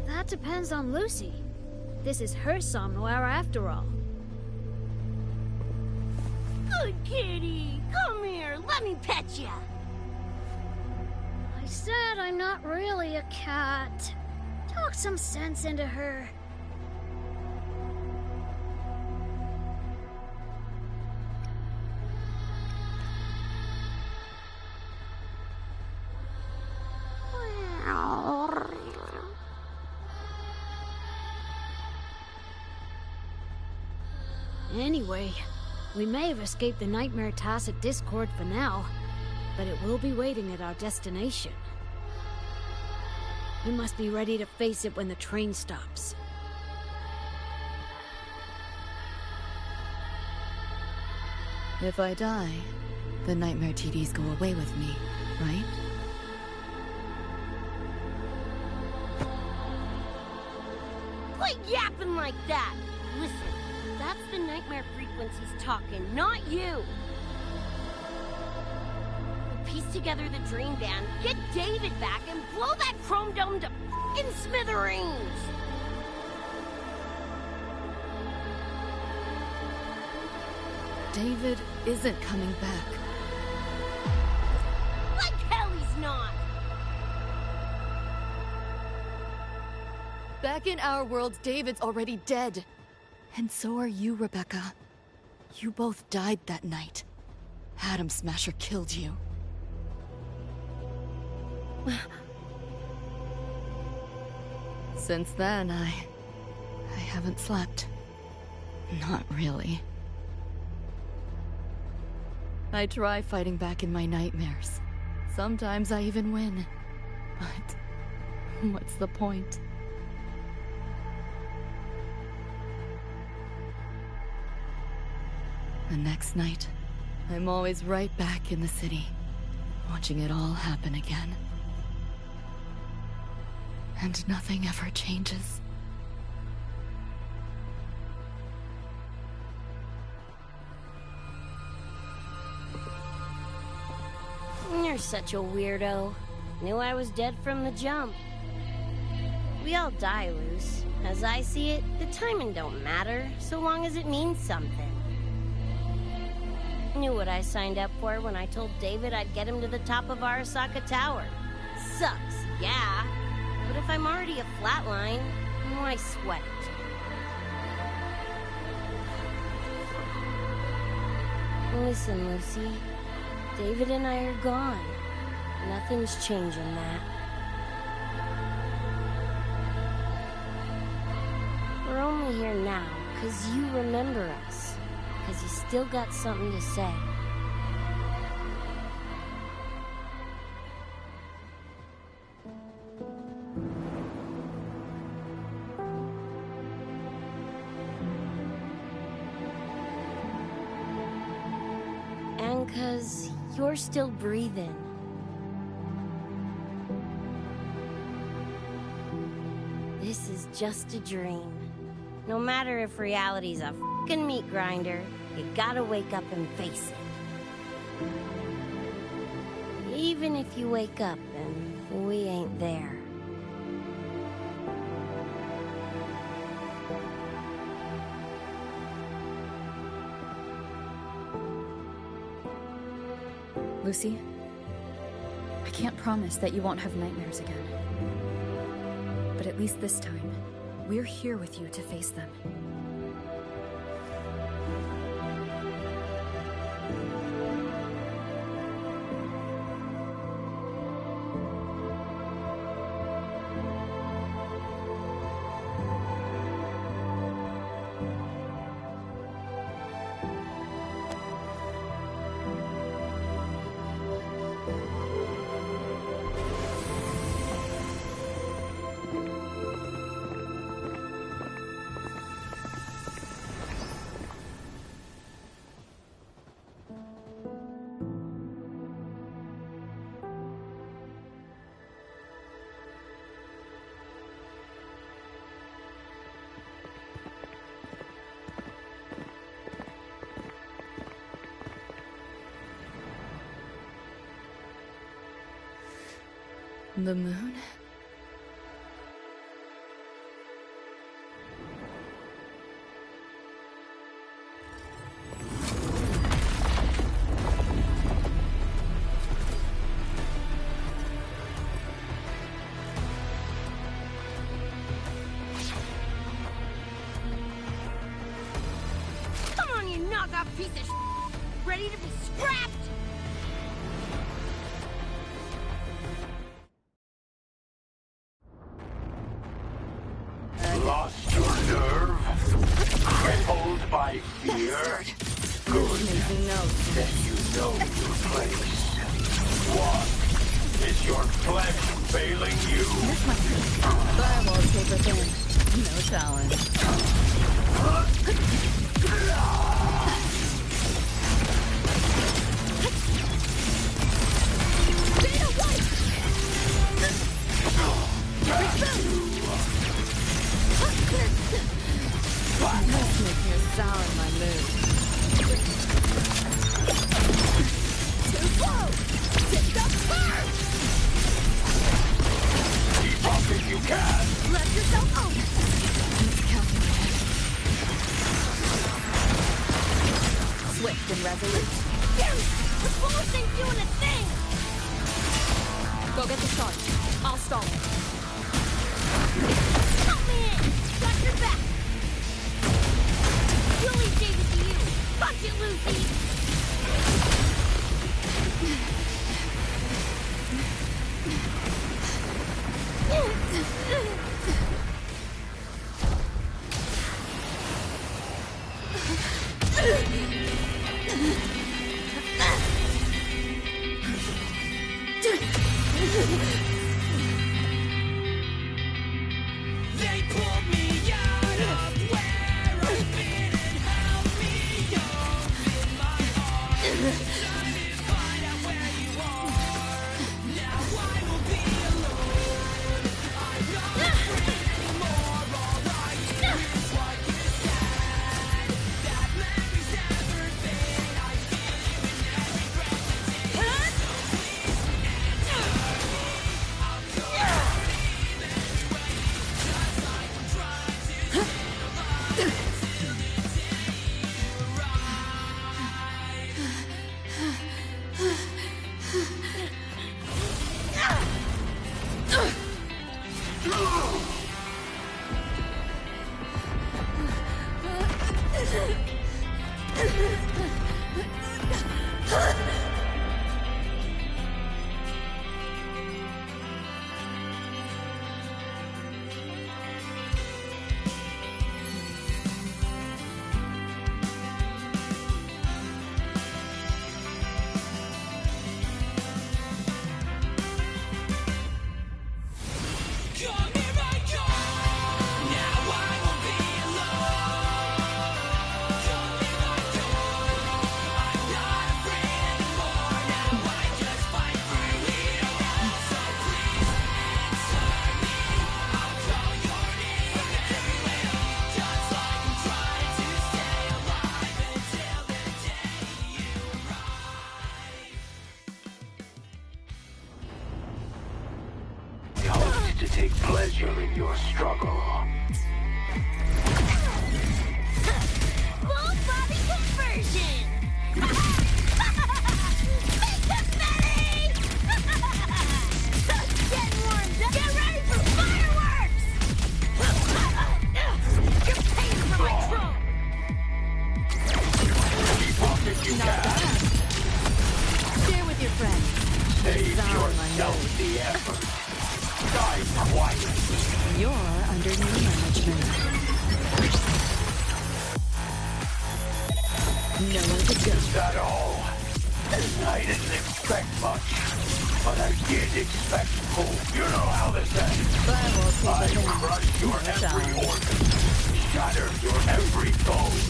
That depends on Lucy. This is her Somnoir after all. Good kitty! Come here, let me pet ya! I said I'm not really a cat. Talk some sense into her. Anyway, we may have escaped the Nightmare Tacit Discord for now, but it will be waiting at our destination. We must be ready to face it when the train stops. If I die, the Nightmare TDs go away with me, right? Quit yapping like that! Listen, that's the nightmare frequencies talking, not you! The piece together the dream band, get David back, and blow that chrome dome to f***ing smithereens! David isn't coming back. Like hell he's not! Back in our world, David's already dead. And so are you, Rebecca. You both died that night. Atom Smasher killed you. Since then, I haven't slept. Not really. I try fighting back in my nightmares. Sometimes I even win. But what's the point? The next night, I'm always right back in the city, watching it all happen again. And nothing ever changes. You're such a weirdo. Knew I was dead from the jump. We all die, Luce. As I see it, the timing don't matter, so long as it means something. Knew what I signed up for when I told David I'd get him to the top of Arasaka Tower. Sucks, yeah. But if I'm already a flatline, why sweat it? Listen, Lucy. David and I are gone. Nothing's changing that. We're only here now because you remember us. Because you still got something to say. And because you're still breathing. This is just a dream. No matter if reality's a f***ing meat grinder, you gotta wake up and face it. Even if you wake up and we ain't there. Lucy, I can't promise that you won't have nightmares again. But at least this time, we're here with you to face them. The moon? Come on, you knockoff piece of ready to be scrapped! Lost your nerve? Crippled by fear? Good. Then you know your place. What? Is your flesh failing you? Firewall's paper thin. No challenge. Data White! Let's make you sour in my mood. Too slow! can! Let yourself open! Swift and resolute. Damn it! The bullet ain't doing a thing! Go get the charge. I'll stall it. Help me in! Got your back! Julie gave it to you! Fuck it, Lucy! They pulled me out of where I've been and held me up in my arms. Trying to find out where you are. Now I will be alone. I'm not afraid anymore. All I hear is what you said. That memories never fade. I feel you in every breath you take. So please answer me. I'll go eventually. Just like I'm trying to stay alive until the day you Come here I come. Now I won't be alone. Come here I come. I'm not afraid anymore. Now I just fight through it all. So please answer me. I'll call your name everywhere. Just like I'm trying to stay alive until the day you arrive. I hope to take pleasure in your struggle. Full body conversion! Make them ready! Getting warmed up! Get ready for fireworks! You're paying for my chrome! Keep up if you can. Share with your friends. Save yourself the effort. Die quietly. You're under new management. Nowhere to go. Is that all? I didn't expect much, but I did expect more. You know how this ends. I crush your every organ, shatter your every bone.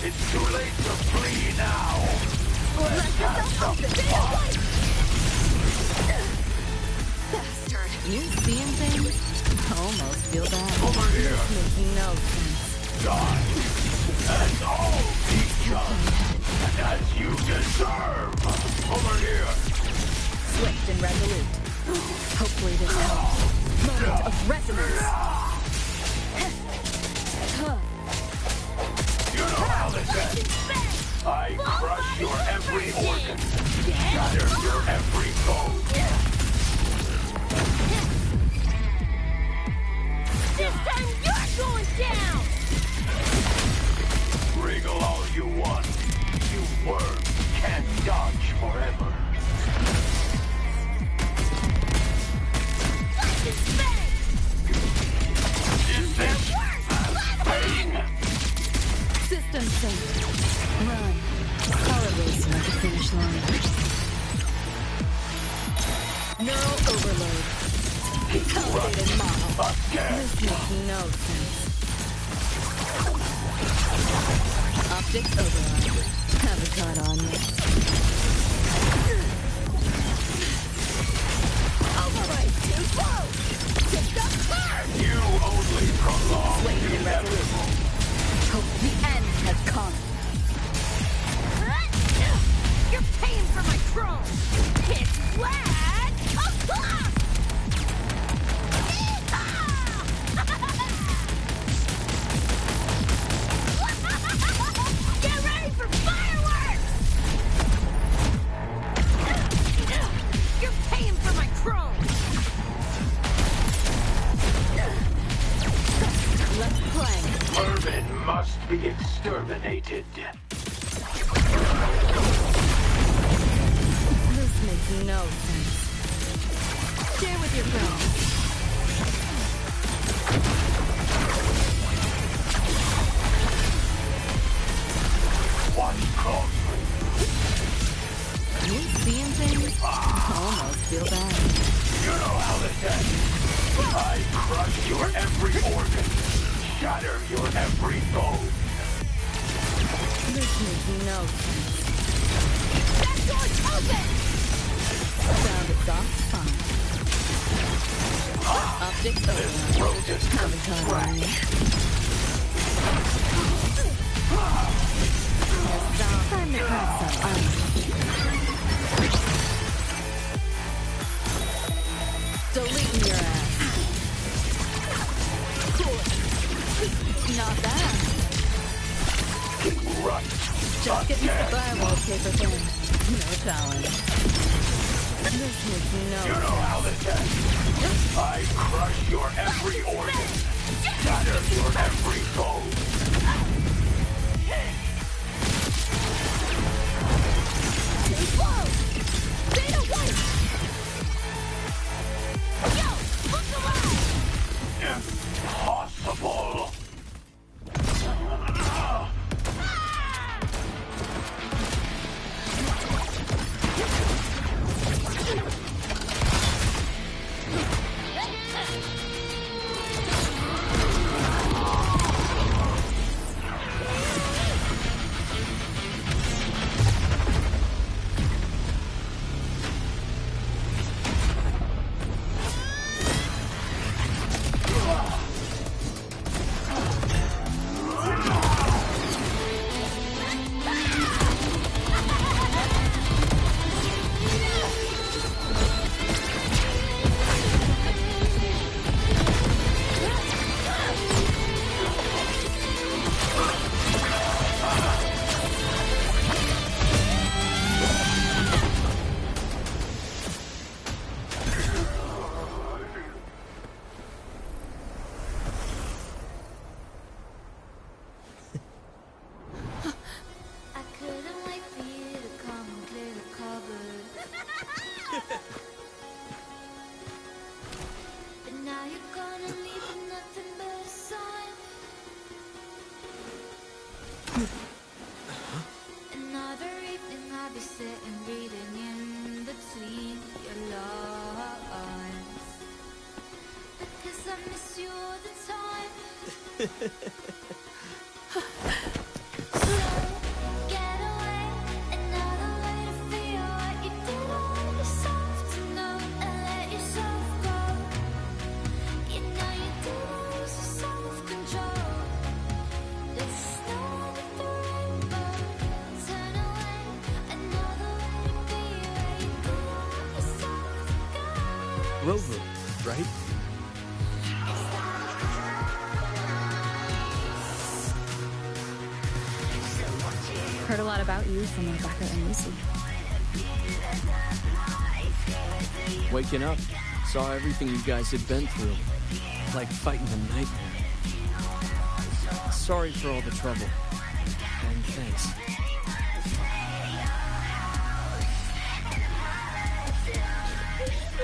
It's too late to flee now. Let's have some fun. Bastard. You seeing things? Almost feel bad. Over here. This makes no sense. Die. As all teachers. And as you deserve. Over here. Swift and resolute. Hopefully this helps. Moment of resonance. You know how this ends. I crush your every organ. Shatter your every bone. This time you're going down! Wriggle all you want. You worms can't dodge forever. Is this pain? System safe. Run. Power racing at the finish line. Neural overload. Consolidated model. This makes no sense. Optics override. Haven't caught on yet. Override too slow! Take the turn! You only prolong the inevitable. Hope the end has come. You're paying for my chrome! It's Get ready for fireworks! You're paying for my chrome! Let's play. Vermin must be exterminated. This makes no sense. Share with your friends. Watch closely. You seeing things? Almost feel bad. You know how this ends. I crush your every organ, shatter your every bone. This makes no sense. That door's open! Sound is soft, fine. Optics This road open. is Haven't time on me. Time to crack some ice. Deleting your ass. Cool. Not bad. Right. Just getting the firewall paper thin. No challenge. This makes no You know how this ends. I crush your every organ, shatter your every bone. Too close! Data white! Yo! Look alive! Impossible. Another evening I'll be sitting reading in between your lines, because I miss you all the time. So get away, another way to feel what you did all yourself to know and let yourself go. You know you did lose your self-control. There's snow with the rainbow. Turn away, another way to be where you did all yourself to go. Rover, right? Heard a lot about you from Rebecca and Lucy. Waking up, saw everything you guys had been through. Like fighting a nightmare. Sorry for all the trouble. And thanks.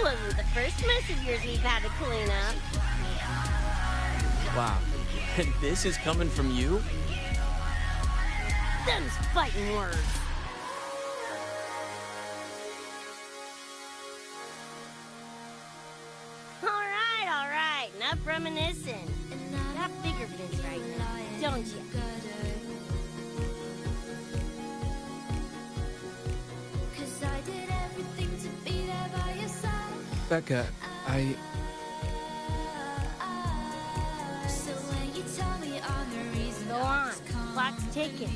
Wasn't the first mess of yours we've had to clean up. Wow. And this is coming from you? Them's fighting words. All right. Enough reminiscing. Got bigger biz right now, don't you? Becca, I... Go on. Clock's ticking.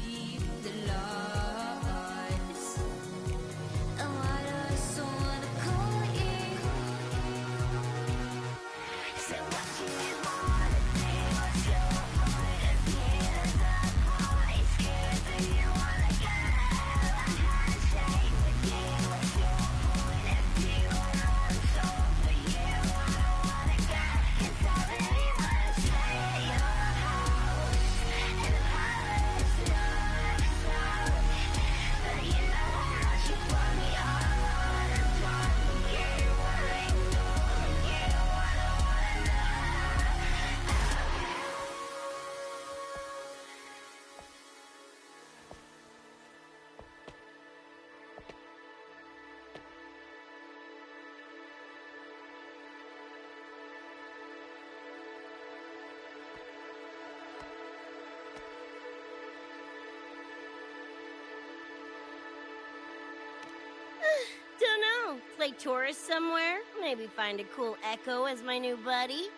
play tourist somewhere? Maybe find a cool Echo as my new buddy?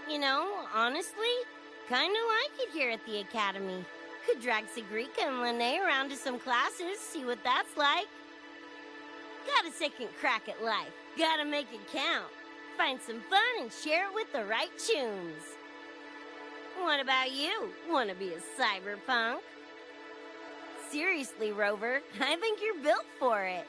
You know, honestly, kinda like it here at the Academy. Could drag Sigrika and Lene around to some classes, see what that's like. Got a second crack at life. Gotta make it count. Find some fun and share it with the right tunes. What about you? Wanna be a cyberpunk? Seriously, Rover, I think you're built for it.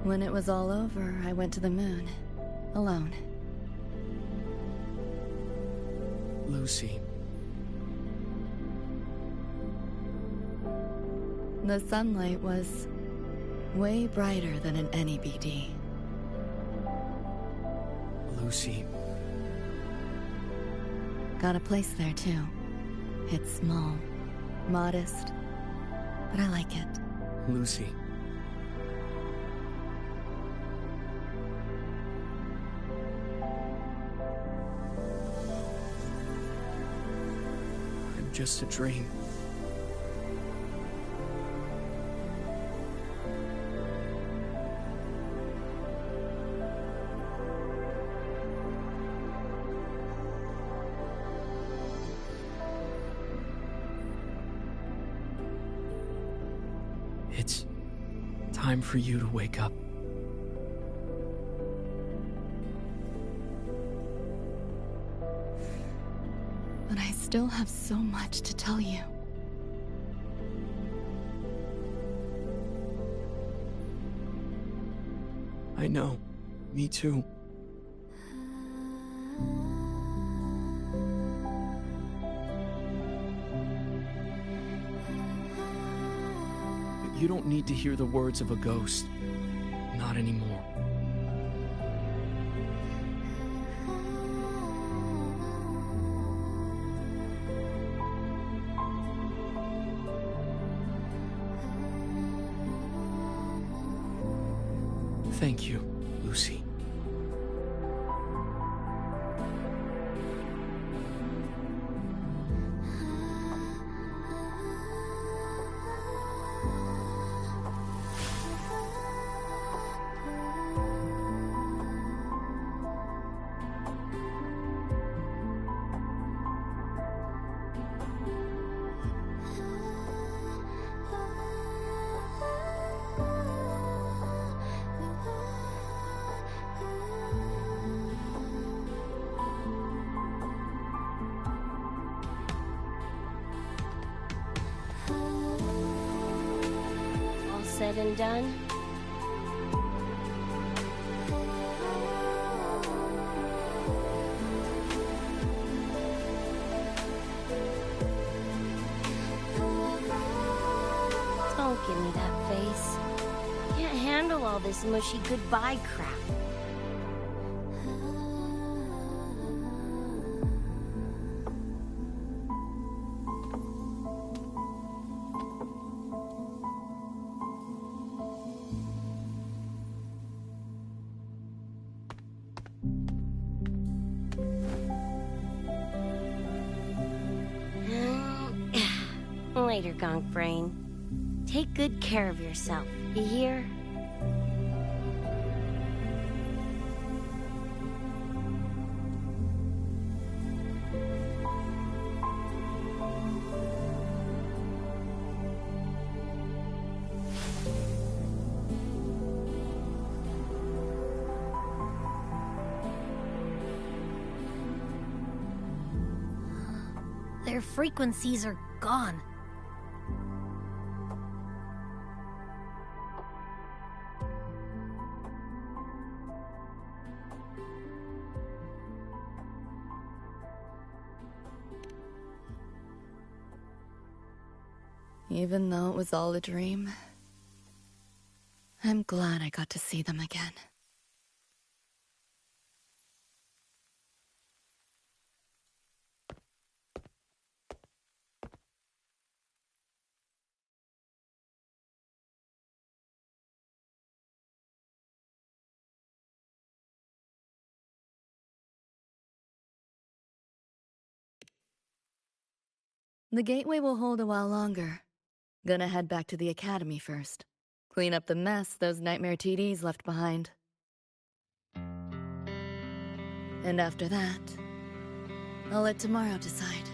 When it was all over, I went to the moon. Alone. Lucy. The sunlight was way brighter than in any BD. Lucy. Got a place there too. It's small, modest, but I like it. Lucy. I'm just a dream. It's time for you to wake up. But I still have so much to tell you. I know. Me too. But you don't need to hear the words of a ghost. Not anymore. Thank you, Lucy. All said and done? Don't give me that face. Can't handle all this mushy goodbye crap. Later, Gonk Brain. Take good care of yourself, you hear? Their frequencies are gone. Even though it was all a dream, I'm glad I got to see them again. The gateway will hold a while longer. Gonna head back to the academy first. Clean up the mess those nightmare TDs left behind. And after that, I'll let tomorrow decide.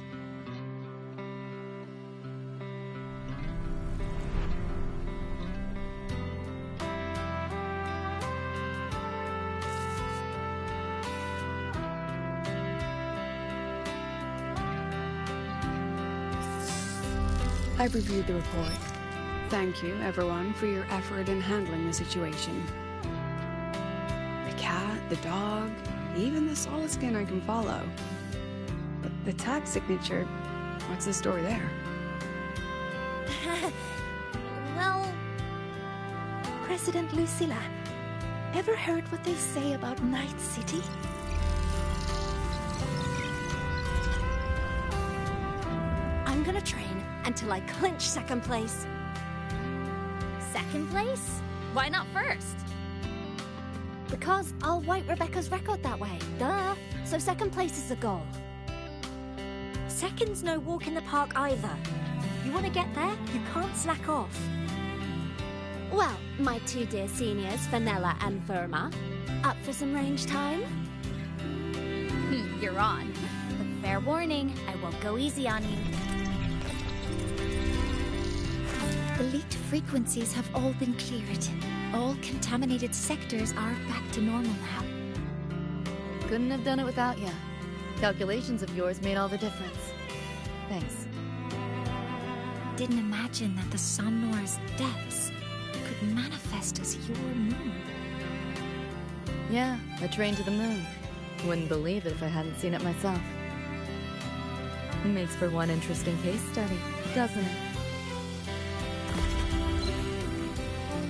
I've reviewed the report. Thank you, everyone, for your effort in handling the situation. The cat, the dog, even the solid skin I can follow. But the tag signature, what's the story there? Well... President Lucilla, ever heard what they say about Night City? I'm gonna train until I clinch second place. Second place? Why not first? Because I'll wipe Rebecca's record that way. Duh. So second place is the goal. Second's no walk in the park either. You want to get there, you can't slack off. Well, my two dear seniors, Vanilla and Verma, up for some range time? You're on. But fair warning, I won't go easy on you. The leaked frequencies have all been cleared. All contaminated sectors are back to normal now. Couldn't have done it without ya. Calculations of yours made all the difference. Thanks. Didn't imagine that the Somnor's depths could manifest as your moon. Yeah, a train to the moon. Wouldn't believe it if I hadn't seen it myself. Makes for one interesting case study, doesn't it?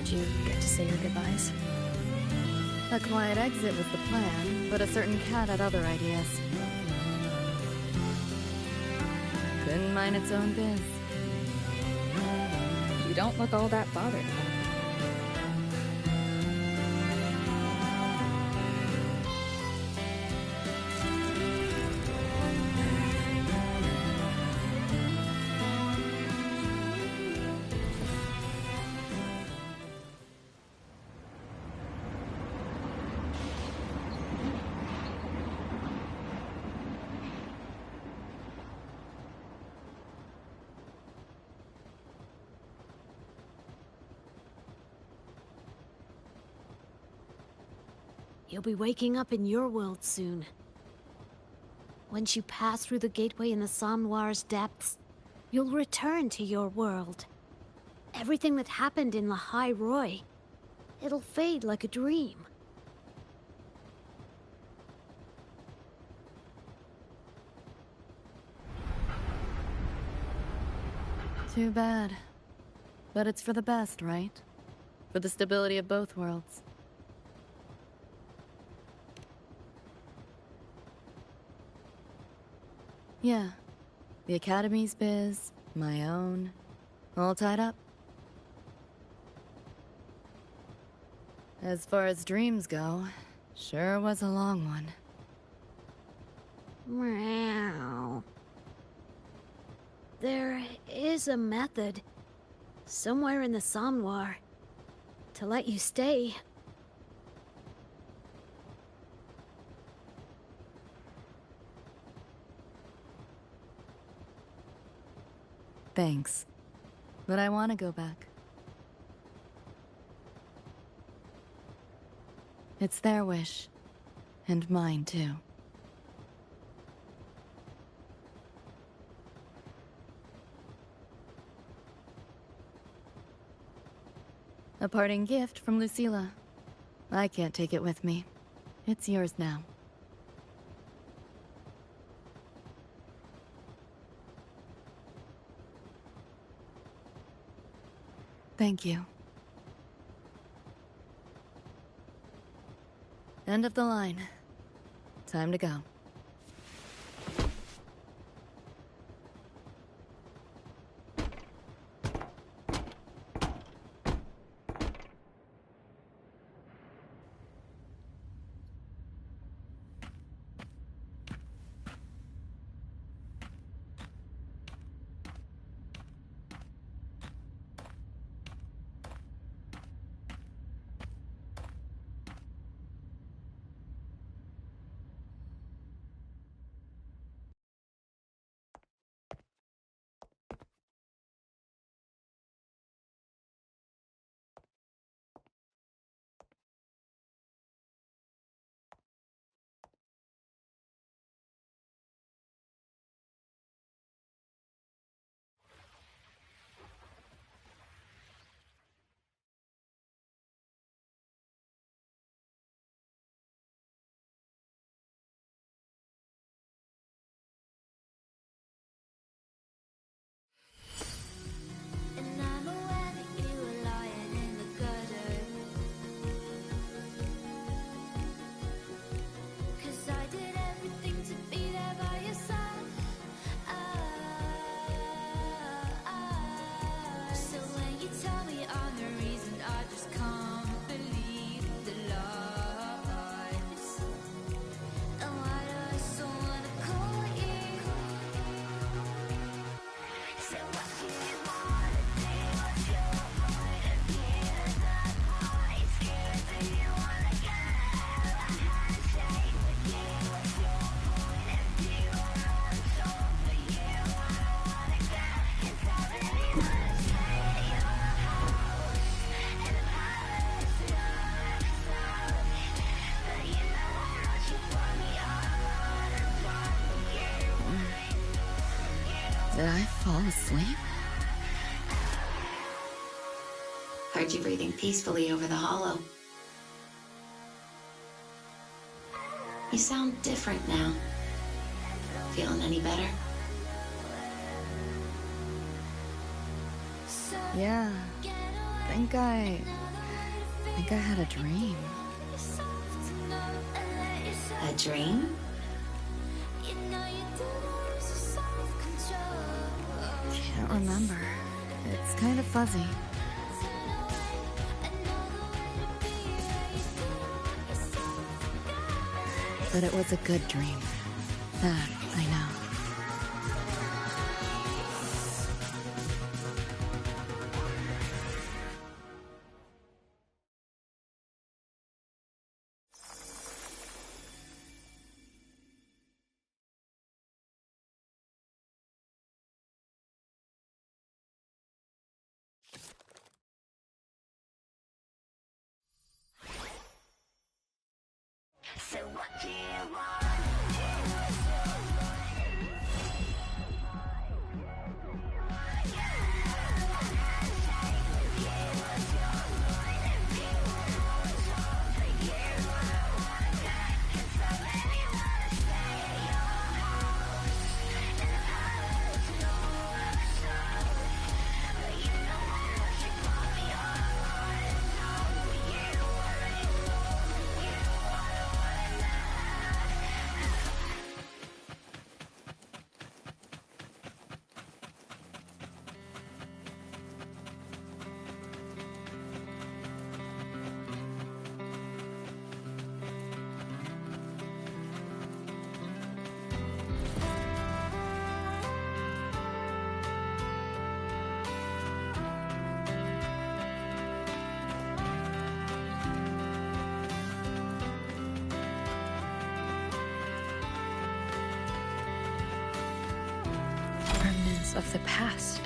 Did you get to say your goodbyes? A quiet exit was the plan, but a certain cat had other ideas. Couldn't mind its own biz. You don't look all that bothered. You'll be waking up in your world soon. Once you pass through the gateway in the Somnoir's depths, you'll return to your world. Everything that happened in La High Roy, it'll fade like a dream. Too bad. But it's for the best, right? For the stability of both worlds. Yeah. The Academy's biz, my own, all tied up. As far as dreams go, sure was a long one. Meow. There is a method, somewhere in the Somnoir, to let you stay. Thanks. But I want to go back. It's their wish. And mine, too. A parting gift from Lucilla. I can't take it with me. It's yours now. Thank you. End of the line. Time to go. Did I fall asleep? Heard you breathing peacefully over the hollow. You sound different now. Feeling any better? Yeah. Think I had a dream. A dream? Can't remember. It's kind of fuzzy. But it was a good dream. That I know. So what do you want? Remnants of the past.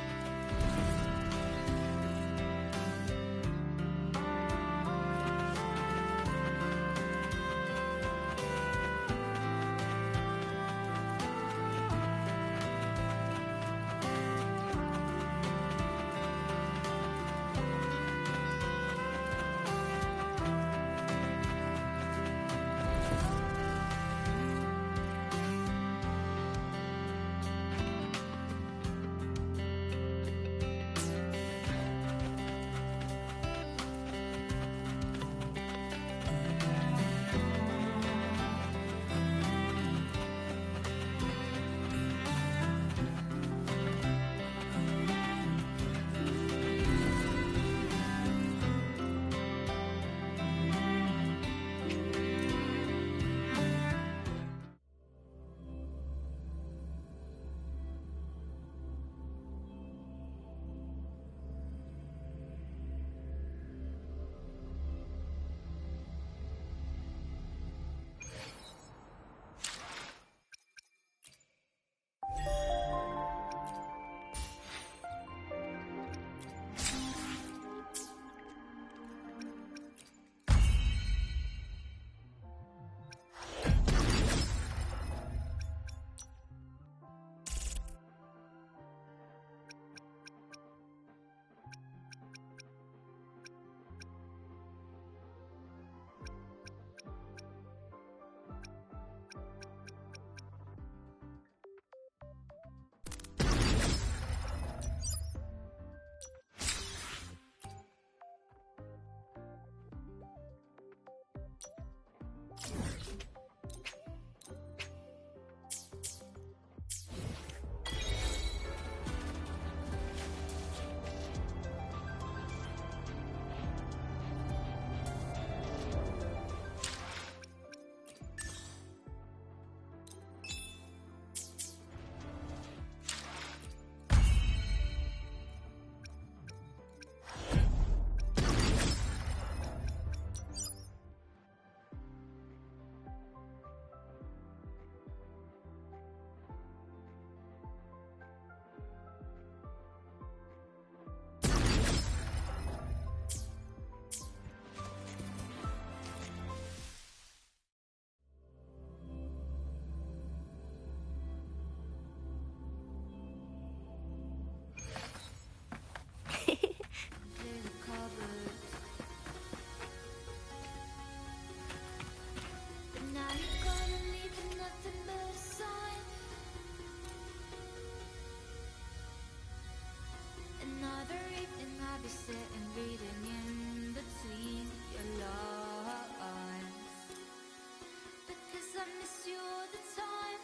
the time.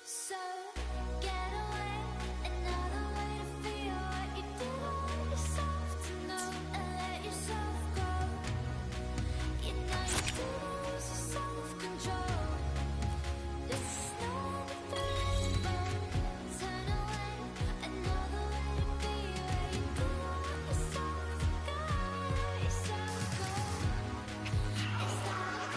So get away, another way to feel what you did on yourself to know and let yourself go. You know you didn't lose your self-control. There's no end to the rainbow. Turn away, another way to be where you didn't want yourself to go. Let yourself go. It's like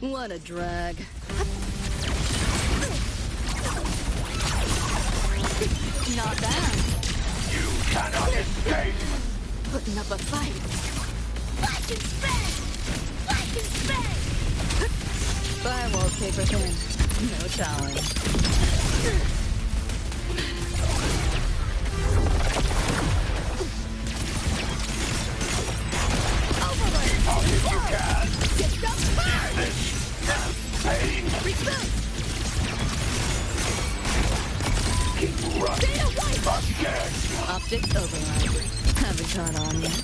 What a drag. Not bad. You cannot escape! Putting up a fight. Flash and spin! Flash and spin! Firewall paper thin. No challenge. Keep up if you can! Get up high! This pain! Reboot! Keep running! Data wipe! Again! Optics override. Haven't caught on yet.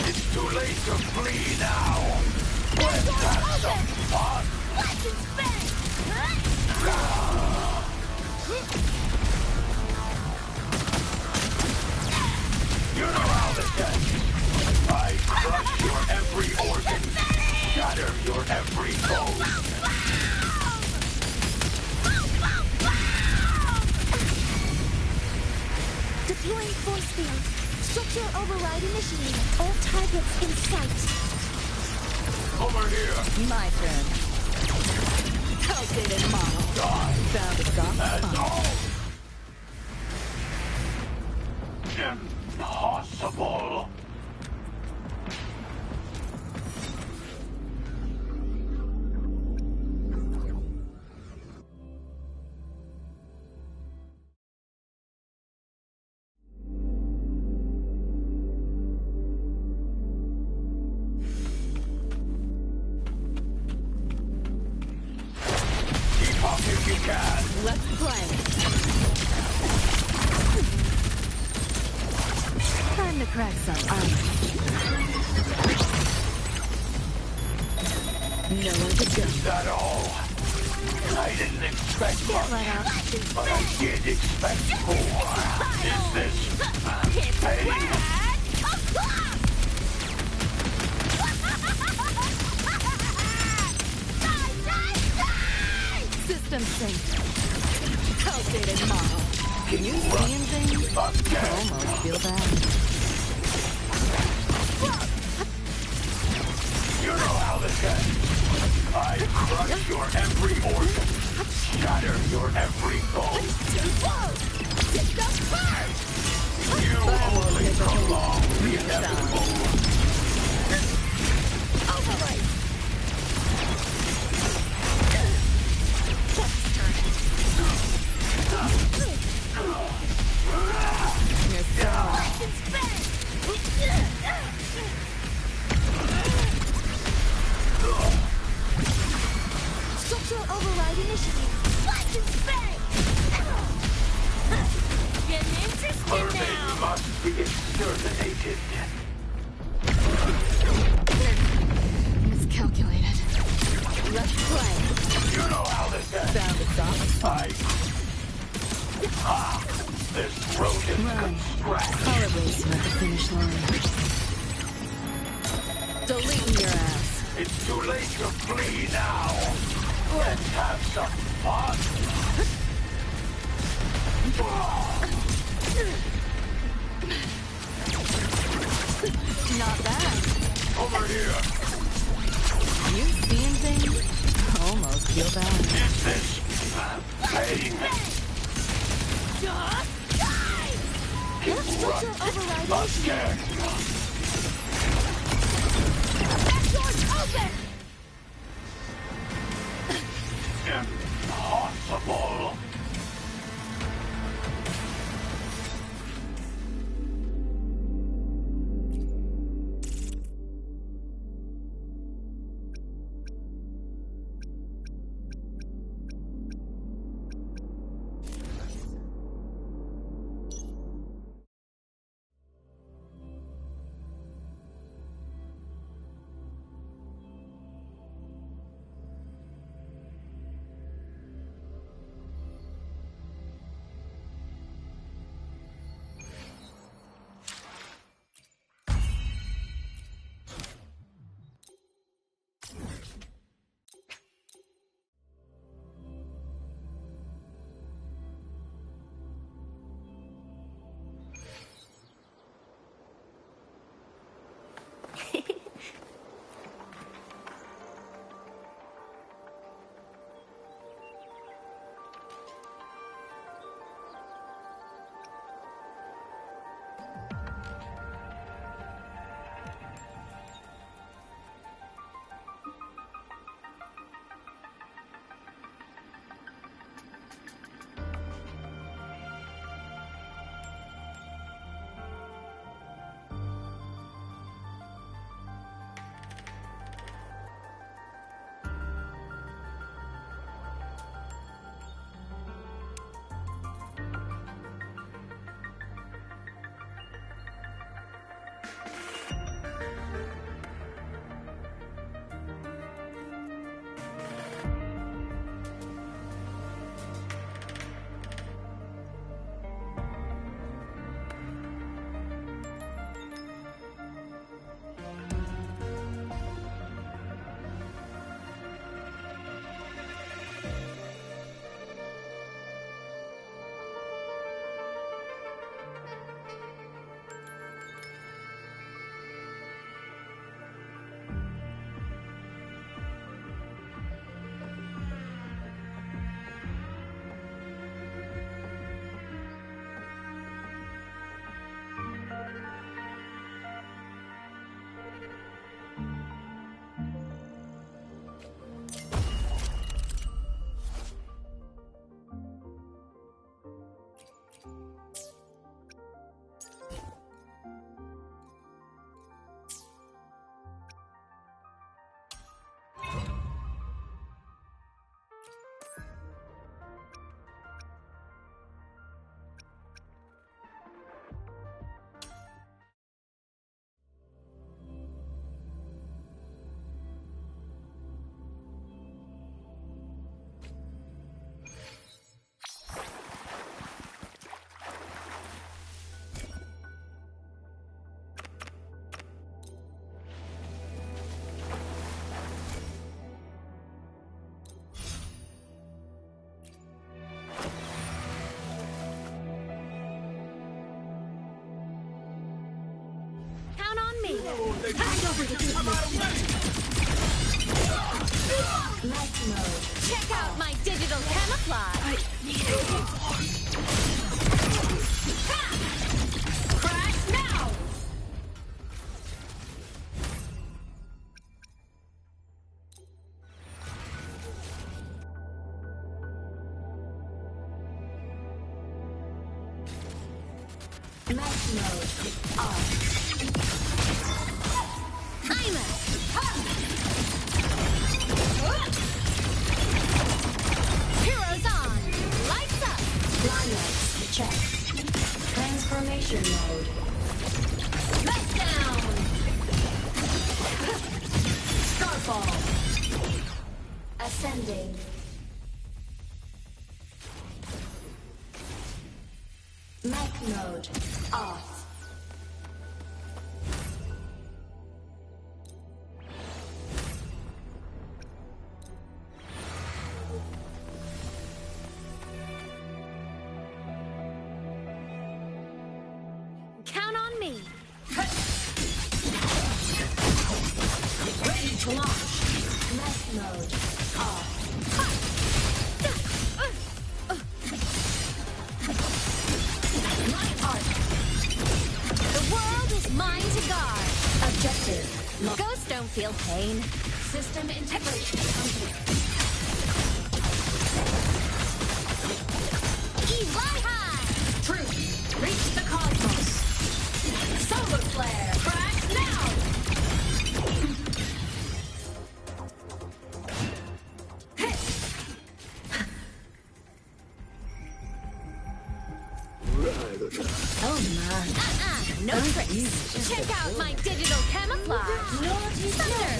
It's too late to flee now! Let's have some fun! Flash and spin! You know how this ends! I crush your every organ! Shatter your every bone! Deploying force field. Structural override initiated. All targets in sight. Over here! My turn. Outdated model. Die! Found a soft That's spot. all! Impossible! Keep up if you can! Let's play. Time to crack some ice. No one could go. Is that all? I didn't expect much, but I did expect more. Is this pain? System sync. Outdated model. Can you seeing things? I almost feel bad. You know how this ends. I crush your every organ, shatter your every bone. You only prolong the inevitable. Structural override initiated. Flash and spin! Getting interested Mermaid now. must be exterminated. Miscalculated. Let's play. You know how this ends. Found a soft spot. This road is Run. constructed. I'll erase you at the finish line. Deleting your ass. It's too late to flee now. Let's have some fun. Not bad. Over here. You seeing things? Almost feel bad. Is this pain? Again. That door's open! Impossible. Hand over the Check out my digital camouflage! Crash now! Match mode off. Heroes on! Lights up! Blindlights check. Transformation mode. Smackdown! Starfall. Ascending. Mech mode off. mine to guard. Objective. Ghosts don't feel pain. System integration complete. Fly high! Truth, reach the cosmos. Solar flare, crack now! Oh my. No tricks. Check out my digital camouflage. Naughty Thunder.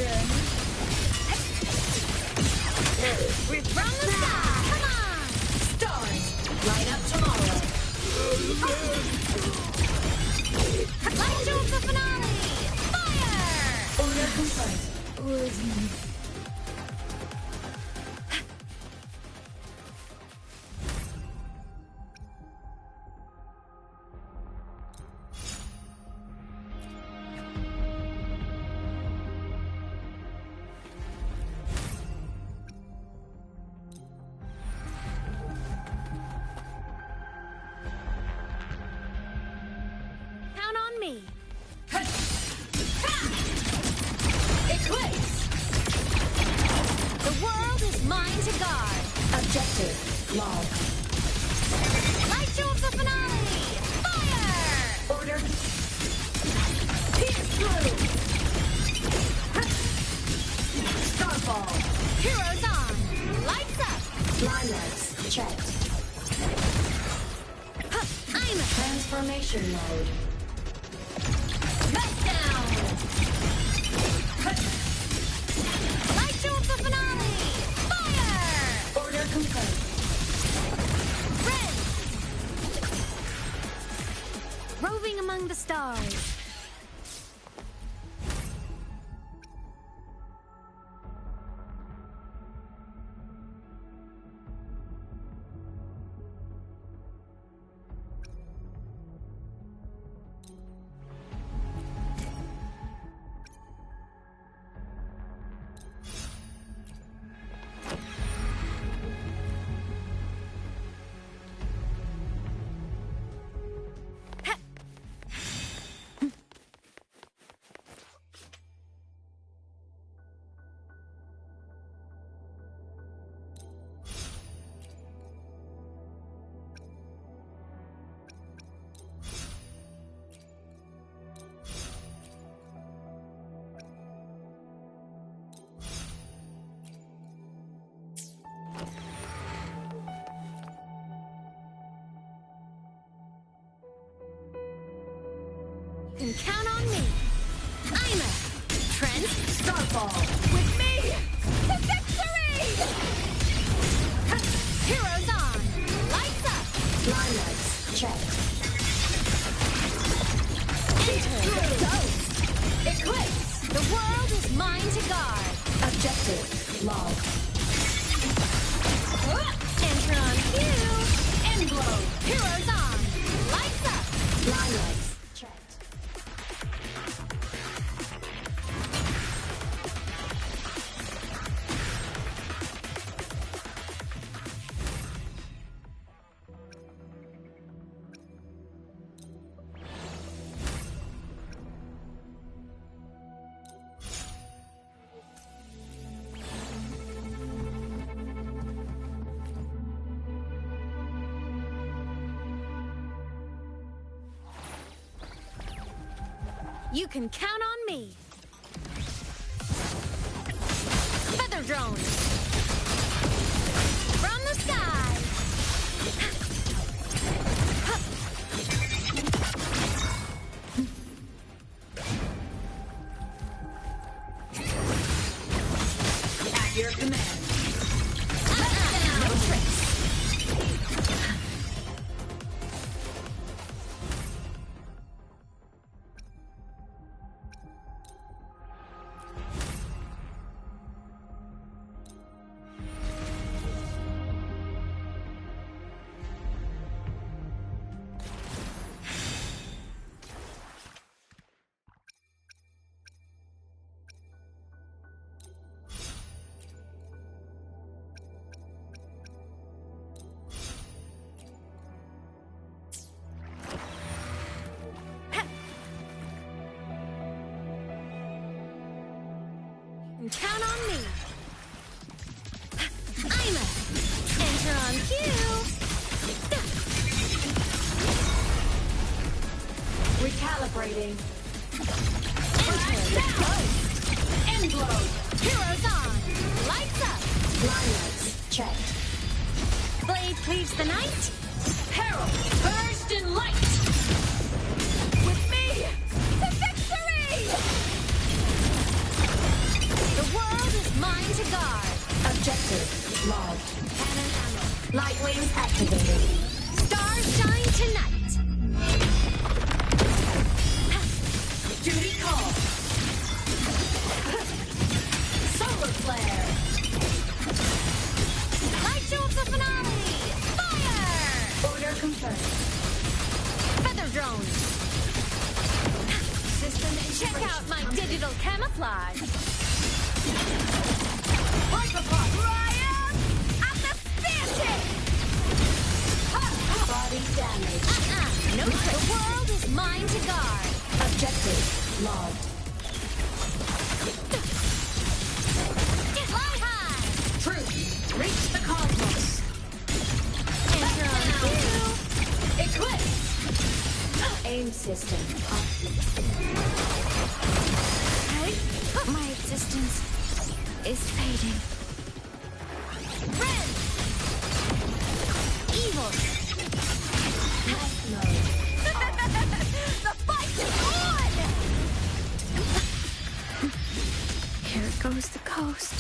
We're from the sky. Come on. Stars, light up tomorrow. Light show of the finale. Fire! Order complete. Count on me. Eclipse! The world is mine to guard. Objective, log. Light show of the finale. Fire! Order. Pierce through! Starfall! Heroes on. Lights up. Blind lights, checked. I'm Transformation mode. Meltdown. Light show of the finale. Fire! Order complete. Red. Roving among the stars. Can count on me. I'm a Trent Starfall! with me to victory! Heroes on. Lights up. Blind lights, checked. Enter the ghost. Eclipse! The world is mine to guard. Objective, log. Enter on cue. Endglow! Heroes on. Lights up. Blind lights, checked. You can count on me. Feather drone. From the sky. At your command. No tricks. can count on me. I'm a enter on cue. Recalibrating. Enter the ghost. Endlow. Heroes on. Lights up. Line lights checked. Blade cleaves the night. Herald burst in light. With me to victory! The world is mine to guard. Objective logged. Cannon ammo. Light wings activated. Stars shine tonight. Duty call. Solar flare. Light show of the finale. Fire! Order confirmed. Feather drone. System Check out my digital camouflage. Micropod. Ryan! I'm the Santa! Body damage. No trick. The world is mine to guard. Objective logged. Fly high! Truth. Reach the cosmos. Enter on cue. Eclipse. Aim system up. My existence is fading. Red! Evil! Night mode. The fight is on! Here goes the coast.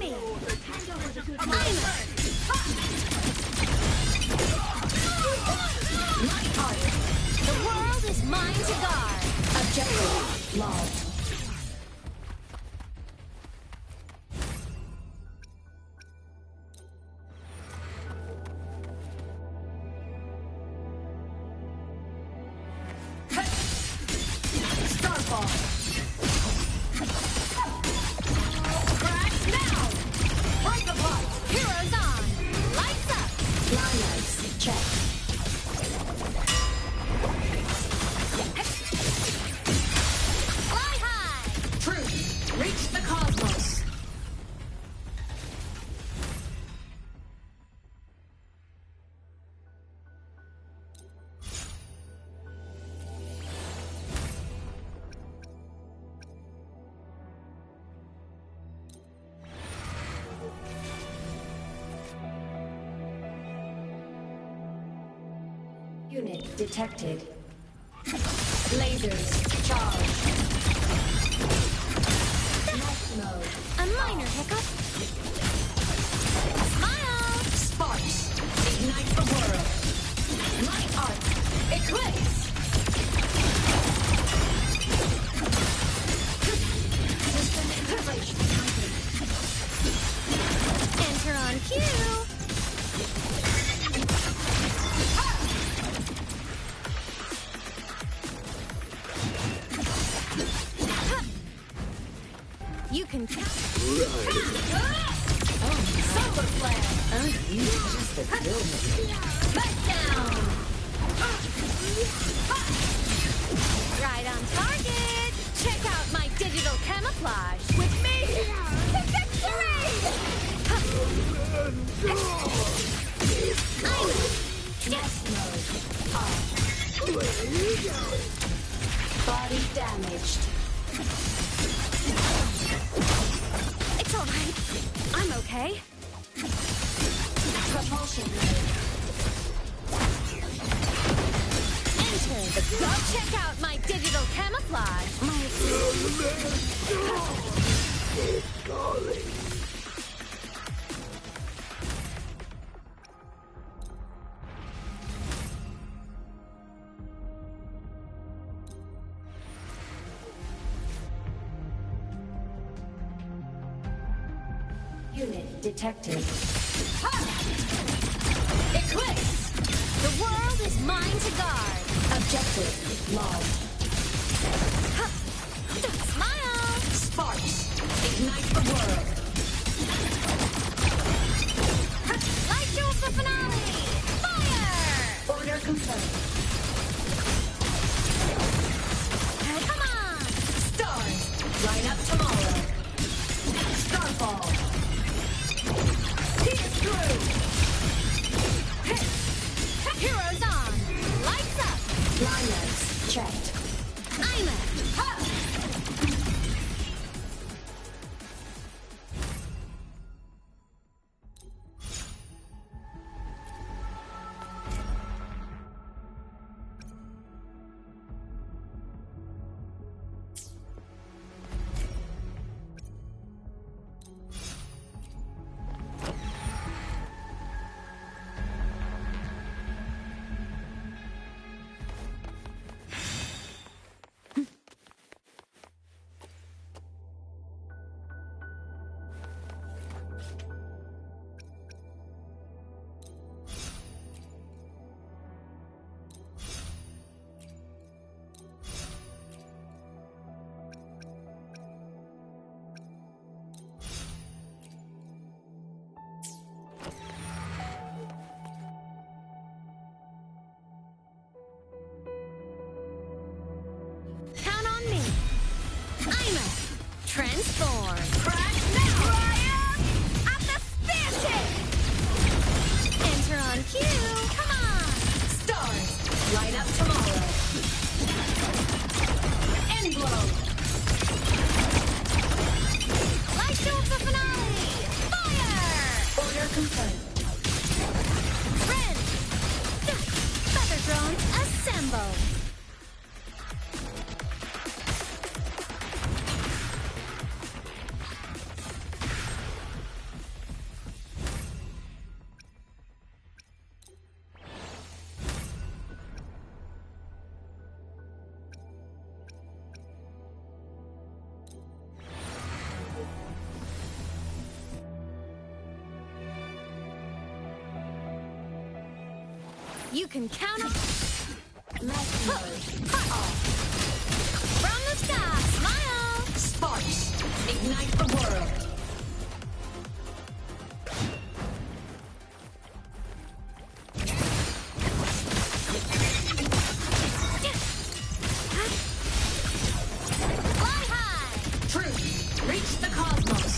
Me. The world is mine to guard. Objective logged. Starfall. Heroes on! Lights up! Line lights checked. Fly high! Truth. Reach the cosmos. Unit detected. Lasers charged. Night mode. A minor hiccup. Smile! Sparks. Ignite the world. Light art. Eclipse. You can count. Solar flare! Oh, you just to kill me. Back down! Right on target. Check out my digital camouflage. With me to victory! I'm Test mode off. Body damaged. It's all right. I'm okay. Propulsion mode. Enter the go. Check out my digital camouflage. Unit detected. Eclipse! The world is mine to guard. Objective lost. Smile! Sparks. Ignite the world. Light shows the finale! Fire! Order confirmed. Come on! Stars. Line up tomorrow. Starfall. Pierce through. Heroes on! Lights up! Lineups checked. I'm a... Count on me. I'm a transform. Crack now! Fire at the spear tip! Enter on cue. Come on! Stars. Line up tomorrow. End blow. Light show of the finale! Fire! Order confirmed. Red! Feather drones assemble! You can count on... Left mode off. From the sky, smile! Sparks. Ignite the world. Fly high! Truth. Reach the cosmos.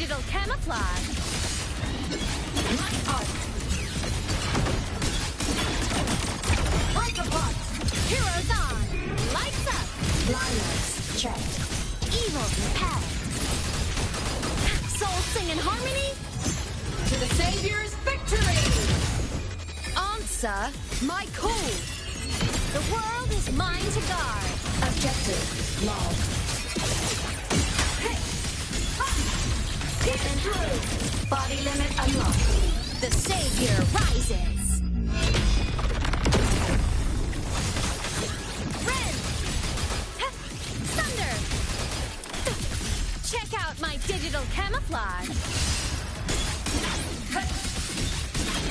digital camouflage. My art. Like a bot. Heroes on. Lights up. Blindness checked. Evil repelled. Soul sing in harmony. To the Savior's victory. Answer my call. The world is mine to guard. Objective logged. Hey. Get through. Body limit unlocked. The Savior rises. Ren! Thunder! Check out my digital camouflage.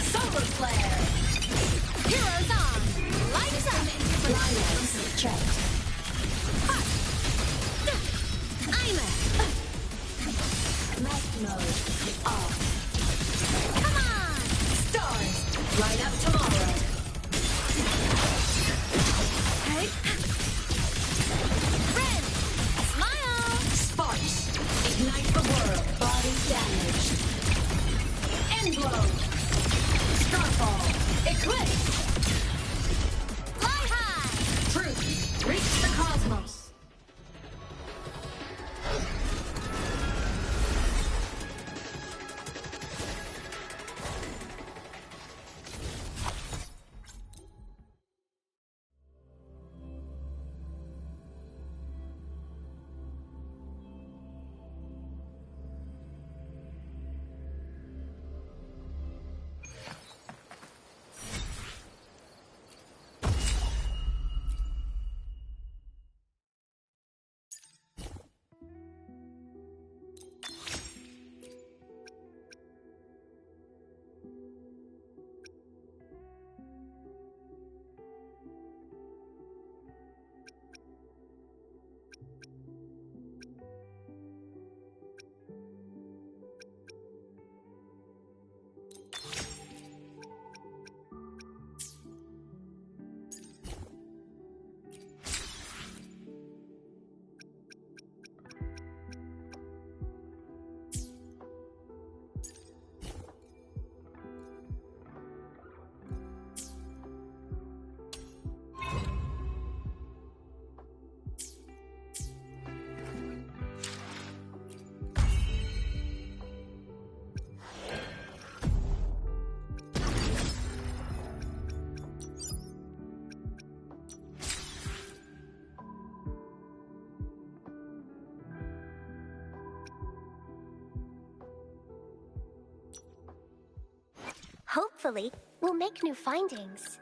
Solar flare! Heroes on! Lights up! Blindness checked. I'm a... Mech mode off. Come on! Stars, light up tomorrow. Hey! Red! Smile! Sparks, ignite the world. Body damaged. Endblow! Starfall! Eclipse! Fly high! Truth, reach the cosmos. Hopefully, we'll make new findings.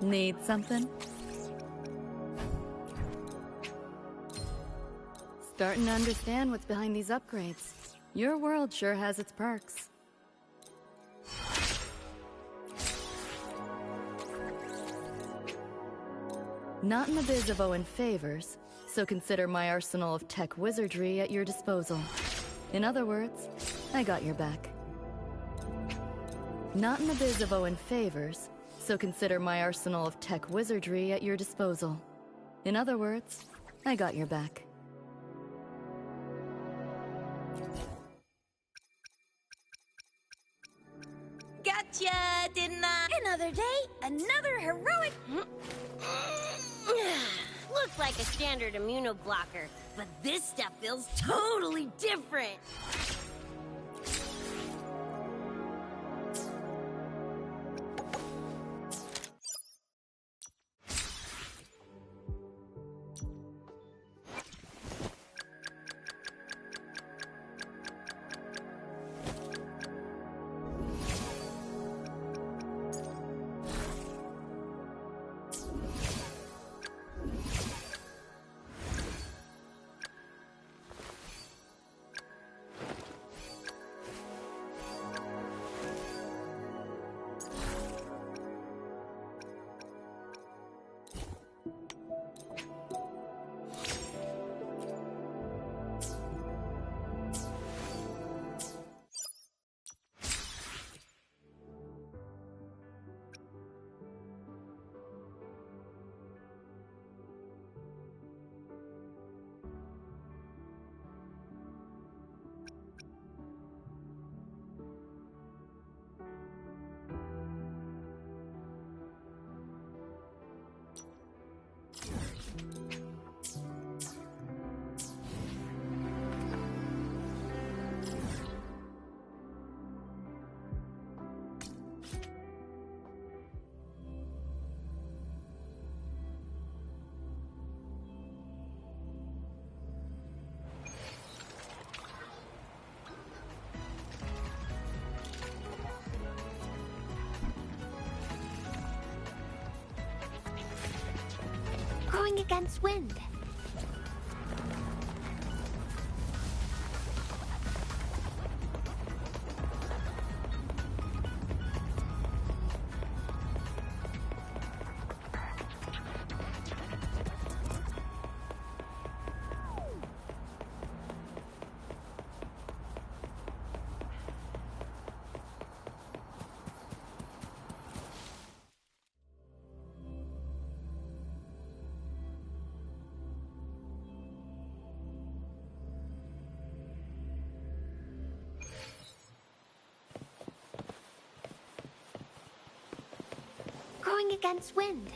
Need something? Starting to understand what's behind these upgrades. Your world sure has its perks. Not in the biz of owing favors, so consider my arsenal of tech wizardry at your disposal. In other words, I got your back. Not in the biz of owing favors, so consider my arsenal of tech wizardry at your disposal. In other words, I got your back. Gotcha, didn't I? Another day, another heroic... Looks like a standard immunoblocker, but this stuff feels totally different. Going against wind. Going against wind.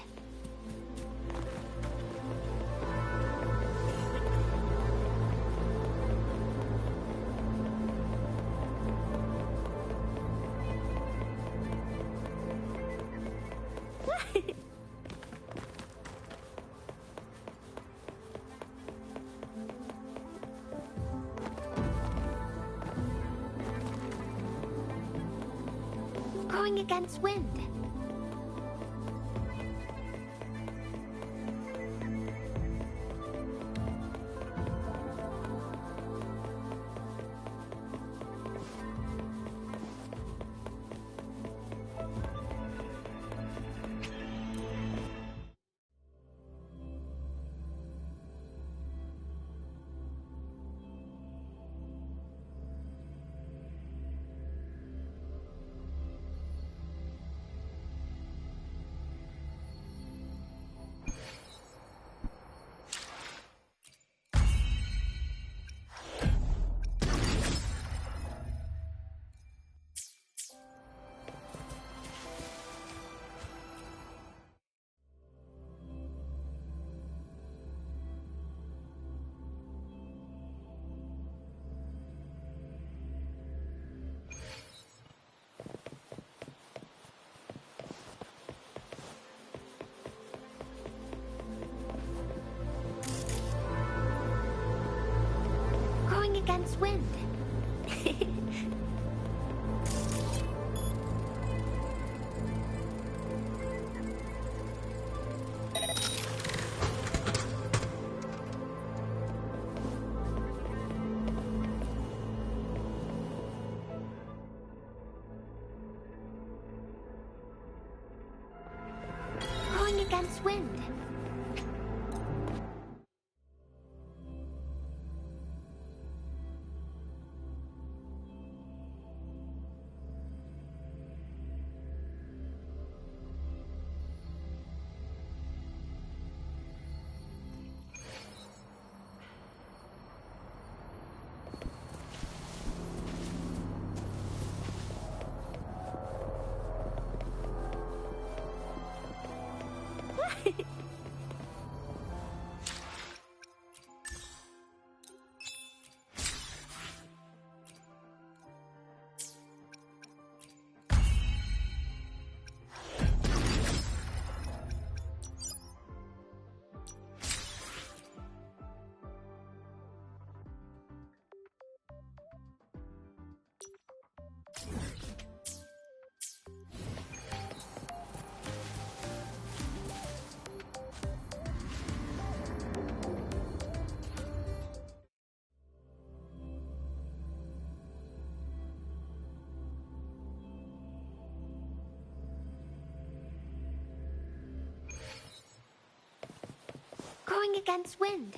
Going against wind. Going against wind. Going against wind. Going against wind.